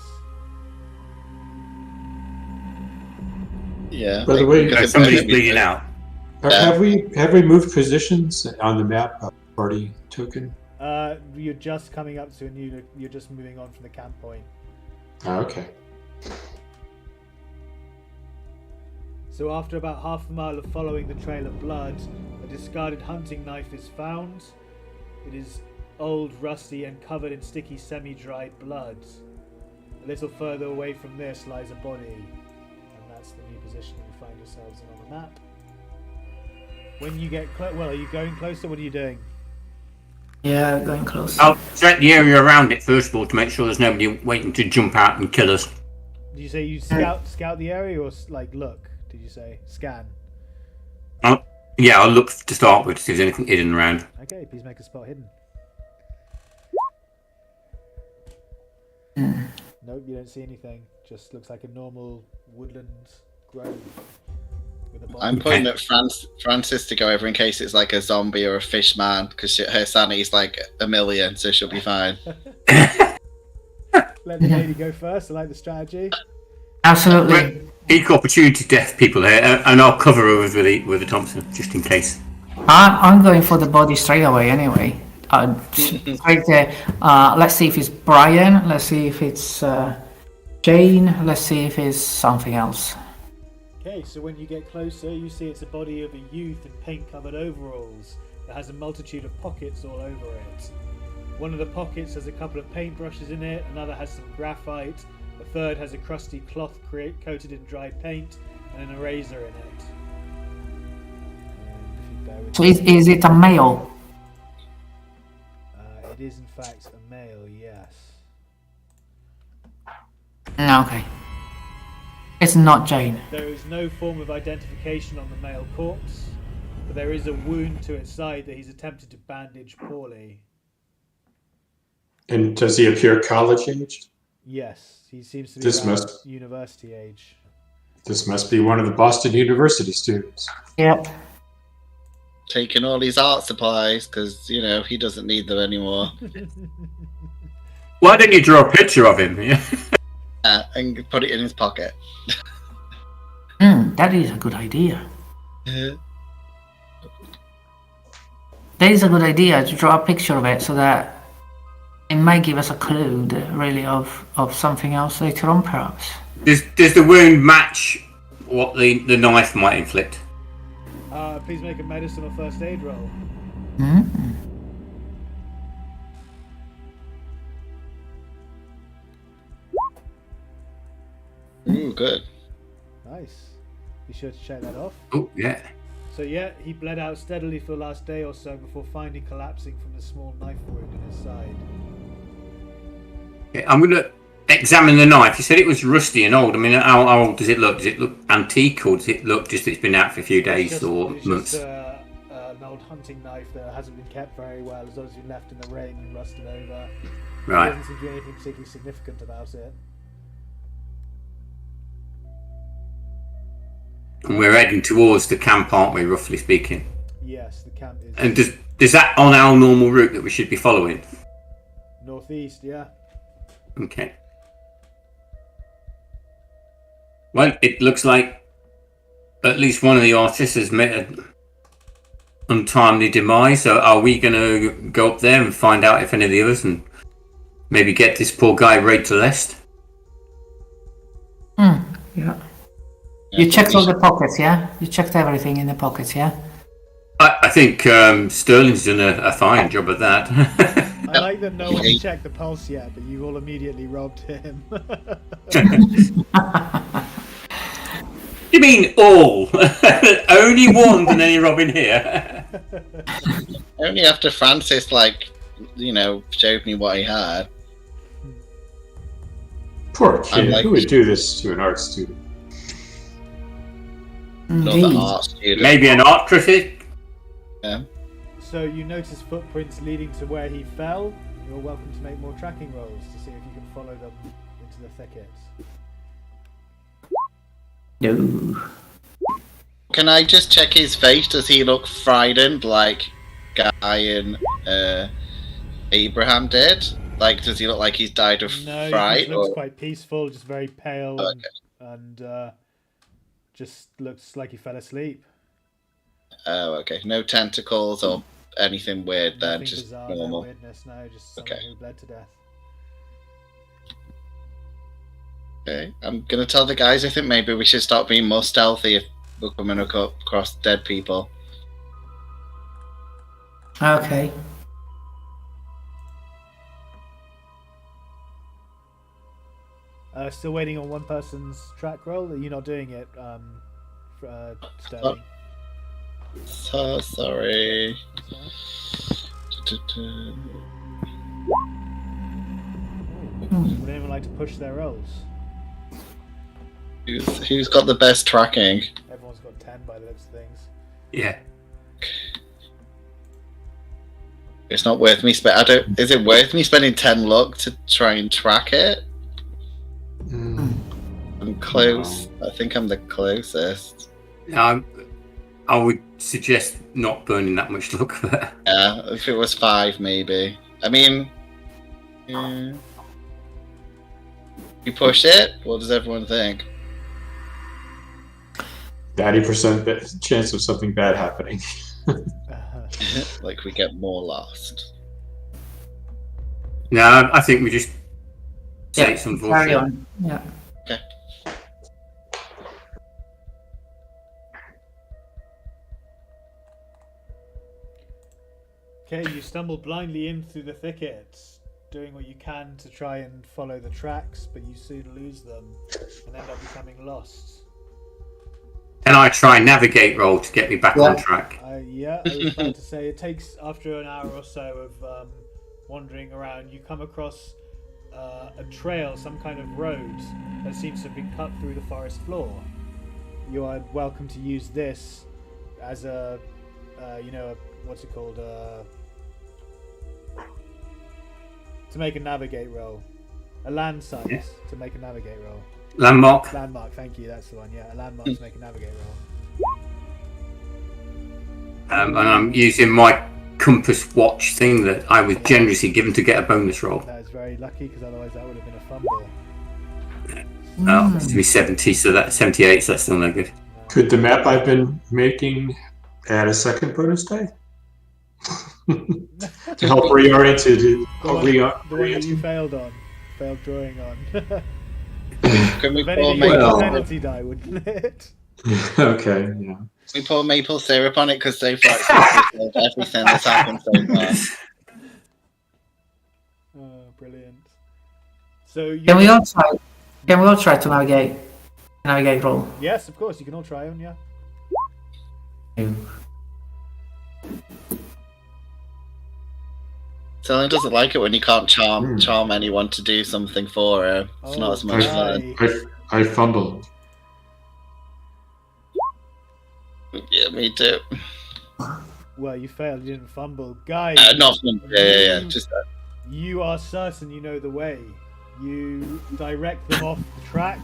Yeah. By the way, So somebody's bleeding out. have we moved positions on the map? Party token. You're just coming up to a new. You're just moving on from the camp point. Oh, okay. So after about half a mile of following the trail of blood, a discarded hunting knife is found. It is old, rusty, and covered in sticky, semi-dried blood. A little further away from this lies a body, and that's the new position you find yourselves in on the map. When you get are you going closer? What are you doing? Yeah, going close. I'll check the area around it first of all to make sure there's nobody waiting to jump out and kill us. Did you say you scout the area, or like look? Did you say scan? Yeah, I'll look to start with to see if there's anything hidden around. Okay, please make a spot hidden. Nope, you don't see anything. Just looks like a normal woodland grove. I'm putting at Frances to go over in case it's like a zombie or a fish man, because her sanity's like 1,000,000, so she'll be fine. Let the lady go first. I like the strategy. Absolutely. Equal opportunity deaf people here, and I'll cover her with a Thompson just in case. I'm going for the body straight away anyway. Straight there. Let's see if it's Brian. Let's see if it's Jane. Let's see if it's something else. Okay, so when you get closer, you see it's a body of a youth in paint-covered overalls that has a multitude of pockets all over it. One of the pockets has a couple of paintbrushes in it, another has some graphite, a third has a crusty cloth coated in dried paint, and an eraser in it. So is it a male? It is in fact a male, yes. Okay. It's not Jane. There is no form of identification on the male corpse, but there is a wound to its side that he's attempted to bandage poorly. And does he appear college-aged? Yes, he seems to be around university age. This must be one of the Boston University students. Yep. Taking all his art supplies, because, he doesn't need them anymore. Why don't you draw a picture of him? And put it in his pocket. That is a good idea. That is a good idea to draw a picture of it so that it might give us a clue, really, of something else later on, perhaps. Does the wound match what the knife might inflict? Please make a medicine or first aid roll. Ooh, good. Nice. Be sure to check that off. Oh, yeah. So yeah, he bled out steadily for the last day or so before finally collapsing from the small knife wound in his side. Okay, I'm going to examine the knife. You said it was rusty and old. I mean, how old does it look? Does it look antique, or does it look just it's been out for a few days or months? It's an old hunting knife that hasn't been kept very well. It's obviously been left in the rain and rusted over. Right. There doesn't seem to be anything particularly significant about it. And we're heading towards the camp, aren't we, roughly speaking? Yes, the camp is... And does that on our normal route that we should be following? Northeast, yeah. Okay. Well, it looks like at least one of the artists has met an untimely demise. So are we going to go up there and find out if any of the others and maybe get this poor guy raid to rest? Yeah. You checked all the pockets, yeah? You checked everything in the pockets, yeah? I think Sterling's done a fine job of that. I like that no one's checked the pulse yet, but you all immediately robbed him. You mean all? Only one than any robbing here. Only after Francis, showed me what he had. Poor kid. Who would do this to an art student? Not the art student. Maybe an art critic? Yeah. So you notice footprints leading to where he fell. You're welcome to make more tracking rolls to see if you can follow them into the thickets. No. Can I just check his face? Does he look frightened like Guy and Abraham did? Like, does he look like he's died of fright? He looks quite peaceful, just very pale, and just looks like he fell asleep. Oh, okay. No tentacles or anything weird then? Nothing Just bizarre, normal. no weirdness, no, just someone Okay. who bled to death. Okay, I'm gonna tell the guys. I think maybe we should start being more stealthy if we're coming across dead people. Okay. Still waiting on one person's track roll. Are you not doing it, Sterling? So sorry. Would anyone like to push their rolls? Who's got the best tracking? Everyone's got 10 by the looks of things. Yeah. It's not worth me Is it worth me spending 10 luck to try and track it? I'm close. I think I'm the closest. I would suggest not burning that much luck. But Yeah, if it was 5, maybe. I mean, yeah. You push it. What does everyone think? 90% chance of something bad happening. Like we get more lost. no, I think we just say some carry bullshit. on. Yeah. Okay. Okay, you stumble blindly in through the thickets, doing what you can to try and follow the tracks, but you soon lose them and end up becoming lost. And I try and navigate roll to get me back on track. Yeah, I was about to say, it takes, after an hour or so of wandering around, you come across a trail, some kind of road that seems to have been cut through the forest floor. You are welcome to use this as a, what's it called? To make a navigate roll. A land site to make a navigate roll. Landmark. Landmark, thank you, that's the one, yeah. A landmark to make a navigate roll. And I'm using my compass watch thing that I was generously given to get a bonus roll. That is very lucky, because otherwise that would have been a fumble. Oh, it's to be 70, so that's 78, so that's still no good. Could the map I've been making add a second bonus die? To help reorient it. The one that you failed drawing on. Can we If pour anything, maple? a penalty die, wouldn't it? Okay, yeah. We pour maple syrup on it because so far it's everything that's happened so far. Oh, brilliant. So you... Can we all try to navigate roll? Yes, of course, you can all try on, yeah. Selena doesn't like it when you can't charm anyone to do something for her. It's not as much fun. I fumbled. Yeah, me too. Well, you failed, you didn't fumble. Guy, Not fun. Yeah. Just you are certain you know the way. You direct them off the track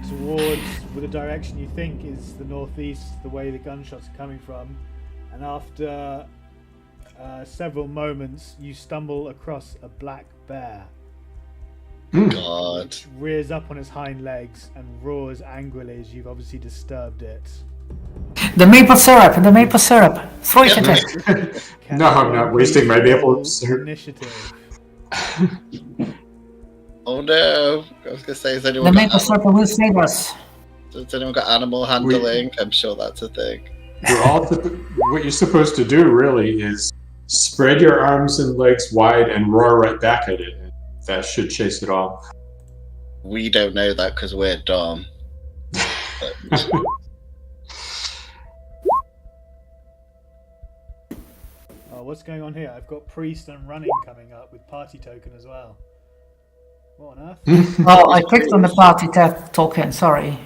towards the direction you think is the northeast, the way the gunshots are coming from. And after several moments, you stumble across a black bear. God. Which rears up on its hind legs and roars angrily as you've obviously disturbed it. The maple syrup. Throw it at it. No, I'm not wasting my maple syrup. Initiative. Oh no! I was gonna say, has The anyone maple syrup will save us. got animal handling? I'm sure that's a thing. What you're supposed to do really is spread your arms and legs wide and roar right back at it. That should chase it off. We don't know that because we're dumb. Oh, what's going on here? I've got priest and running coming up with party token as well. What on earth? Oh, I clicked on the party token. Sorry.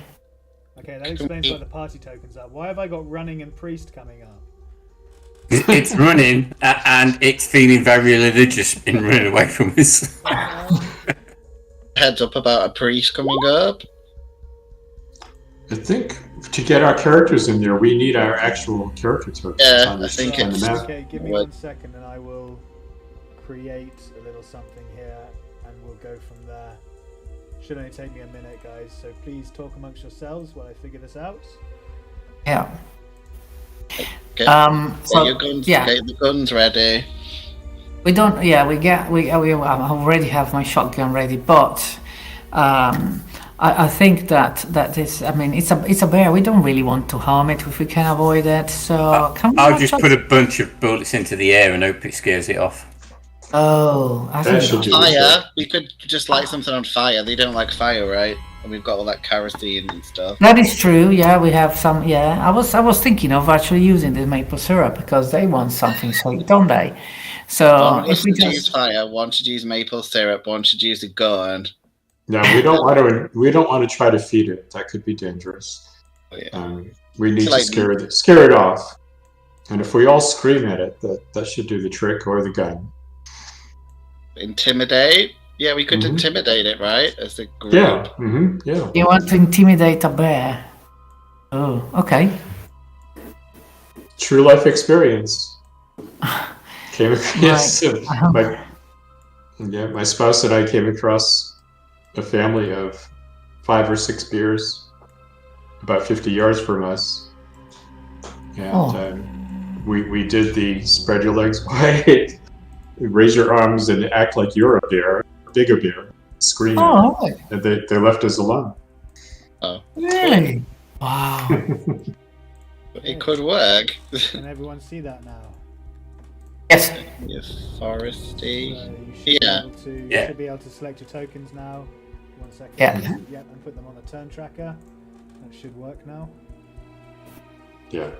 Okay, that explains why the party token's up. Why have I got running and priest coming up? It's running and it's feeling very religious in running away from us. Heads up about a priest coming up. I think to get our characters in there, we need our actual character tokens. Yeah, on the, I think on the it's- map. Okay, give me 1 second and I will create a little something here and we'll go from there. Should only take me a minute, guys, so please talk amongst yourselves while I figure this out. Yeah. Get your guns. Yeah. Get the guns ready. We don't. Yeah, we already have my shotgun ready, but I think that is. I mean, it's a bear. We don't really want to harm it if we can avoid it. So I'll just put a bunch of bullets into the air and hope it scares it off. Oh, I think fire. We could just light something on fire. They don't like fire, right? And we've got all that kerosene and stuff. that is true. Yeah, we have some. Yeah, I was thinking of actually using the maple syrup because they want something sweet, don't they? So One if we should use just fire, one should use maple syrup, one should use a gun. No, we don't want to. We don't want to try to feed it. That could be dangerous. Oh, yeah. We need Like- to scare it off. And if we all scream at it, that should do the trick, or the gun. Intimidate? Yeah, we could intimidate it, right? As a group. Yeah. Yeah. you want to intimidate a bear. Oh, okay. True life experience. Yes. My spouse and I came across a family of 5 or 6 bears about 50 yards from us. And we did the spread your legs wide, raise your arms, and act like you're a bear, a bigger bear, scream. Oh, right. And they left us alone. Oh. Really? Wow. It could work. Can everyone see that now? Yes. Foresty. So you should be able to select your tokens now. 1 second. Yeah. Yep, and put them on the turn tracker. That should work now. Yeah.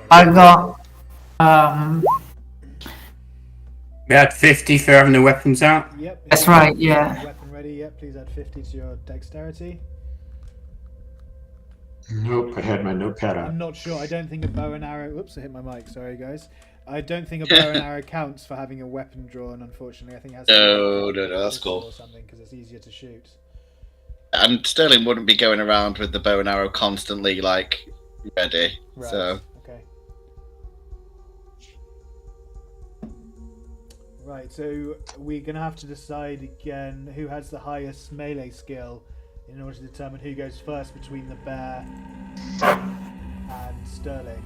I got We had 50 for having the weapons out. Yep. That's right, yeah. Weapon ready. Yep. Please add 50 to your dexterity. Nope, I had my notepad I'm on. not sure. I don't think a bow and arrow. Oops, I hit my mic. Sorry, guys. I don't think a bow and arrow counts for having a weapon drawn. Unfortunately, I think it has to No, be that's cool. or something because it's easier to shoot. And Sterling wouldn't be going around with the bow and arrow constantly, like, ready. Right. So, Okay. Right. So we're gonna have to decide again who has the highest melee skill in order to determine who goes first between the bear and Sterling.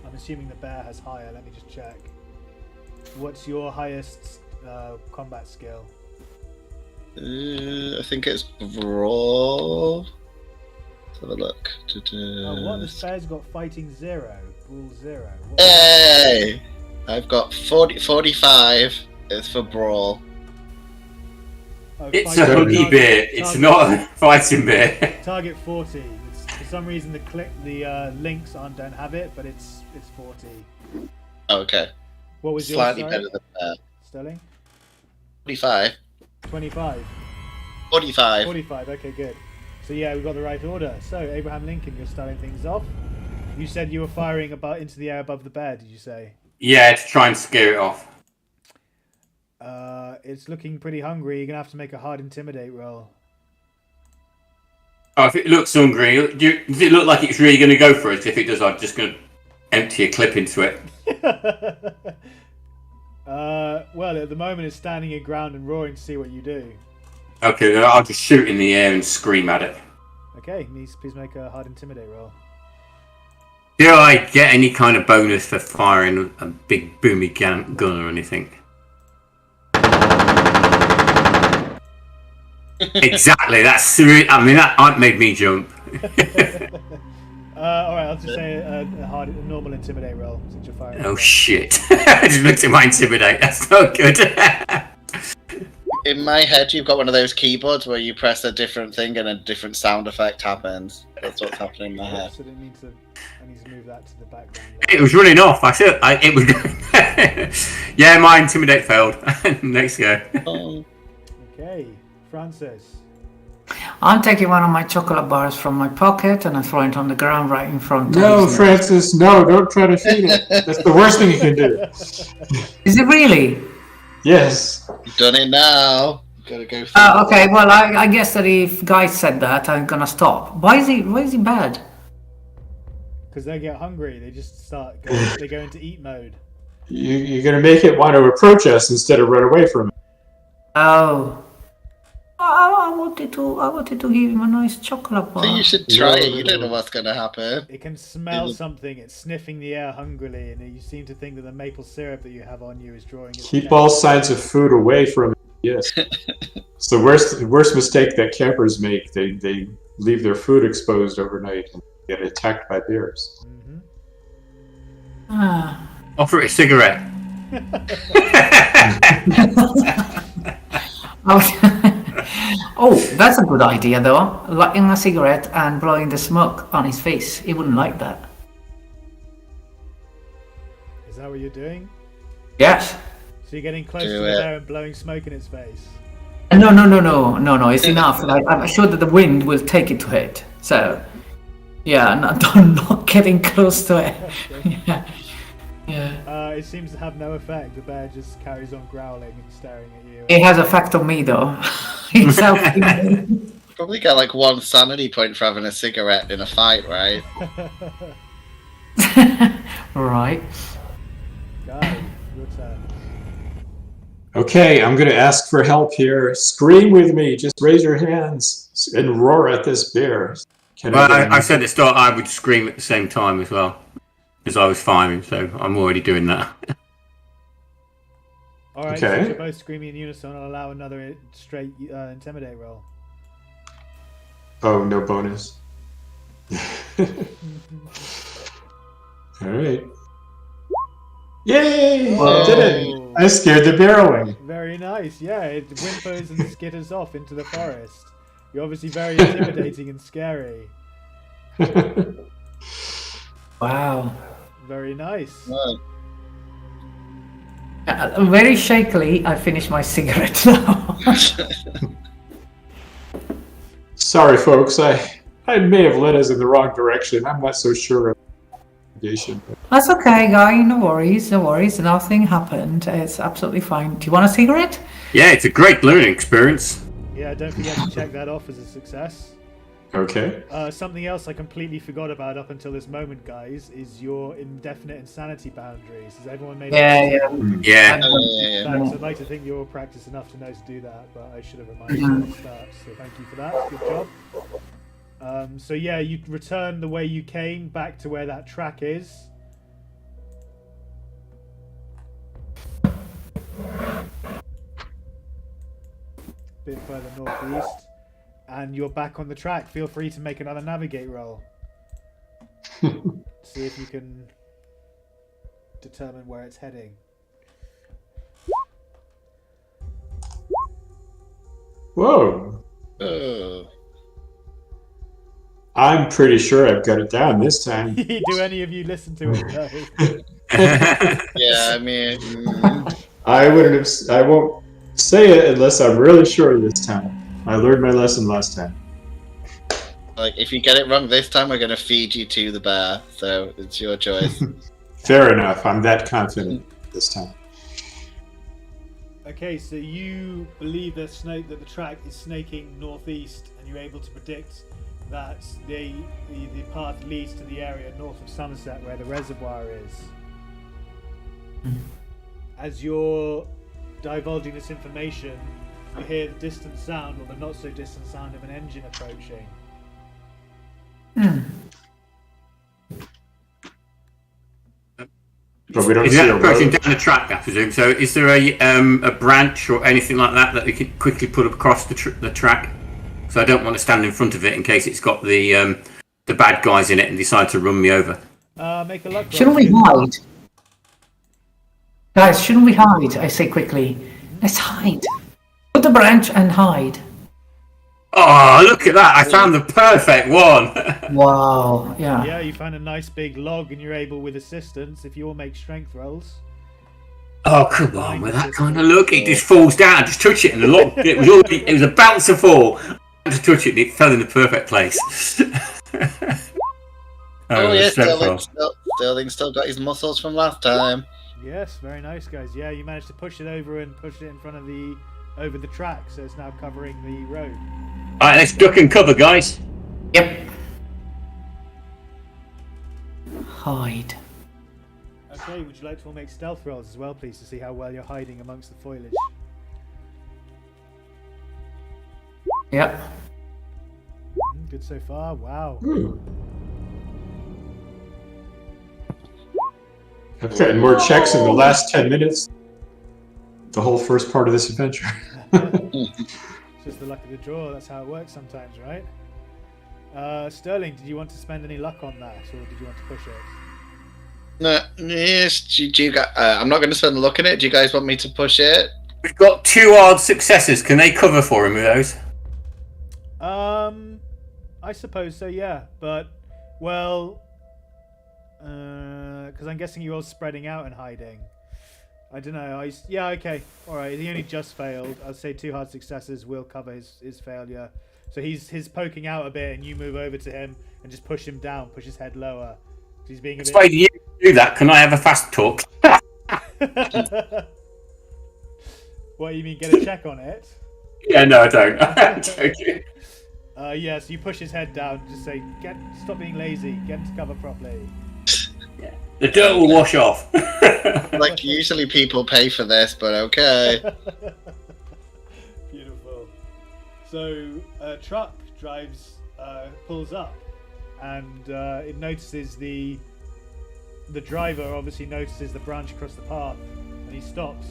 I'm assuming the bear has higher. Let me just check. What's your highest combat skill? I think it's brawl. Let's have a look. Oh, what? This bear's got fighting 0, brawl 0. What? Hey! I've got 45. It's for brawl. Oh, It's a huggy bear. It's not a fighting bear. Target 40. For some reason, the links don't have it, but it's 40. Okay. What was Slightly yours? better than that. Sterling? 45. 25. 45. 45. Okay, good. So yeah, we got the right order. So Abraham Lincoln, you're starting things off. You said you were firing into the air above the bear. Did you say? Yeah, to try and scare it off. It's looking pretty hungry. You're gonna have to make a hard intimidate roll. Oh, if it looks hungry, does it look like it's really going to go for it? If it does, I'm just going to empty a clip into it. Well, at the moment it's standing your ground and roaring to see what you do. Okay, then I'll just shoot in the air and scream at it. Okay, please make a hard intimidate roll. Do I get any kind of bonus for firing a big boomy gun or anything? Exactly. That made me jump. All right, I'll just say a normal intimidate roll since you're firing. Oh shit! I just looked at my intimidate. That's not good. In my head, you've got one of those keyboards where you press a different thing and a different sound effect happens. That's what's happening in my head. So I need to move that to the background. It was running off. It was. Yeah, my intimidate failed. Next go. Oh. Okay, Francis. I'm taking one of my chocolate bars from my pocket and I'm throwing it on the ground right in front No, of me. Francis, no, don't try to feed it. That's the worst thing you can do. Is it really? Yes. You've done it now. Gotta go. Okay, well, I guess that if Guy said that, I'm gonna stop. Why is he bad? Because they get hungry, they just they go into eat mode. You're going to make it want to approach us instead of run away from it. Oh. I wanted to give him a nice chocolate bar. So you should try it. You don't know what's going to happen. It can smell something. It's sniffing the air hungrily, and you seem to think that the maple syrup that you have on you is drawing its Keep attention. all signs of food away from it. Yes. It's the worst mistake that campers make. They leave their food exposed overnight and get attacked by bears. Mhm. Ah. Offer it a cigarette. Oh, that's a good idea though. Lighting a cigarette and blowing the smoke on his face. He wouldn't like that. Is that what you're doing? Yes. So you're getting close Do to the it. bear and blowing smoke in its face? No. It's enough. I'm sure that the wind will take it to it. So, yeah, not getting close to it. Yeah. Yeah. It seems to have no effect. The bear just carries on growling and staring at you. It has effect on me though. It's helping. Probably get like 1 sanity point for having a cigarette in a fight, right? Right. Guy, your turn. Okay, I'm going to ask for help here. Scream with me. Just raise your hands and roar at this bear. Well, I said at the start I would scream at the same time as well, because I was firing, so I'm already doing that. Alright, Okay. so you're both screaming in unison. I'll allow another straight intimidate roll. Oh, no bonus. All right. Yay! I did it! I scared the bear away. Very nice, yeah. It whimpers and skitters off into the forest. You're obviously very intimidating and scary. Wow. Very nice. Well, Very shakily, I finish my cigarette now. Sorry, folks. I may have led us in the wrong direction. I'm not so sure of the That's okay, Guy. No worries. Nothing happened. It's absolutely fine. Do you want a cigarette? Yeah, it's a great learning experience. Yeah, don't forget to check that off as a success. Okay. Something else I completely forgot about up until this moment, guys, is your indefinite insanity boundaries. Has everyone made Yeah. Yeah. yeah. Thanks. I'd like to think you're practiced enough to know to do that, but I should have reminded you at the start. So thank you for that. Good job. So yeah, you return the way you came back to where that track is. Bit further northeast, and you're back on the track. Feel free to make another navigate roll. See if you can determine where it's heading. Whoa. Oh. I'm pretty sure I've got it down this time. Do any of you listen to it though? Yeah, I mean, I won't say it unless I'm really sure this time. I learned my lesson last time. like if you get it wrong this time, we're gonna feed you to the bear. So it's your choice. Fair enough. I'm that confident this time. Okay, so you believe that the track is snaking northeast, and you're able to predict that the path leads to the area north of Somerset where the reservoir is. As you're divulging this information, you hear the distant sound, or the not so distant sound, of an engine approaching. But we don't Is see that a approaching road. down the track, I presume? So is there a branch or anything like that we could quickly put across the track? So I don't want to stand in front of it in case it's got the bad guys in it and decide to run me over. Make a luck roll. Shouldn't we hide? Guys, shouldn't we hide? I say quickly. Let's hide. Put the branch and hide. Oh, look at that! I found the perfect one! Wow, yeah. Yeah, you found a nice big log, and you're able, with assistance, if you all make strength rolls. Oh, come on, with that kind of look, it just falls down. Just touch it and the log, it was about to fall. I just touch it and it fell in the perfect place. Oh yeah, strength roll. Sterling's still got his muscles from last time. Yes, very nice, guys. Yeah, you managed to push it over and push it in front of over the track, so it's now covering the road. Alright, let's duck and cover, guys. Yep. Hide. Okay, would you like to all make stealth rolls as well, please, to see how well you're hiding amongst the foliage? Yep. Good so far. Wow. I've gotten more checks in the last 10 minutes. The whole first part of this adventure. It's just the luck of the draw. That's how it works sometimes, right? Sterling, did you want to spend any luck on that, or did you want to push it? No, yes. Do you guys, I'm not going to spend a look at it. Do you guys want me to push it? We've got 2 odd successes. Can they cover for him with those? I suppose so, yeah. But, well, because I'm guessing you're all spreading out and hiding. I don't know. Yeah, okay. All right. He only just failed. I'd say 2 hard successes will cover his failure. So he's poking out a bit, and you move over to him and just push him down, push his head lower. He's being a bit... Why do you do that? Can I have a fast talk? What, you mean get a check on it? Yeah, no, I don't. I'm joking. Yeah, so you push his head down and just say, stop being lazy, get into cover properly. Yeah. The dirt will wash off. Like, usually people pay for this, but okay. Beautiful. So, a truck pulls up, and it notices the driver obviously notices the branch across the path, and he stops,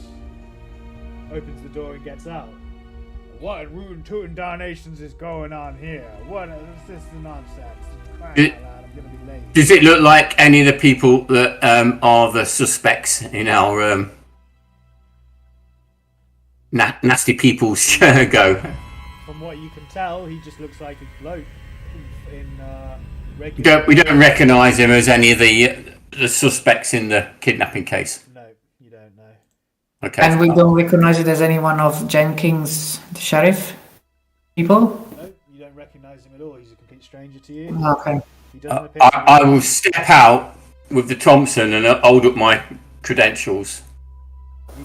opens the door and gets out. What in rootin' tootin' darnations is going on here? What is this nonsense? I'm gonna be late. Does it look like any of the people that are the suspects in our nasty people's go? From what you can tell, he just looks like a bloke in regular... We don't recognise him as any of the suspects in the kidnapping case. No, you don't know. Okay. And we don't recognize it as any one of Jenkins, the sheriff people? No, you don't recognise him at all. He's a complete stranger to you. Okay. He doesn't appear I will step out with the Thompson and hold up my credentials.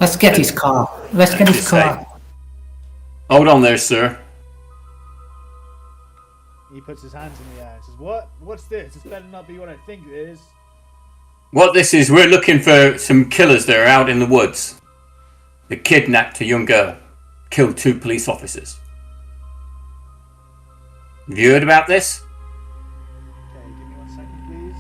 Let's get his car. Let's get his car. Hold on there, sir. He puts his hands in the air and says, What's this? This better not be what I think it is. What this is, we're looking for some killers that are out in the woods. They kidnapped a young girl, killed 2 police officers. Have you heard about this? Okay, give me 1 second, please.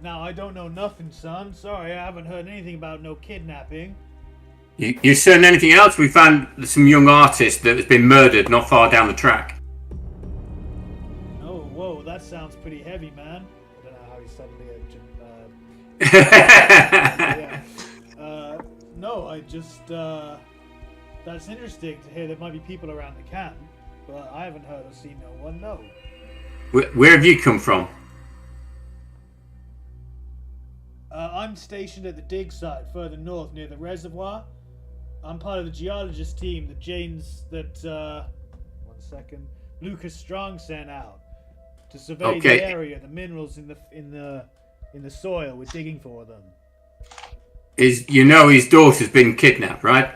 Now, I don't know nothing, son. Sorry, I haven't heard anything about no kidnapping. You certain anything else? We found some young artist that has been murdered not far down the track. Oh, whoa, that sounds pretty heavy, man. I don't know how he's suddenly no, I just, that's interesting to hear there might be people around the camp, but I haven't heard or seen no one, no. Where have you come from? I'm stationed at the dig site further north near the reservoir. I'm part of the geologist team that Lucas Strong sent out to survey the area, the minerals in the soil. We're digging for them. His daughter's been kidnapped, right?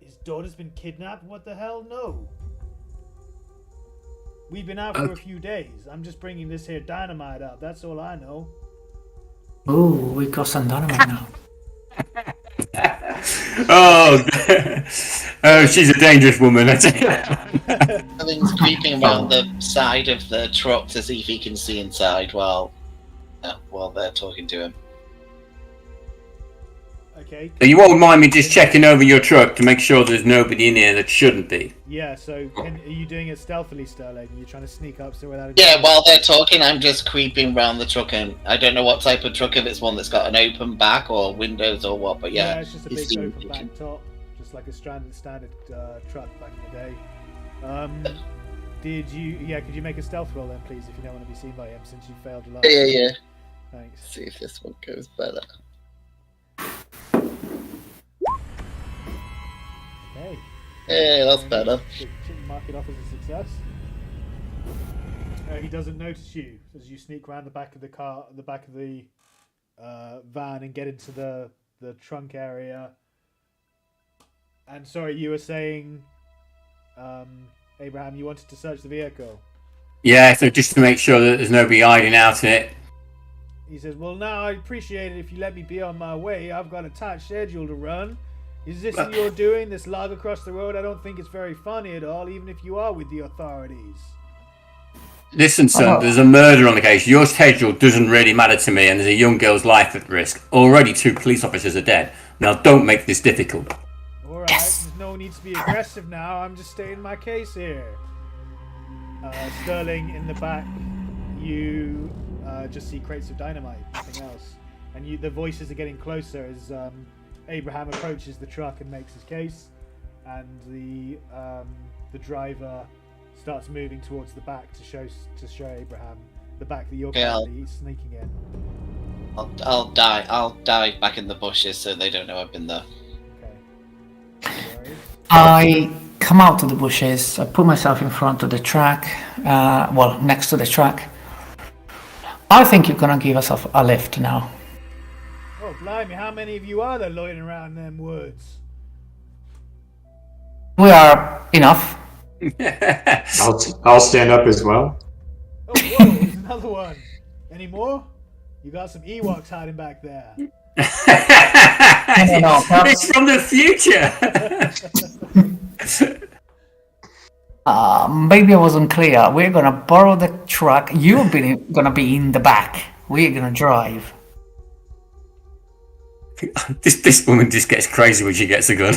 His daughter's been kidnapped? What the hell? No. We've been out for a few days. I'm just bringing this here dynamite up. That's all I know. Ooh, we got some dynamite now. She's a dangerous woman. Something's creeping around the side of the truck to see if he can see inside while they're talking to him. Okay. So you won't mind me just checking over your truck to make sure there's nobody in here that shouldn't be? Yeah, so are you doing it stealthily, Sterling? You're trying to sneak up so without... Yeah, while they're talking, I'm just creeping around the truck, and I don't know what type of truck, if it's one that's got an open back or windows or what, but yeah. Yeah, it's just a big open back top, just like a standard truck back in the day. Could you make a stealth roll then, please, if you don't want to be seen by him, since you failed your last one? Yeah. Thanks. See if this one goes better. Okay. Hey, that's better. Mark it off as a success. He doesn't notice you as you sneak around the back of the car, the back of the van, and get into the trunk area. And sorry, you were saying, Abraham, you wanted to search the vehicle. Yeah, so just to make sure that there's nobody hiding out in it. He says, well, now I'd appreciate it if you let me be on my way. I've got a tight schedule to run. Is this what you're doing, this log across the road? I don't think it's very funny at all, even if you are with the authorities. Listen, son, there's a murder on the case. Your schedule doesn't really matter to me, and there's a young girl's life at risk. Already 2 police officers are dead. Now, don't make this difficult. All right, there's no need to be aggressive now. I'm just stating my case here. Sterling, in the back, you just see crates of dynamite, nothing else. And the voices are getting closer as Abraham approaches the truck and makes his case. And the driver starts moving towards the back to show Abraham the back that you're currently sneaking in. I'll die back in the bushes so they don't know I've been there. Okay. No worries. I come out of the bushes. I put myself in front of the track. Next to the track. I think you're gonna give us a lift now. Oh, blimey! How many of you are there loitering around them woods? We are enough. I'll stand up as well. Oh, whoa! There's another one. Any more? You got some Ewoks hiding back there. No, it's from the future. Maybe I wasn't clear. We're gonna borrow the truck. You're gonna be in the back. We're gonna drive. This woman just gets crazy when she gets a gun.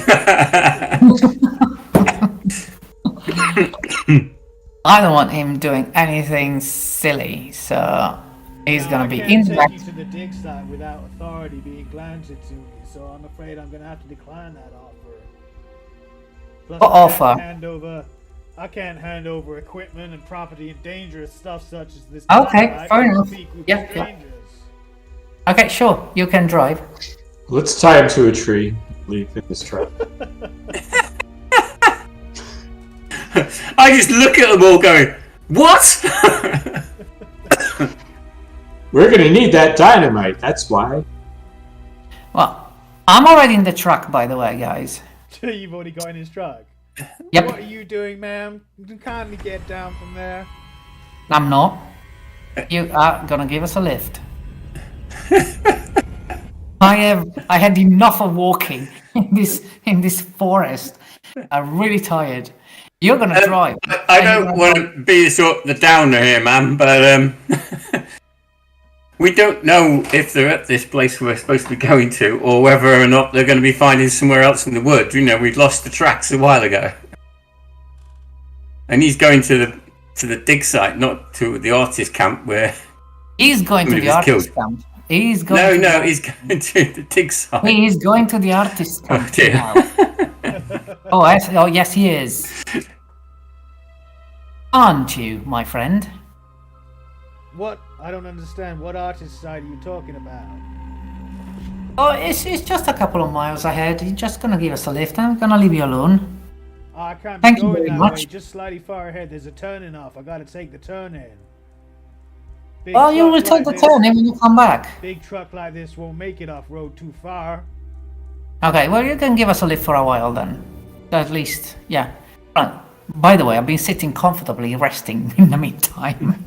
I don't want him doing anything silly, so he's gonna be in the back. I can't take you to the dig site without authority being granted to me, so I'm afraid I'm gonna have to decline that offer. Plus, What offer? I can't hand over equipment and property and dangerous stuff such as this. Okay, fair enough. Yeah. Okay, sure. You can drive. Let's tie him to a tree. Leave in this truck. I just look at them all going, what? We're gonna need that dynamite, that's why. Well, I'm already in the truck, by the way, guys. You've already got in his truck? Yep. What are you doing, ma'am? Kindly get down from there. I'm not. You are gonna give us a lift. I had enough of walking in this forest. I'm really tired. You're gonna drive. I don't want to be the downer here, man, but we don't know if they're at this place we're supposed to be going to, or whether or not they're going to be finding somewhere else in the woods. You know, we'd lost the tracks a while ago, and he's going to the dig site, not to the artist camp where he's going to the artist camp. He's going. No, he's going to the dig site. He's going to the artist camp. Oh dear. Oh, yes, he is. Aren't you, my friend? What? I don't understand. What artist site are you talking about? Oh, it's just a couple of miles ahead. You're just gonna give us a lift. I'm gonna leave you alone. I can't Thank be you going very that much. way. Just slightly far ahead. There's a turning off. I gotta take the turn in. Big Well, you truck will take like the this- turn when you come back. Big truck like this won't make it off road too far. Okay, well, you can give us a lift for a while then. At least, yeah. By the way, I've been sitting comfortably, resting in the meantime.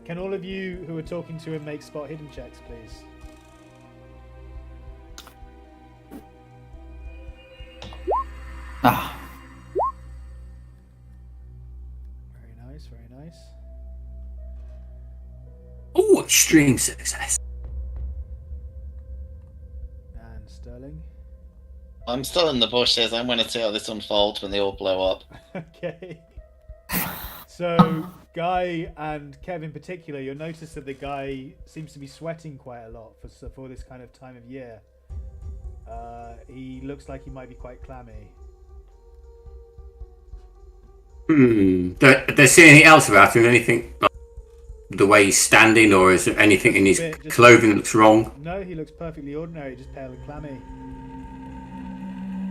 Can all of you who are talking to him make spot hidden checks, please? Ah, Very nice, very nice. Oh, extreme success. And Sterling. I'm still in the bushes. I'm going to see how this unfolds when they all blow up. Okay. So, Guy and Kev in particular, you'll notice that the guy seems to be sweating quite a lot for this kind of time of year. He looks like he might be quite clammy. Do they see anything else about him? Anything like the way he's standing, or is there anything in his clothing that looks wrong? No, he looks perfectly ordinary, just pale and clammy.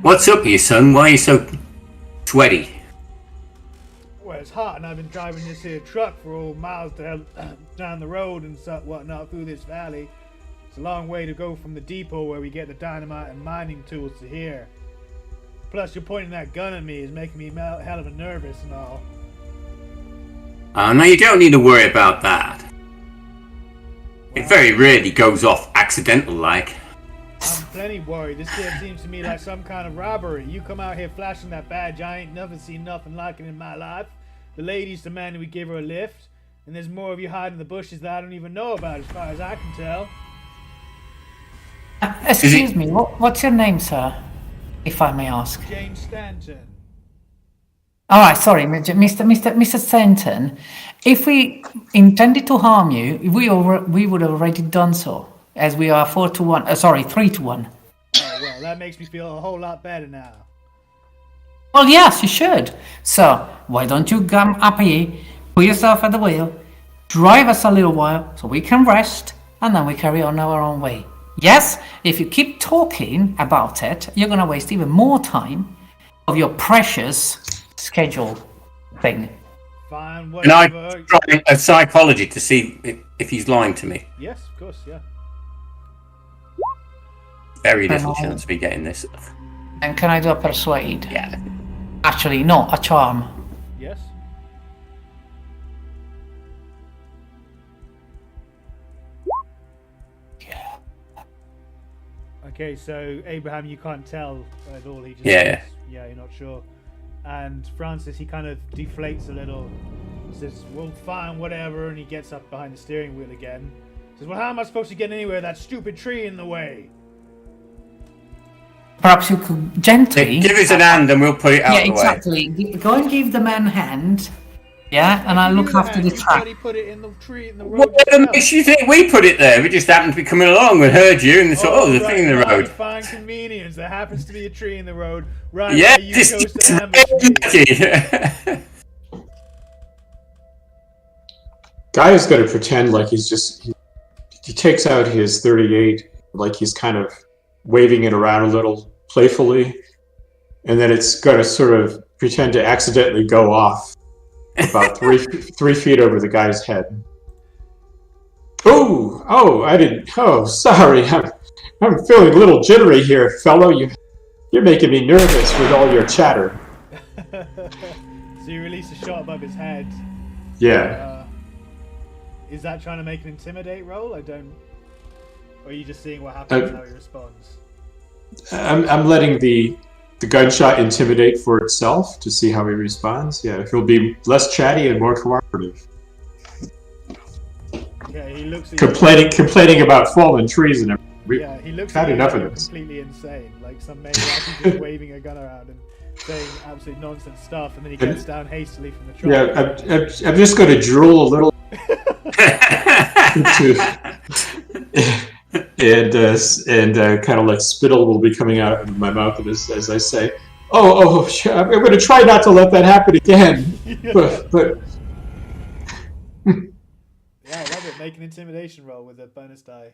What's up with you, son? Why are you so sweaty? Well, it's hot, and I've been driving this here truck for all miles down the road and whatnot through this valley. It's a long way to go from the depot where we get the dynamite and mining tools to here. Plus, you're pointing that gun at me is making me hell of a nervous and all. No, you don't need to worry about that. It very rarely goes off accidental like. I'm plenty worried. This kid seems to me like some kind of robbery. You come out here flashing that badge, I ain't never seen nothing like it in my life. The lady's demanding we give her a lift, and there's more of you hiding in the bushes that I don't even know about as far as I can tell. Excuse me, what's your name, sir? If I may ask. James Stanton. Alright, sorry, Mr. Stanton. If we intended to harm you, we would have already done so, as we are 3-1. Oh, well, that makes me feel a whole lot better now. Well, yes, you should. So, why don't you come up here, put yourself at the wheel, drive us a little while so we can rest, and then we carry on our own way. Yes, if you keep talking about it, you're going to waste even more time of your precious schedule thing. Fine, And whatever. I try a psychology to see if he's lying to me. Yes, of course, yeah. Very little chance of me getting this. And can I do a persuade? Yeah. Actually, no, a charm. Yes. Yeah. Okay, so Abraham, you can't tell at all. He just Yeah. says, yeah, you're not sure. And Francis, he kind of deflates a little. Says, well, fine, whatever. And he gets up behind the steering wheel again. Says, well, how am I supposed to get anywhere? That stupid tree in the way. Perhaps you could gently... Give us an hand and we'll put it out yeah, of the way. exactly. Go and give the man a hand. Yeah, and I'll look after the track. He put it in the tree in the road. Whatever makes you think we put it there? We just happened to be coming along and heard you and thought, there's a thing in the road. Fine convenience. There happens to be a tree in the road right Yeah, where you chose to ambush me. Guy is going to pretend like he's just... He takes out his 38, like he's kind of waving it around a little playfully, and then it's going to sort of pretend to accidentally go off about 3 feet over the guy's head. Oh, I didn't. Oh, sorry. I'm feeling a little jittery here, fellow. You're making me nervous with all your chatter. So you release a shot above his head. Yeah. Is that trying to make an intimidate roll? I don't. Or are you just seeing what happens and how he responds? I'm letting the gunshot intimidate for itself to see how he responds. Yeah, if he'll be less chatty and more cooperative. Okay, he looks at complaining about fallen trees and everything. Yeah, he looks had at you enough like of you're this. completely insane, like some maniac who's just waving a gun around and saying absolute nonsense stuff, and then he gets down hastily from the truck. Yeah, I'm just going to drool a little. and kind of like spittle will be coming out of my mouth as I say, I'm going to try not to let that happen again. but Yeah, I love it. Make an intimidation roll with a bonus die.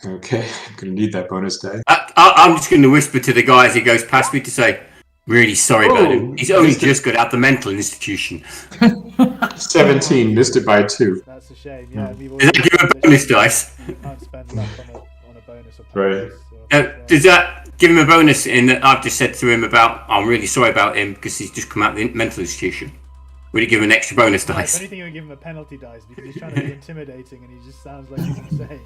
Okay, I'm going to need that bonus die. I'm just going to whisper to the guy as he goes past me to say, really sorry about him. He's only just got out the mental institution. 17, missed it by 2. That's a shame. Yeah, we've Does that give him a bonus dice? You can't spend luck on a bonus or Right. Does that give him a bonus in that I've just said to him about, I'm really sorry about him because he's just come out of the mental institution? Would it give him an extra bonus If dice? anything, you would give him a penalty dice because he's trying to be intimidating and he just sounds like he's insane.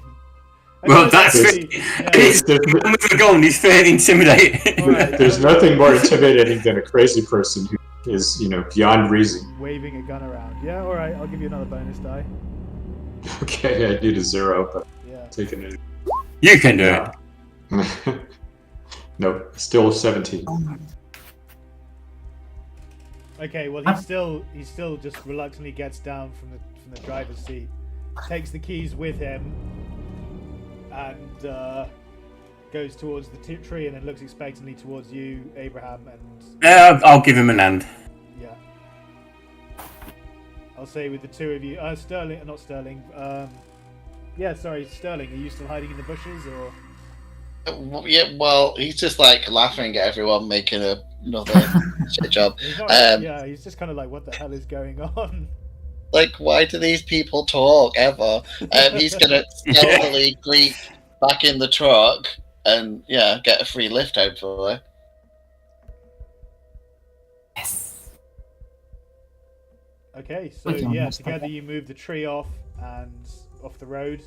Well, that's actually, He's with a gun, he's fairly intimidating. There's nothing more intimidating than a crazy person who is, beyond reason. waving a gun around. Yeah, all right. I'll give you another bonus die. Okay, I need a 0, but Yeah. taking it. You can do it. Nope, still 17. Okay. Well, he still just reluctantly gets down from the driver's seat, takes the keys with him, and goes towards the tree, and then looks expectantly towards you, Abraham, and I'll give him an hand. yeah. I'll say with the two of you, Sterling, not Sterling. Yeah, sorry, Sterling. Are you still hiding in the bushes, or? Yeah, well, he's just like laughing at everyone making another shit job. He's not, yeah, he's just kind of like, what the hell is going on? Like, why do these people talk ever? He's gonna stealthily creep back in the truck and get a free lift, hopefully. Yes. Okay, so yeah, together you move the tree off the road,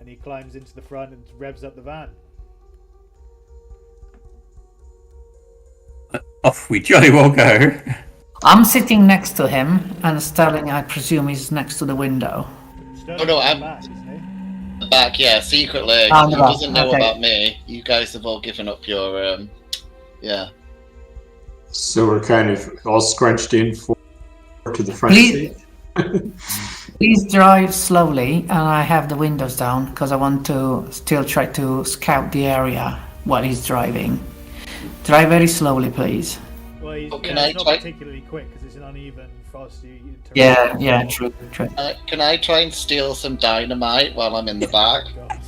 and he climbs into the front and revs up the van. Off we jolly well go. I'm sitting next to him, and Sterling, I presume, is next to the window. Sterling's no, in I'm- the back, isn't he? Back, yeah, secretly. Oh, He no, doesn't know okay. about me. You guys have all given up your, yeah. So we're kind of all scrunched in to the front Please- seat. Please drive slowly, and I have the windows down because I want to still try to scout the area while he's driving. Drive very slowly, please. Well, he's, Oh, can yeah, I it's not try- particularly quick because it's an uneven, frosty Yeah, terrain. yeah, true, true. Can I try and steal some dynamite while I'm in the back? God.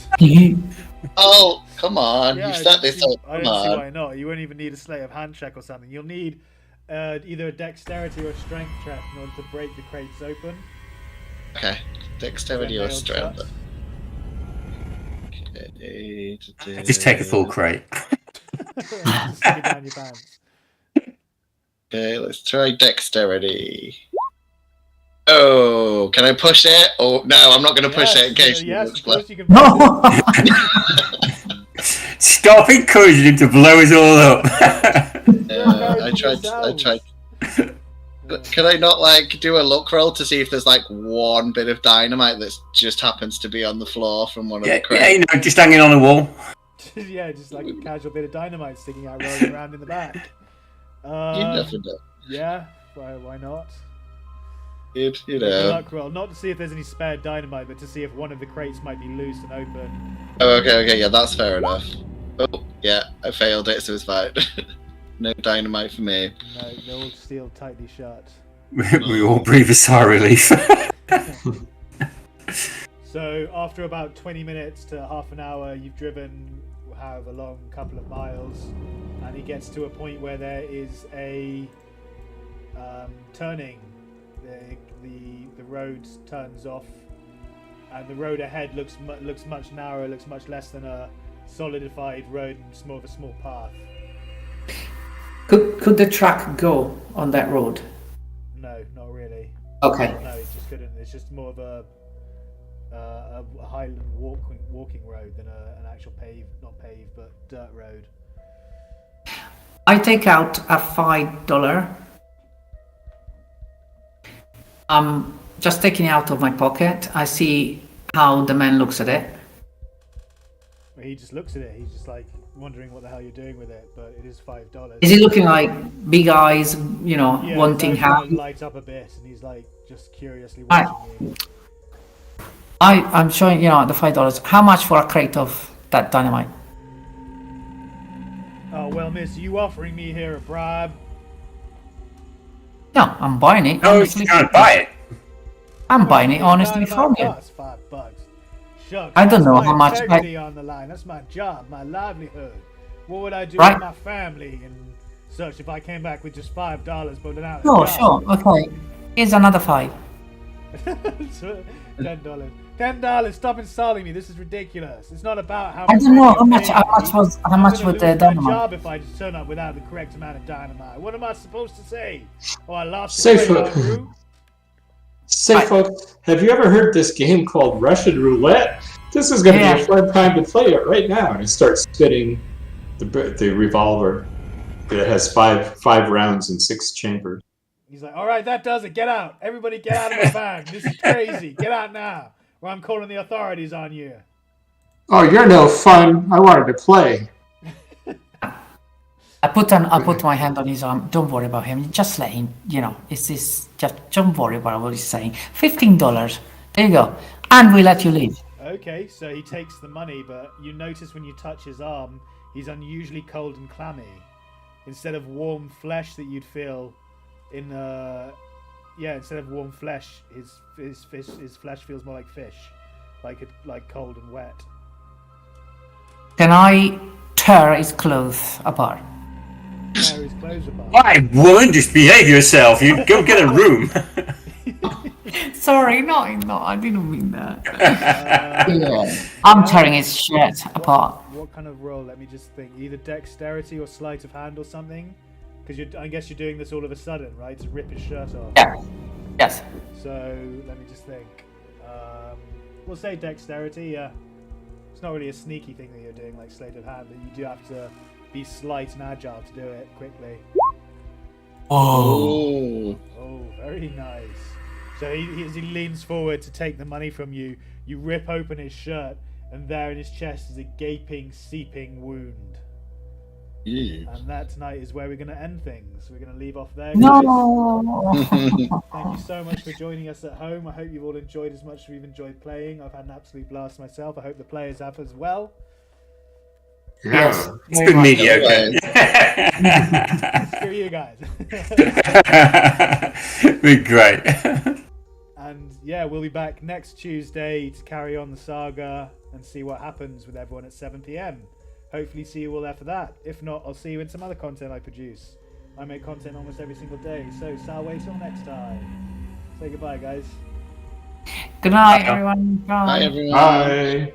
Oh, come on. Yeah, You I set don't this see- up. I Come don't see on. why not. You won't even need a sleight of hand check or something. You'll need either a dexterity or a strength check in order to break the crates open. Okay. Dexterity Then or they'll strength. shut. Okay. Just take a full crate. Just stick it down your pants. Okay, let's try dexterity. Oh, can I push it? Oh, no, I'm not going to push it in case yes, you of course you can. No! Stop encouraging him to blow us all up. I tried. Can I not, like, do a luck roll to see if there's, like, one bit of dynamite that just happens to be on the floor from one of Yeah, the crates? yeah, you know, just hanging on the wall. Yeah, just like a casual bit of dynamite sticking out, rolling around in the back. You never know. Yeah, why not? You Make a know. luck roll, not to see if there's any spare dynamite, but to see if one of the crates might be loose and open. Oh, okay, yeah, that's fair enough. Oh, yeah, I failed it, so it's fine. No dynamite for me. No, they're all sealed tightly shut. We all breathe a sigh of relief. So after about 20 minutes to half an hour, you've driven however long, couple of miles, and he gets to a point where there is a turning. The road turns off, and the road ahead looks much narrower, looks much less than a solidified road, and it's more of a small path. Could the truck go on that road? No, not really. Okay. No, it just couldn't. It's just more of a highland walking road than an actual not paved, but dirt road. I take out a $5. I'm just taking it out of my pocket. I see how the man looks at it. Well, he just looks at it. He's just like wondering what the hell you're doing with it. But it is $5. Is he looking like big eyes, you know, Yeah, wanting his eyes how? kinda light up a bit, and he's like just curiously Right. watching you. I'm showing, you know, the $5. How much for a crate of that dynamite? Oh well, miss, you offering me here a bribe? No, I'm buying it. No, honestly. you can't buy it. I'm buying it honestly Dynamite from you. costs $5. Shucks, I don't that's know my how much I- integrity on the line. That's my job, my livelihood. What would I do Right. with my family and such if I came back with just $5 but without a Sure, job? sure. Okay. Here's another 5. $10. $10. Stop insulting me. This is ridiculous. It's not about how I much don't know money how you're much. paying How much me. was? How I'm much gonna would lose the my dynamite? job if I just turn up without the correct amount of dynamite. What am I supposed to say? Oh, I lost the Say, crate fo- en route? Say, folks, have you ever heard this game called Russian Roulette? This is going to Yeah. be a fun time to play it right now. And he starts spinning the revolver that has five rounds and 6 chambers. He's like, all right, that does it. Get out. Everybody get out of my van. This is crazy. Get out now, or I'm calling the authorities on you. Oh, you're no fun. I wanted to play. I put my hand on his arm. Don't worry about him. Just let him. You know, it's this. Just don't worry about what he's saying. $15. There you go, and we let you leave. Okay, so he takes the money, but you notice when you touch his arm, he's unusually cold and clammy. Instead of warm flesh that you'd feel in instead of warm flesh, his flesh feels more like fish, like cold and wet. Can I tear his clothes apart? Tear his clothes apart. Why, woman, just behave yourself. You go get a room. Sorry, no, I didn't mean that. Yeah. I'm tearing his shirt apart. What kind of roll? Let me just think. Either dexterity or sleight of hand or something. Because I guess you're doing this all of a sudden, right? To rip his shirt off. Yeah. Yes. So let me just think. We'll say dexterity. Yeah. It's not really a sneaky thing that you're doing like sleight of hand, but you do have to be slight and agile to do it quickly. Oh. Oh, very nice. So as he leans forward to take the money from you, you rip open his shirt, and there in his chest is a gaping, seeping wound. And that tonight is where we're going to end things. We're going to leave off there. No. Thank you so much for joining us at home. I hope you've all enjoyed as much as we've enjoyed playing. I've had an absolute blast myself. I hope the players have as well. Yeah. It's been mediocre. Screw you guys. Been great. And yeah, we'll be back next Tuesday to carry on the saga and see what happens with everyone at 7 p.m. Hopefully see you all there for that. If not, I'll see you in some other content I produce. I make content almost every single day, so Salway till next time. Say goodbye, guys. Good night, everyone. Bye, everyone. Bye.